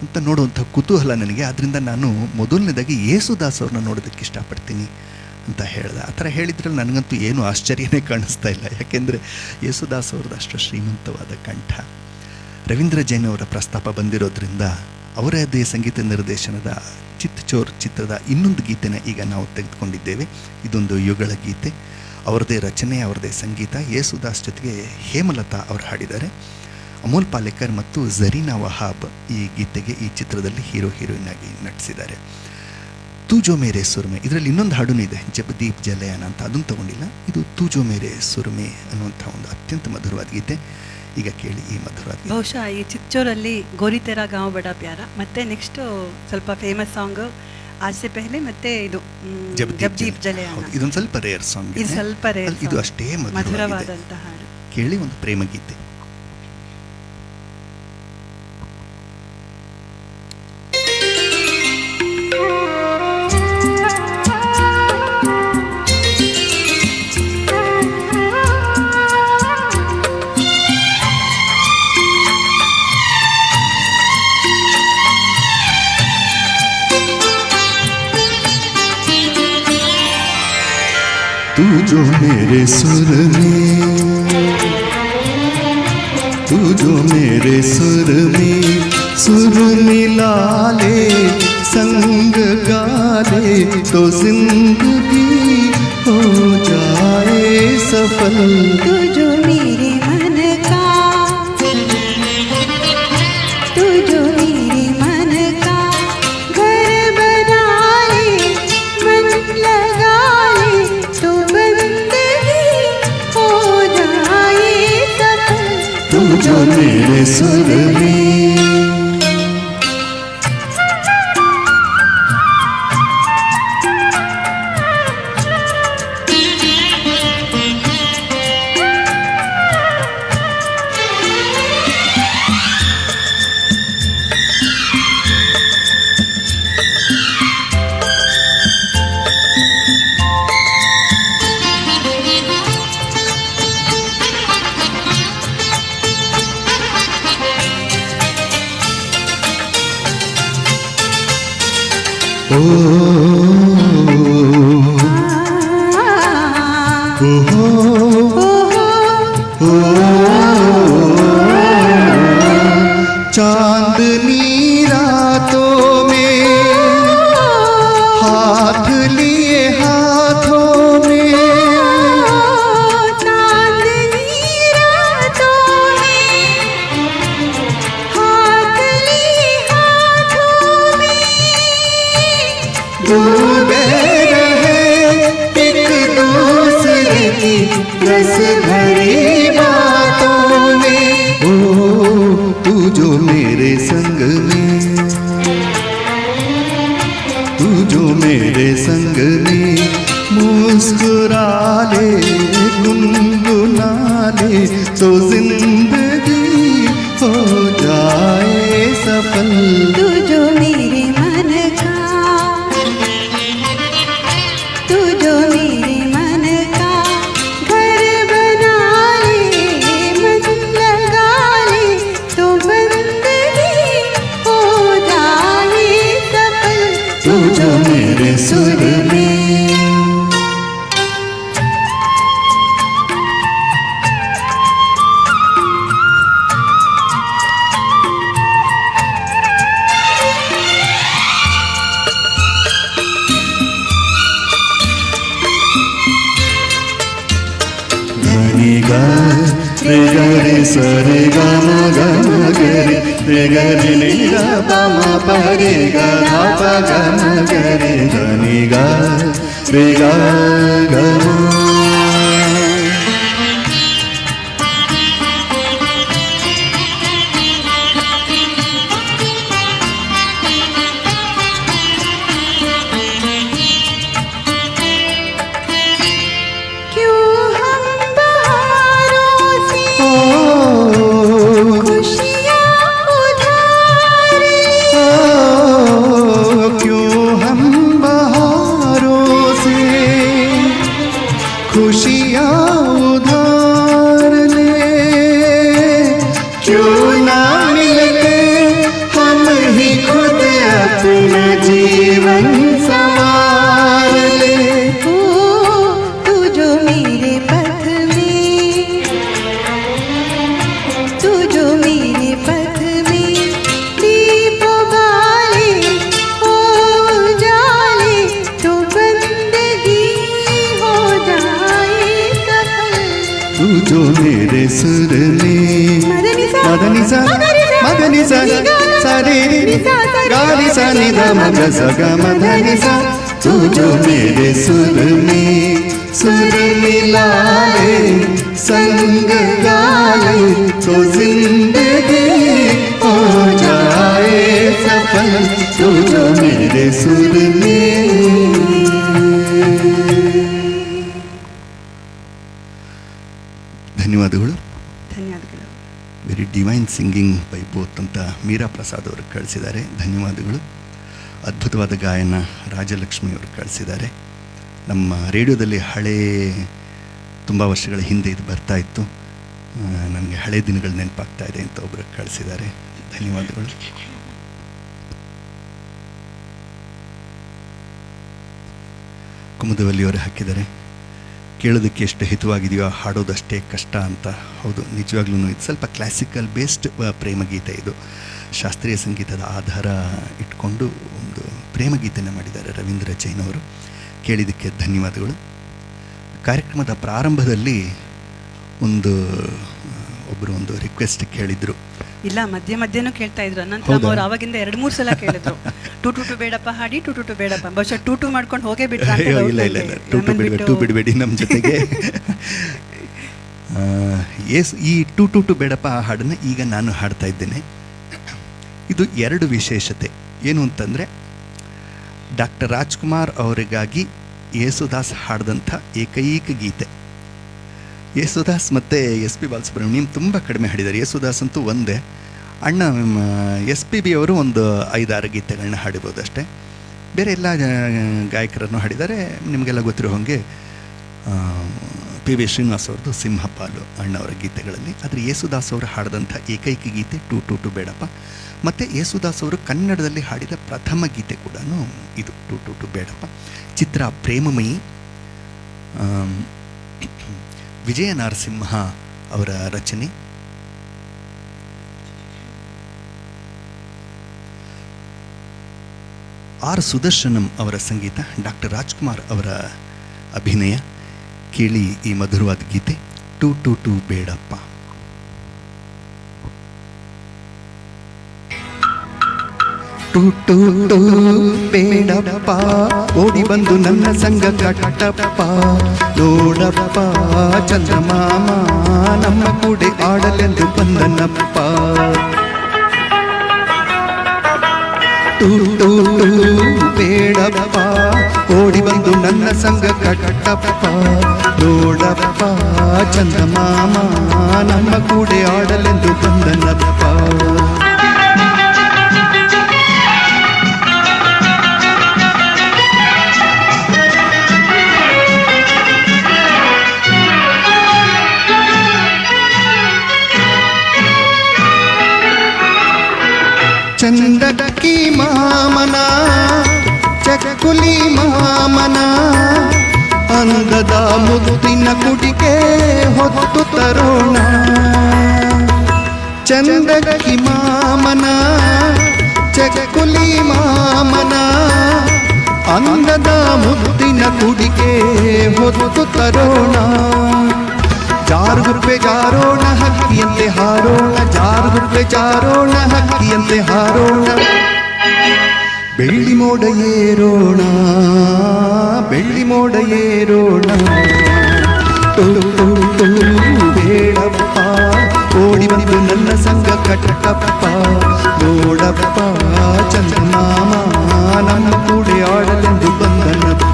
A: ಅಂತ ನೋಡುವಂಥ ಕುತೂಹಲ ನನಗೆ. ಆದ್ದರಿಂದ ನಾನು ಮೊದಲನೇದಾಗಿ ಯೇಸುದಾಸ್ ಅವ್ರನ್ನ ನೋಡೋದಕ್ಕೆ ಇಷ್ಟಪಡ್ತೀನಿ ಅಂತ ಹೇಳ್ದೆ. ಆ ಥರ ಹೇಳಿದ್ರಲ್ಲಿ ನನಗಂತೂ ಏನೂ ಆಶ್ಚರ್ಯನೇ ಕಾಣಿಸ್ತಾ ಇಲ್ಲ, ಯಾಕೆಂದರೆ ಯೇಸುದಾಸ್ ಅವ್ರದ್ದು ಅಷ್ಟು ಶ್ರೀಮಂತವಾದ ಕಂಠ. ರವೀಂದ್ರ ಜೈನ್ ಅವರ ಪ್ರಸ್ತಾಪ ಬಂದಿರೋದ್ರಿಂದ ಅವರದೇ ಸಂಗೀತ ನಿರ್ದೇಶನದ ಚಿತ್ ಚೋರ್ ಚಿತ್ರದ ಇನ್ನೊಂದು ಗೀತೆನ ಈಗ ನಾವು ತೆಗೆದುಕೊಂಡಿದ್ದೇವೆ. ಇದೊಂದು ಯುಗಳ ಗೀತೆ, ಅವರದೇ ರಚನೆ, ಅವರದೇ ಸಂಗೀತ. ಯೇಸುದಾಸ್ ಜೊತೆಗೆ ಹೇಮಲತಾ ಅವರು ಹಾಡಿದ್ದಾರೆ. ಅಮೋಲ್ ಪಾಲೇಕರ್ ಮತ್ತು ಝರೀನಾ ವಹಾಬ್ ಈ ಗೀತೆಗೆ, ಈ ಚಿತ್ರದಲ್ಲಿ ಹೀರೋ ಹೀರೋಯಿನ್ ಆಗಿ ನಟಿಸಿದ್ದಾರೆ. ತೂಜೋ ಮೇರೆ ಸುರ್ಮೆ, ಇದರಲ್ಲಿ ಇನ್ನೊಂದು ಹಾಡು ಇದೆ, ಜಬದೀಪ್ ಜಲಯನ ಅಂತ, ಅದನ್ನು ತಗೊಂಡಿಲ್ಲ. ಇದು ತೂಜೋ ಮೇರೆ ಸುರ್ಮೆ ಅನ್ನುವಂಥ ಒಂದು ಅತ್ಯಂತ ಮಧುರವಾದ ಗೀತೆ. ಈಗ ಕೇಳಿ ಈ ಮಧುರವಾದ ಗೀತೆ.
C: ಬಹುಶಃ ಈ ಚಿತ್ತೂರಲ್ಲಿ ಗೋರಿ ತೆರಾ ಗಾಂವ್ ಬಡಾ ಪ್ಯಾರ, ಮತ್ತೆ ನೆಕ್ಸ್ಟ್ ಸ್ವಲ್ಪ ಫೇಮಸ್ ಸಾಂಗ್ ಆಜ್ ಸೆ ಪೆಹ್ಲೆ, ಮತ್ತೆ ಇದು ಜಬದೀಪ್ ಜಲಯನ.
A: ಇದೊಂದು ಸ್ವಲ್ಪ ರೇರ್ ಸಾಂಗ್,
C: ಇದು ಸ್ವಲ್ಪ ರೇರ್,
A: ಇದು ಅಷ್ಟೇ
C: ಮಧುರವಾದಂತಹ ಹಾಡು.
A: ಕೇಳಿ, ಒಂದು ಪ್ರೇಮ ಗೀತೆ.
B: तू जो मेरे सुर में, तू जो मेरे सुर में सुर मिला ले, संग गा ले, तो जिंदगी हो जाए सफल।
D: तू जो मेरे मन का, तू जो मेरे मन का घर बना ले, मन लगा ले, तो बंदगी हो जाए सफल।
B: तू जो मेरे सुर में, चांदनी रातों में हाथ लिए हाथों में,
D: चांदनी रातों में हाथ लिए हाथों में,
B: डूबे रहे एक दूसरे की रस भरी बातों में। ओ तू जो मेरे संग में, तू जो मेरे संग में मुस्कुरा ले, गुनगुना ले, तो जिंदगी हो जाए सफल।
D: तू जो मेरे मन का, तू जो मेरे मन का घर बना ले, मन लगा ले, तो बंदगी हो जाए सफल।
B: तू जो मेरे सुर में, धनी गा रे गा रे सा रे गा मा गा मा गा रे गा रे नि गा पा मा पा रे गा धा पा गा मा गा रे, धनी गा रे गा गा मा।
D: क्यों हम बहारों से खुशियाँ उधार ले,
B: क्यों हम बहारों से खुशियाँ उधार ले, क्यों ना मिलके हम ही खुद अपना जीवन संवार ले।
D: ओ तू जो मेरे पथ में, तू जो मेरे पथ में दीप बाले हो जाले, तो बंदगी हो जाए सफल।
B: तू जो मेरे सुर में,
D: मदनी सा
B: मदनी सा मदनी सा सा रे रे गा रे सा नि ध म ग स ग म ध नि सा तू जो मेरे सुर मिला ले संग गा ले तो जिंदगी हो जाए सफल तू जो मेरे सुर में
A: ಧನ್ಯವಾದಗಳು.
C: ಧನ್ಯವಾದಗಳು.
A: Very divine singing by both ಅಂತ ಮೀರಾ ಪ್ರಸಾದ್ ಅವರು ಕಳಿಸಿದ್ದಾರೆ. ಧನ್ಯವಾದಗಳು. ಅದ್ಭುತವಾದ ಗಾಯನ ರಾಜಲಕ್ಷ್ಮಿ ಅವರು ಕಳಿಸಿದ್ದಾರೆ. ನಮ್ಮ ರೇಡಿಯೋದಲ್ಲಿ ಹಳೇ ತುಂಬ ವರ್ಷಗಳ ಹಿಂದೆ ಇದು ಬರ್ತಾ ಇತ್ತು, ನನಗೆ ಹಳೆ ದಿನಗಳು ನೆನಪಾಗ್ತಾ ಇದೆ ಅಂತ ಒಬ್ಬರು ಕಳಿಸಿದ್ದಾರೆ. ಧನ್ಯವಾದಗಳು. ಕುಮುದವಲ್ಲಿಯವರು ಹಾಕಿದ್ದಾರೆ, ಕೇಳೋದಕ್ಕೆ ಎಷ್ಟು ಹಿತವಾಗಿದೆಯೋ ಹಾಡೋದಷ್ಟೇ ಕಷ್ಟ ಅಂತ. ಹೌದು, ನಿಜವಾಗ್ಲೂ ಇದು ಸ್ವಲ್ಪ ಕ್ಲಾಸಿಕಲ್ ಬೇಸ್ಡ್ ಪ್ರೇಮಗೀತೆ. ಇದು ಶಾಸ್ತ್ರೀಯ ಸಂಗೀತದ ಆಧಾರ ಇಟ್ಕೊಂಡು ಒಂದು ಪ್ರೇಮಗೀತೆನ ಮಾಡಿದ್ದಾರೆ ರವೀಂದ್ರ ಜೈನ್ ಅವರು. ಕೇಳಿದ್ದಕ್ಕೆ ಧನ್ಯವಾದಗಳು. ಕಾರ್ಯಕ್ರಮದ ಪ್ರಾರಂಭದಲ್ಲಿ ಒಬ್ಬರು ಒಂದು ರಿಕ್ವೆಸ್ಟ್ ಕೇಳಿದರು.
C: ಇಲ್ಲ, ಮಧ್ಯನೂ ಕೇಳ್ತಾ ಇದ್ರು. ಅನಂತರಾಮ್ ಅವರು ಆವಾಗಿಂದ 2-3 ಸಲ ಕೇಳಿದ್ರು, ಟು ಬೇಡಪ್ಪ ಹಾಡಿ, ಟು ಬೇಡಪ್ಪ. ಬಹುಶಃ ಟು ಮಾಡ್ಕೊಂಡು ಹೋಗೇ ಬಿಟ್ರ.
A: ಇಲ್ಲ, ಟು ಬಿಡಬೇಡಿ ನಮ್ಮ ಜೊತೆಗೆ. ಈ ಟು ಬೇಡಪ್ಪ ಆ ಹಾಡನ್ನು ಈಗ ನಾನು ಹಾಡ್ತಾ ಇದ್ದೇನೆ. ಇದು 2 ವಿಶೇಷತೆ. ಏನು ಅಂತಂದರೆ, ಡಾಕ್ಟರ್ ರಾಜ್ಕುಮಾರ್ ಅವರಿಗಾಗಿ ಯೇಸುದಾಸ್ ಹಾಡಿದಂಥ ಏಕೈಕ ಗೀತೆ. ಯೇಸುದಾಸ್ ಮತ್ತು SP ಬಾಲಸುಬ್ರಹ್ಮಣ್ಯಂ ತುಂಬ ಕಡಿಮೆ ಹಾಡಿದ್ದಾರೆ. ಯೇಸುದಾಸ್ ಅಂತೂ ಒಂದೇ. ಅಣ್ಣ SPB ಅವರು ಒಂದು 5-6 ಗೀತೆಗಳನ್ನ ಹಾಡಿಬೋದು ಅಷ್ಟೇ. ಬೇರೆ ಎಲ್ಲ ಗಾಯಕರನ್ನು ಹಾಡಿದ್ದಾರೆ. ನಿಮಗೆಲ್ಲ ಗೊತ್ತಿರೋ ಹಾಗೆ PV ಶ್ರೀನಿವಾಸ್ ಅವ್ರದ್ದು ಸಿಂಹಪಾಲು ಅಣ್ಣವರ ಗೀತೆಗಳಲ್ಲಿ. ಆದರೆ ಯೇಸುದಾಸ್ ಅವರು ಹಾಡಿದಂಥ ಏಕೈಕ ಗೀತೆ ಟು ಬೇಡಪ್ಪ. ಮತ್ತು ಯೇಸುದಾಸ್ ಅವರು ಕನ್ನಡದಲ್ಲಿ ಹಾಡಿದ ಪ್ರಥಮ ಗೀತೆ ಕೂಡ ಇದು ಟು ಬೇಡಪ್ಪ. ಚಿತ್ರ ಪ್ರೇಮಮಯಿ. ವಿಜಯ ನರಸಿಂಹ ಅವರ ರಚನೆ. ಆರ್ ಸುದರ್ಶನಂ ಅವರ ಸಂಗೀತ, ಡಾಕ್ಟರ್ ರಾಜ್ಕುಮಾರ್ ಅವರ ಅಭಿನಯ. ಕೇಳಿ ಈ ಮಧುರವಾದ ಗೀತೆ ಟು ಬೇಡಪ್ಪ.
B: ಟು ಬೇಡಪ್ಪ, ಓಡಿ ಬಂದು ನನ್ನ ಸಂಗ ಕಟ್ಟಪ್ಪ. ನೋಡಪ್ಪ ಚಂದ್ರಮಾಮ ನಮ್ಮ ಕೂಡೆ ಆಡಲೆಂದು ಬಂದನಪ್ಪ. ಟು ಬೇಡಪ್ಪ, ಓಡಿ ಬಂದು ನನ್ನ ಸಂಗ ಕಟ್ಟಪ್ಪ. ನೋಡಪ್ಪ ಚಂದ್ರಮಾಮ ನಮ್ಮ ಕೂಡೆ ಆಡಲೆಂದು ಬಂದನಪ್ಪ. ಚಂದಕ್ಕಿ ಮಾಮನ ಚಕ್ಕುಲಿ ಮಾಮನ ಅಂದದ ಮುತ್ತಿನ ಕುಡಿಕೆ ಹೊತ್ತು ತರೋಣ. ಚಂದಕ್ಕಿ ಮಾಮನ ಚಕ್ಕುಲಿ ಮಾಮನ ಅಂದದ ಮುತ್ತಿನ ಕುಡಿಕೆ ಹೊತ್ತು ತರೋಣ. ಜಾರುಗುಪ್ಪೆ ಜಾರೋಣ ಹಕ್ಕಿಯಂತೆ ಹಾರೋಣ, ಜಾರುಗುಪ್ಪೆ ಜಾರೋಣ ಹಕ್ಕಿಯಂತೆ ಹಾರೋಣ. ಬೆಳ್ಳಿ ಮೋಡ ಏರೋಣ, ಬೆಳ್ಳಿ ಮೋಡ ಏರೋಣ. ಟು ಬೇಡಪ್ಪ, ಓಡಿ ಬಂದು ನನ್ನ ಸಂಗ ಕಟ್ಟಪ್ಪ. ನೋಡಪ್ಪ ಚಂದ್ರಮಾಮ ನಮ್ಮ ಕೂಡೆ ಆಡಲೆಂದು ಬಂದನಪ್ಪ.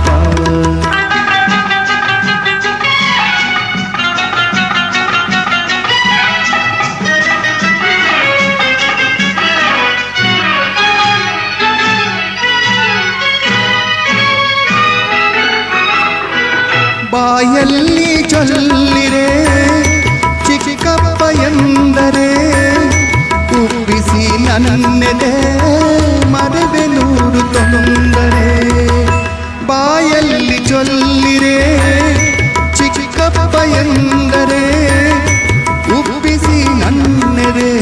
B: ಬಾಯಲ್ಲಿ ಚೊಲ್ಲಿರೆ ಚಿಕ್ಕಪ್ಪ ಎಂದರೆ ಉಪ್ಪಿಸಿ ನನ್ನೆದೆ ಮರೆವೆ 100 ತೊಂದರೆ. ಬಾಯಲ್ಲಿ ಚೊಲ್ಲಿರೆ ಚಿಕ್ಕಪ್ಪ ಎಂದರೆ ಉಪ್ಪಿಸಿ ನನ್ನೆದೆ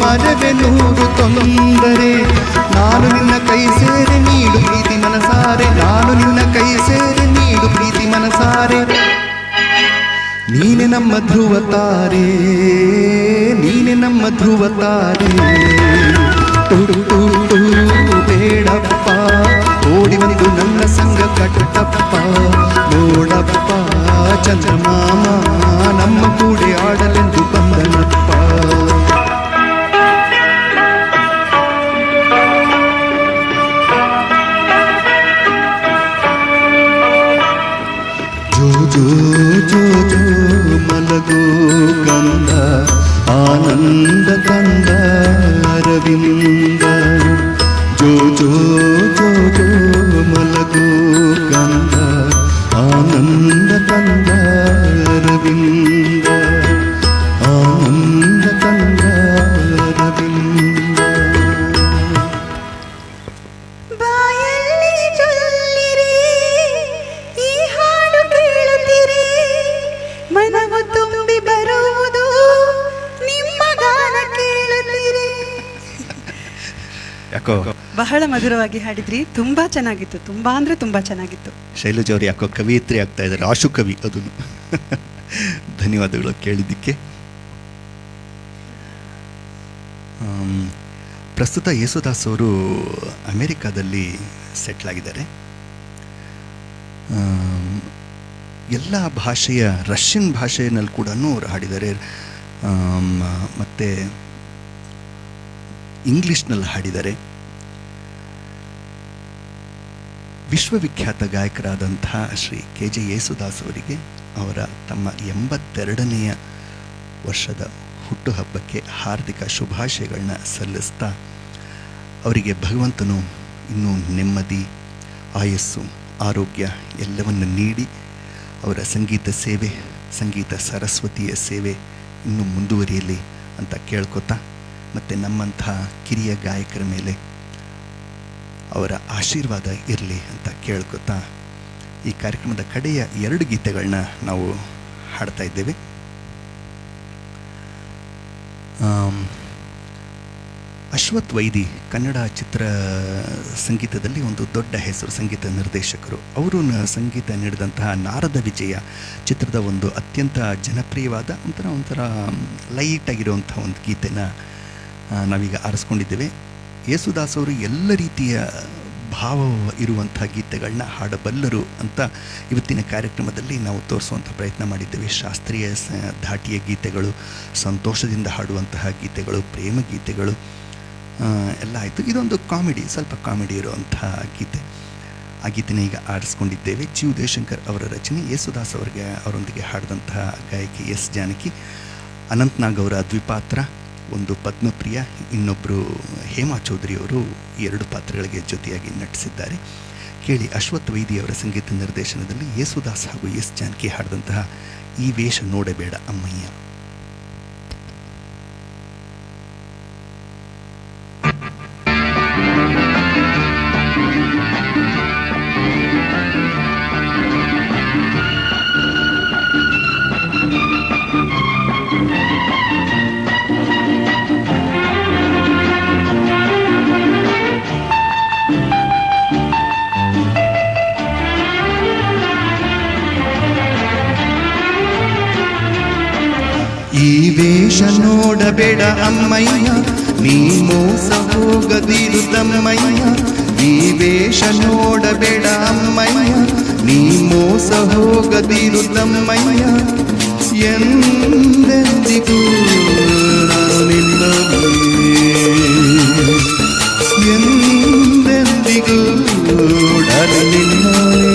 B: ಮರೆವೆ 100 ತೊಂದರೆ. ನಾನು ನಿನ್ನ ಕೈ ಸೇರೆ ನೀಡು ಪ್ರೀತಿ ಮನಸಾರೆ, ನಾನು ನಿನ್ನ ಕೈ ಸೇರೆ ನೀಡು ಪ್ರೀತಿ ಮನಸಾರೆ. ನೀನೆ ನಮ್ಮ ಧ್ರುವ ತಾರೆ, ನೀನೆ ನಮ್ಮ ಧ್ರುವ ತಾರೆ. ತುಟ್ಟು ಬೇಡಪ್ಪ, ಓಡಿ ಬಂದು ನನ್ನ ಸಂಗ ಕಟ್ಟಪ್ಪ. ನೋಡಪ್ಪ ಚಂದ್ರಮಾಮ ನಮ್ಮ ಕೂಡೆ ಆಡಲೆಂದು ಬಂದನಪ್ಪ. ಜೋ ಜೋ ಜೋ ಜೋ ಮಲಗೋ ಕಂದ, ಆನಂದ ಕಂದ ಅರವಿಂದ. ಜೋ ಜೋ ಜೋ ಜೋ ಮಲಗೋ ಕಂದ, ಆನಂದ ಕಂದ ಅರವಿಂದ. ಆನಂದ ಕಂದ ಅರವಿಂದ.
D: ಬಾಯಲ್ಲಿ ಜೊಲ್ಲಿರಿ, ಈ ಹಾಡು ಕೇಳುತ್ತೀರಿ, ಮನವು ತುಂಬಿ ಬರುವುದು ನಿಮ್ಮ ಗಾನ ಕೇಳುತ್ತೀರಿ.
A: ಯಾಕೋ
C: ಬಹಳ ಮಧುರವಾಗಿ ಹಾಡಿದ್ರಿ, ತುಂಬಾ ಚೆನ್ನಾಗಿತ್ತು, ತುಂಬಾ ಅಂದ್ರೆ ತುಂಬಾ ಚೆನ್ನಾಗಿತ್ತು.
A: ಶೈಲಜಾ ಅವರು ಯಾಕೋ ಕವಿಯತ್ರಿ ಆಗ್ತಾ ಇದ್ದಾರೆ, ಆಶು ಕವಿ ಅದನ್ನು. ಧನ್ಯವಾದಗಳು ಕೇಳಿದ್ದಕ್ಕೆ. ಪ್ರಸ್ತುತ ಯೇಸುದಾಸ್ ಅವರು ಅಮೇರಿಕಾದಲ್ಲಿ ಸೆಟ್ಲ್ ಆಗಿದ್ದಾರೆ. ಎಲ್ಲ ಭಾಷೆಯ, ರಷ್ಯನ್ ಭಾಷೆಯಲ್ಲಿ ಕೂಡ ಅವರು ಹಾಡಿದ್ದಾರೆ, ಮತ್ತು ಇಂಗ್ಲಿಷ್ನಲ್ಲಿ ಹಾಡಿದ್ದಾರೆ. ವಿಶ್ವವಿಖ್ಯಾತ ಗಾಯಕರಾದಂಥ ಶ್ರೀ KJ ಯೇಸುದಾಸ್ ಅವರಿಗೆ ಅವರ ತಮ್ಮ 82ನೇ ವರ್ಷದ ಹುಟ್ಟುಹಬ್ಬಕ್ಕೆ ಹಾರ್ದಿಕ ಶುಭಾಶಯಗಳನ್ನ ಸಲ್ಲಿಸ್ತಾ, ಅವರಿಗೆ ಭಗವಂತನು ಇನ್ನೂ ನೆಮ್ಮದಿ, ಆಯಸ್ಸು, ಆರೋಗ್ಯ ಎಲ್ಲವನ್ನು ನೀಡಿ ಅವರ ಸಂಗೀತ ಸೇವೆ, ಸಂಗೀತ ಸರಸ್ವತಿಯ ಸೇವೆ ಇನ್ನೂ ಮುಂದುವರಿಯಲಿ ಅಂತ ಕೇಳ್ಕೊತಾ, ಮತ್ತು ನಮ್ಮಂಥ ಕಿರಿಯ ಗಾಯಕರ ಮೇಲೆ ಅವರ ಆಶೀರ್ವಾದ ಇರಲಿ ಅಂತ ಕೇಳ್ಕೊತಾ, ಈ ಕಾರ್ಯಕ್ರಮದ ಕಡೆಯ 2 ಗೀತೆಗಳನ್ನ ನಾವು ಹಾಡ್ತಾ ಇದ್ದೇವೆ. ಅಶ್ವಥ್ ವೈದಿ ಕನ್ನಡ ಚಿತ್ರ ಸಂಗೀತದಲ್ಲಿ ಒಂದು ದೊಡ್ಡ ಹೆಸರು, ಸಂಗೀತ ನಿರ್ದೇಶಕರು. ಅವರು ಸಂಗೀತ ನೀಡಿದಂತಹ ನಾರದ ವಿಜಯ ಚಿತ್ರದ ಒಂದು ಅತ್ಯಂತ ಜನಪ್ರಿಯವಾದ ಒಂಥರ ಲೈಟಾಗಿರುವಂಥ ಒಂದು ಗೀತೆನ ನಾವೀಗ ಆರಿಸ್ಕೊಂಡಿದ್ದೇವೆ. ಯೇಸುದಾಸ್ ಅವರು ಎಲ್ಲ ರೀತಿಯ ಭಾವ ಇರುವಂಥ ಗೀತೆಗಳನ್ನ ಹಾಡಬಲ್ಲರು ಅಂತ ಇವತ್ತಿನ ಕಾರ್ಯಕ್ರಮದಲ್ಲಿ ನಾವು ತೋರಿಸುವಂಥ ಪ್ರಯತ್ನ ಮಾಡಿದ್ದೇವೆ. ಶಾಸ್ತ್ರೀಯ ಧಾಟಿಯ ಗೀತೆಗಳು, ಸಂತೋಷದಿಂದ ಹಾಡುವಂತಹ ಗೀತೆಗಳು, ಪ್ರೇಮ ಗೀತೆಗಳು ಎಲ್ಲ ಆಯಿತು. ಇದೊಂದು ಕಾಮಿಡಿ, ಸ್ವಲ್ಪ ಕಾಮಿಡಿ ಇರುವಂಥ ಗೀತೆ. ಆ ಗೀತೆನ ಈಗ ಆರಿಸ್ಕೊಂಡಿದ್ದೇವೆ. ಜಿ ಉದಯಶಂಕರ್ ಅವರ ರಚನೆ, ಯೇಸುದಾಸ್ ಅವರೊಂದಿಗೆ ಹಾಡಿದಂತಹ ಗಾಯಕಿ ಎಸ್ ಜಾನಕಿ. ಅನಂತ್ನಾಗ್ ಅವರ ದ್ವಿಪಾತ್ರ, ಒಂದು ಪದ್ಮಪ್ರಿಯ, ಇನ್ನೊಬ್ಬರು ಹೇಮಾ ಚೌಧರಿ ಅವರು 2 ಪಾತ್ರಗಳಿಗೆ ಜೊತೆಯಾಗಿ ನಟಿಸಿದ್ದಾರೆ. ಕೇಳಿ, ಅಶ್ವಥ್ ವೈದಿ ಅವರ ಸಂಗೀತ ನಿರ್ದೇಶನದಲ್ಲಿ ಯೇಸುದಾಸ್ ಹಾಗೂ ಎಸ್ ಜಾನಕಿ ಹಾಡಿದಂತಹ ಈ ವೇಷ ನೋಡಬೇಡ ಅಮ್ಮಯ್ಯ.
B: ಈ ವೇಷ ನೋಡಬೇಡ ಅಮ್ಮಯ್ಯ, ನೀ ಮೋಸ ಹೋಗದಿರು ತಮ್ಮಯ್ಯ. ಈ ವೇಷ ನೋಡಬೇಡ ಅಮ್ಮಯ್ಯ, ನೀ ಮೋಸ ಹೋಗದಿರು ತಮ್ಮಯ್ಯ. ಎಂದೆಂದಿಗೂ ನಾನು ನಿನ್ನವೇ, ಎಂದೆಂದಿಗೂ ನಾನು ನಿನ್ನವೇ.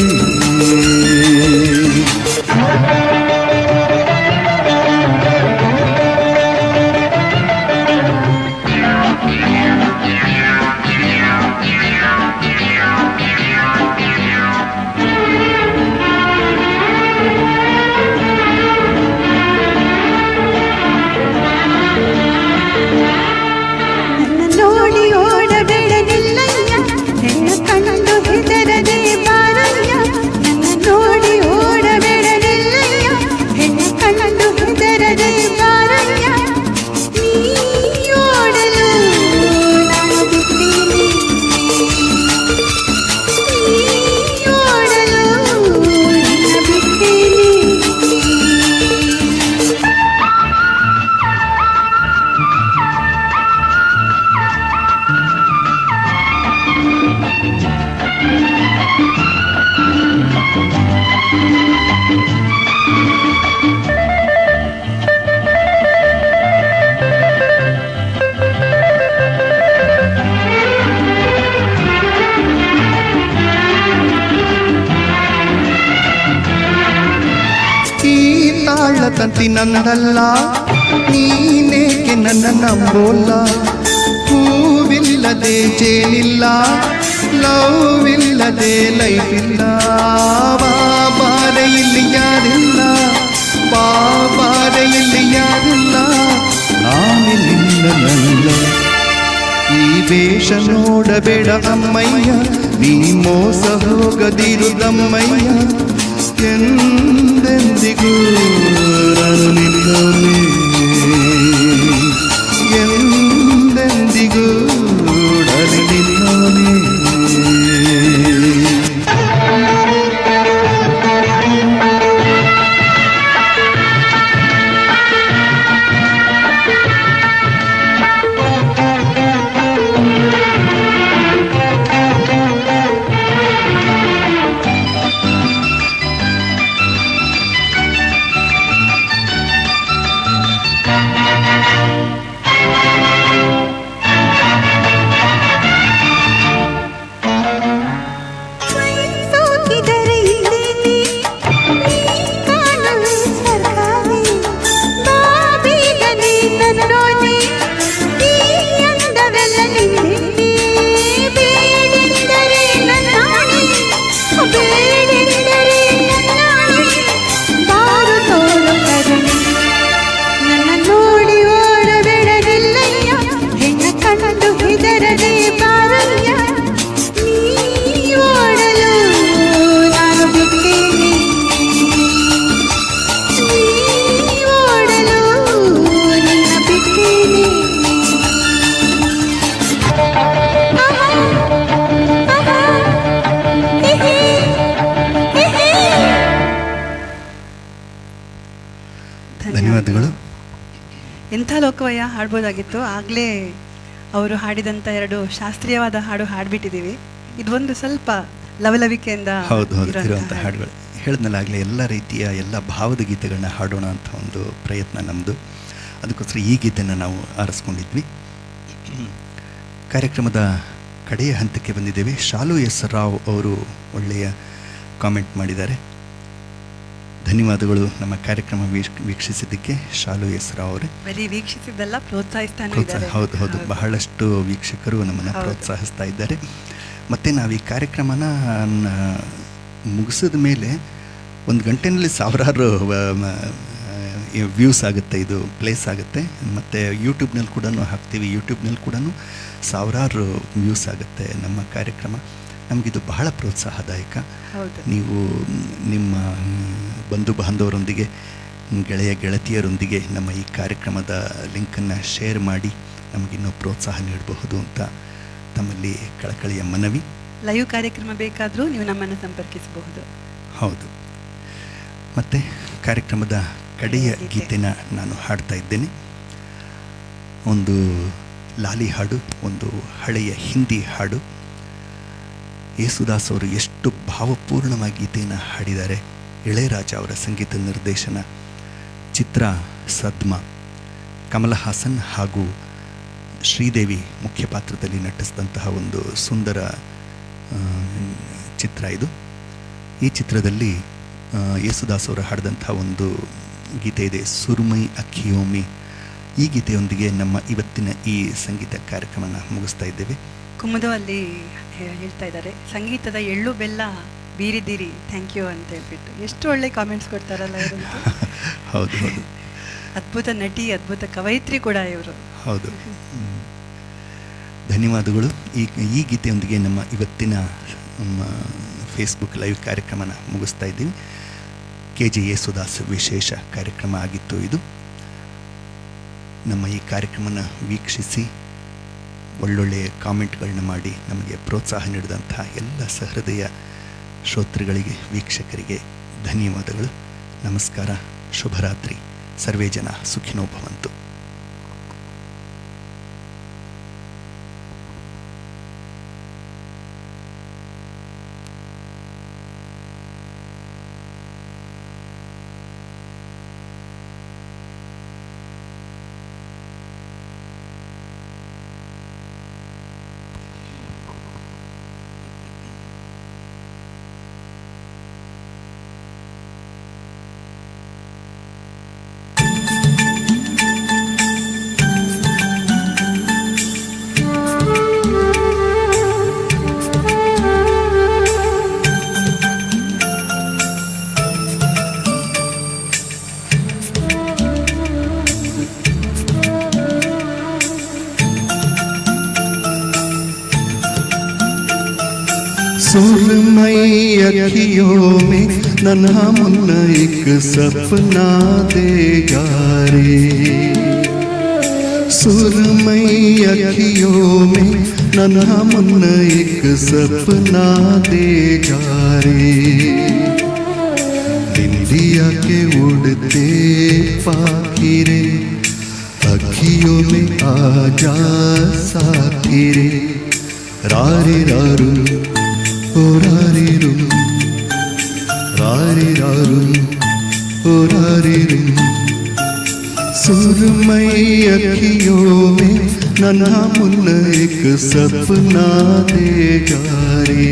B: ಸಂಗತಿ ನಂದಲ್ಲ, ನೀನೇಕೆ ನನ್ನ ನಂಬೋಲ್ಲ. ಹೂವಿಲ್ಲದೆ ಜೇನಿಲ್ಲ, ಲವ್ ಇಲ್ಲದೆ ಲೈಫ್ ಇಲ್ಲ. ಬಾಬಾರೆ ಇಲ್ಲಿ ಯಾರಿಲ್ಲ, ಬಾಬಾರೆ ಇಲ್ಲಿ ಯಾರಿಲ್ಲ, ನಾನಿಲ್ಲಿಂದ ನನ್ನ. ಈ ವೇಷ ನೋಡಬೇಡ ಅಮ್ಮಯ್ಯ, ನೀ ಮೋಸ ಹೋಗದಿರುದಮ್ಮಯ್ಯ. ಎಂದೆಂದಿಗೂ ನಾನು ನಿನ್ನೋನೆ, ಎಂದೆಂದಿಗೂ ನಾನು ನಿನ್ನೋನೆ. ಧನ್ಯವಾದಗಳು.
C: ಎಂಥ ಲೋಕವಯ್ಯ ಹಾಡ್ಬೋದಾಗಿತ್ತು. ಆಗಲೇ ಅವರು ಹಾಡಿದಂಥ 2 ಶಾಸ್ತ್ರೀಯವಾದ ಹಾಡು ಹಾಡ್ಬಿಟ್ಟಿದ್ದೀವಿ. ಇದೊಂದು ಸ್ವಲ್ಪ ಲವಲವಿಕೆಯಿಂದ
A: ಹೌದು ಹೌದು
C: ಇರುವಂಥ
A: ಇರುವಂಥ
C: ಹಾಡು.
A: ಹಾಡುಗಳು ಹೇಳಿದ್ನಲ್ಲಾಗಲೇ ಎಲ್ಲ ರೀತಿಯ ಎಲ್ಲ ಭಾವದ ಗೀತೆಗಳನ್ನ ಹಾಡೋಣ ಅಂತ ಒಂದು ಪ್ರಯತ್ನ ನಮ್ಮದು. ಅದಕ್ಕೋಸ್ಕರ ಈ ಗೀತೆಯನ್ನು ನಾವು ಆರಿಸ್ಕೊಂಡಿದ್ವಿ. ಕಾರ್ಯಕ್ರಮದ ಕಡೆಯ ಹಂತಕ್ಕೆ ಬಂದಿದ್ದೇವೆ. ಶಾಲು ಎಸ್ ರಾವ್ ಅವರು ಒಳ್ಳೆಯ ಕಾಮೆಂಟ್ ಮಾಡಿದ್ದಾರೆ. ಧನ್ಯವಾದಗಳು ನಮ್ಮ ಕಾರ್ಯಕ್ರಮ ವೀಕ್ಷಿಸಿದ್ದಕ್ಕೆ ಶಾಲು ಎಸ್ ರಾವ್ ಅವರೇ.
C: ಬರೀ ವೀಕ್ಷಿಸಿದ್ದಲ್ಲ, ಪ್ರೋತ್ಸಾಹಿಸ್ತಾನೂ ಇದ್ದಾರೆ.
A: ಹೌದು ಹೌದು, ಬಹಳಷ್ಟು ವೀಕ್ಷಕರು ನಮ್ಮನ್ನು ಪ್ರೋತ್ಸಾಹಿಸ್ತಾ ಇದ್ದಾರೆ. ಮತ್ತು ನಾವು ಈ ಕಾರ್ಯಕ್ರಮನ ಮುಗಿಸಿದ ಮೇಲೆ 1 ಗಂಟೆಯಲ್ಲಿ ಸಾವಿರಾರು ವ್ಯೂಸ್ ಆಗುತ್ತೆ, ಇದು ಪ್ಲೇಸ್ ಆಗುತ್ತೆ. ಮತ್ತು ಯೂಟ್ಯೂಬ್ನಲ್ಲಿ ಕೂಡ ಹಾಕ್ತೀವಿ, ಯೂಟ್ಯೂಬ್ನಲ್ಲಿ ಕೂಡ ಸಾವಿರಾರು ವ್ಯೂಸ್ ಆಗುತ್ತೆ ನಮ್ಮ ಕಾರ್ಯಕ್ರಮ. ನಮಗಿದು ಬಹಳ ಪ್ರೋತ್ಸಾಹದಾಯಕ. ನೀವು ನಿಮ್ಮ ಬಂಧು ಬಾಂಧವರೊಂದಿಗೆ, ಗೆಳೆಯ ಗೆಳತಿಯರೊಂದಿಗೆ ನಮ್ಮ ಈ ಕಾರ್ಯಕ್ರಮದ ಲಿಂಕನ್ನು ಶೇರ್ ಮಾಡಿ ನಮಗಿನ್ನೂ ಪ್ರೋತ್ಸಾಹ ನೀಡಬಹುದು ಅಂತ ತಮ್ಮಲ್ಲಿ ಕಳಕಳಿಯ ಮನವಿ.
C: ಲೈವ್ ಕಾರ್ಯಕ್ರಮ ಬೇಕಾದರೂ ನೀವು ನಮ್ಮನ್ನು ಸಂಪರ್ಕಿಸಬಹುದು.
A: ಹೌದು. ಮತ್ತು ಕಾರ್ಯಕ್ರಮದ ಕಡೆಯ ಗೀತೆನ ನಾನು ಹಾಡ್ತಾ ಇದ್ದೇನೆ. ಒಂದು ಲಾಲಿ ಹಾಡು, ಒಂದು ಹಳೆಯ ಹಿಂದಿ ಹಾಡು. ಯೇಸುದಾಸ್ ಅವರು ಎಷ್ಟು ಭಾವಪೂರ್ಣವಾಗಿ ಗೀತೆಯನ್ನು ಹಾಡಿದ್ದಾರೆ. ಇಳೆಯರಾಜ ಅವರ ಸಂಗೀತ ನಿರ್ದೇಶನ, ಚಿತ್ರ ಸದ್ಮ, ಕಮಲ ಹಾಸನ್ ಹಾಗೂ ಶ್ರೀದೇವಿ ಮುಖ್ಯ ಪಾತ್ರದಲ್ಲಿ ನಟಿಸಿದಂತಹ ಒಂದು ಸುಂದರ ಚಿತ್ರ ಇದು. ಈ ಚಿತ್ರದಲ್ಲಿ ಯೇಸುದಾಸ್ ಅವರು ಹಾಡಿದಂಥ ಒಂದು ಗೀತೆ ಇದೆ, ಸುರುಮೈ ಅಖಿಯೋಮಿ. ಈ ಗೀತೆಯೊಂದಿಗೆ ನಮ್ಮ ಇವತ್ತಿನ ಈ ಸಂಗೀತ ಕಾರ್ಯಕ್ರಮನ ಮುಗಿಸ್ತಾ ಇದ್ದೇವೆ.
C: ಕುಮುದದಲ್ಲಿ ಹೇಳ್ತಾ ಇದ್ದಾರೆ, ಸಂಗೀತದ ಎಳ್ಳು ಬೆಲ್ಲ ಬೀರಿದ್ದೀರಿ, ಥ್ಯಾಂಕ್ ಯು ಅಂತ ಹೇಳ್ಬಿಟ್ಟು. ಎಷ್ಟು ಒಳ್ಳೆ ಕಾಮೆಂಟ್ಸ್ ಕೊಡ್ತಾರಲ್ಲ ಇವರು.
A: ಹೌದು ಹೌದು,
C: ಅದ್ಭುತ ನಟಿ, ಅದ್ಭುತ ಕವಯಿತ್ರಿ ಕೂಡ ಇವರು.
A: ಹೌದು, ಧನ್ಯವಾದಗಳು. ಈ ಗೀತೆಯೊಂದಿಗೆ ನಮ್ಮ ಇವತ್ತಿನ ಫೇಸ್ಬುಕ್ ಲೈವ್ ಕಾರ್ಯಕ್ರಮನ ಮುಗಿಸ್ತಾ ಇದ್ದೀವಿ. KJ ಯೇಸುದಾಸ್ ವಿಶೇಷ ಕಾರ್ಯಕ್ರಮ ಆಗಿತ್ತು ಇದು. ನಮ್ಮ ಈ ಕಾರ್ಯಕ್ರಮನ ವೀಕ್ಷಿಸಿ ಒಳ್ಳೊಳ್ಳೆಯ ಕಾಮೆಂಟ್ಗಳನ್ನ ಮಾಡಿ ನಮಗೆ ಪ್ರೋತ್ಸಾಹ ನೀಡಿದಂಥ ಎಲ್ಲ ಸಹೃದಯ ಶ್ರೋತೃಗಳಿಗೆ, ವೀಕ್ಷಕರಿಗೆ ಧನ್ಯವಾದಗಳು. ನಮಸ್ಕಾರ, ಶುಭರಾತ್ರಿ. ಸರ್ವೇ ಜನ ಸುಖಿನೋ ಭವಂತು.
B: सुरमई अखियों में नन्हा मुन्ना एक सपना देगा रे, सुरमई अखियों में नन्हा मुन्ना एक सपना देगा रे, इंडिया के उड़ते पाखिरे अखियों में आजा साथी रे, रारे रारू ओ रारे रू, रारे रारू ओ रारे रू, सुरमई अखियों में नन्हा मुन्ना एक सपना देगा रे।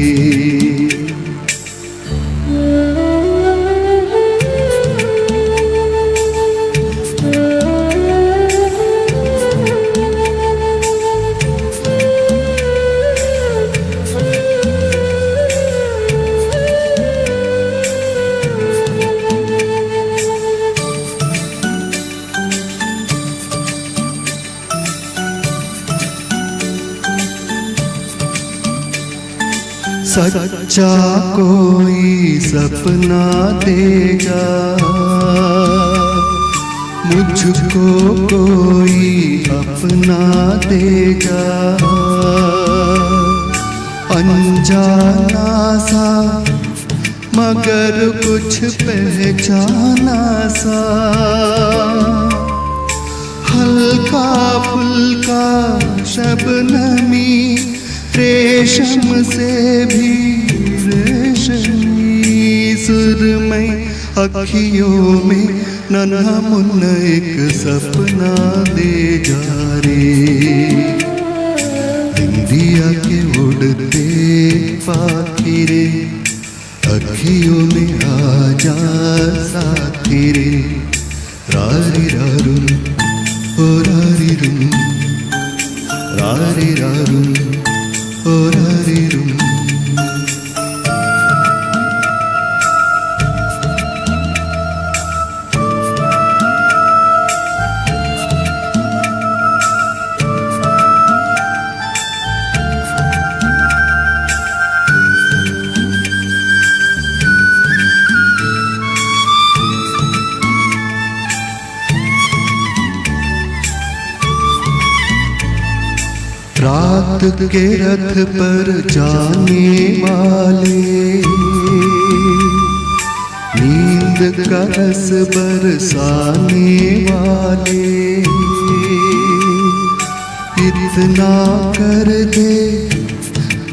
B: सच्चा कोई सपना देगा मुझको, कोई अपना देगा, अनजाना सा मगर कुछ पहचाना सा, हल्का फुल्का शबनमी रेशम से भी रेशमी, सुरमई अखियों में नन्हा मुन्ना एक सपना दे जा रे, इंडिया के उड़ते पाखिरे अखियों में आजा साथी रे, रारी रारू ओ रारी रू, रारी रारू ओ रारी रू। रात के रथ पर जाने वाले, नींद का रस बरसाने वाले, इतना कर दे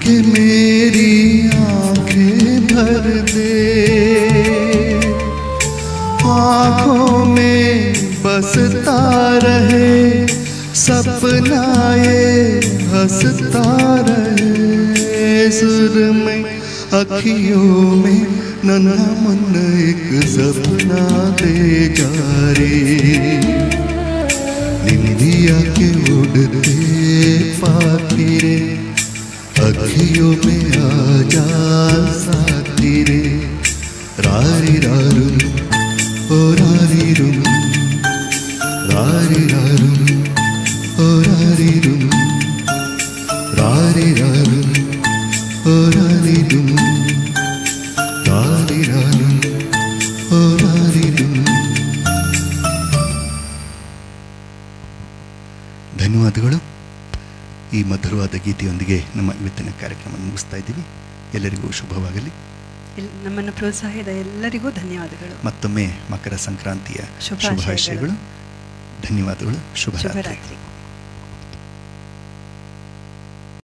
B: कि मेरी आंखें भर दे, आंखों में बसता रहे सपना ये हंसता रहे, सुरमई अखियों में नन्हा मुन्ना एक सपना दे जा रे, निंदिया के उड़ते पाखिरे अखियों में आजा साथी रे, रारी रारू ओ रारी रू, रारी रारू ओ रारी रू, रारी रारू ओ रारी रू, रारी रारू ओ रारी रू।
A: ಧನ್ಯವಾದಗಳು. ಈ ಮಧುರವಾದ ಗೀತೆಯೊಂದಿಗೆ ನಮ್ಮ ಇವತ್ತಿನ ಕಾರ್ಯಕ್ರಮ ಮುಗಿಸ್ತಾ ಇದ್ದೀವಿ. ಎಲ್ಲರಿಗೂ ಶುಭವಾಗಲಿ.
C: ನಮ್ಮನ್ನು ಪ್ರೋತ್ಸಾಹದ ಎಲ್ಲರಿಗೂ ಧನ್ಯವಾದಗಳು.
A: ಮತ್ತೊಮ್ಮೆ ಮಕರ ಸಂಕ್ರಾಂತಿಯ ಶುಭಾಶಯಗಳು. ಧನ್ಯವಾದಗಳು. ಶುಭರಾತ್ರಿ.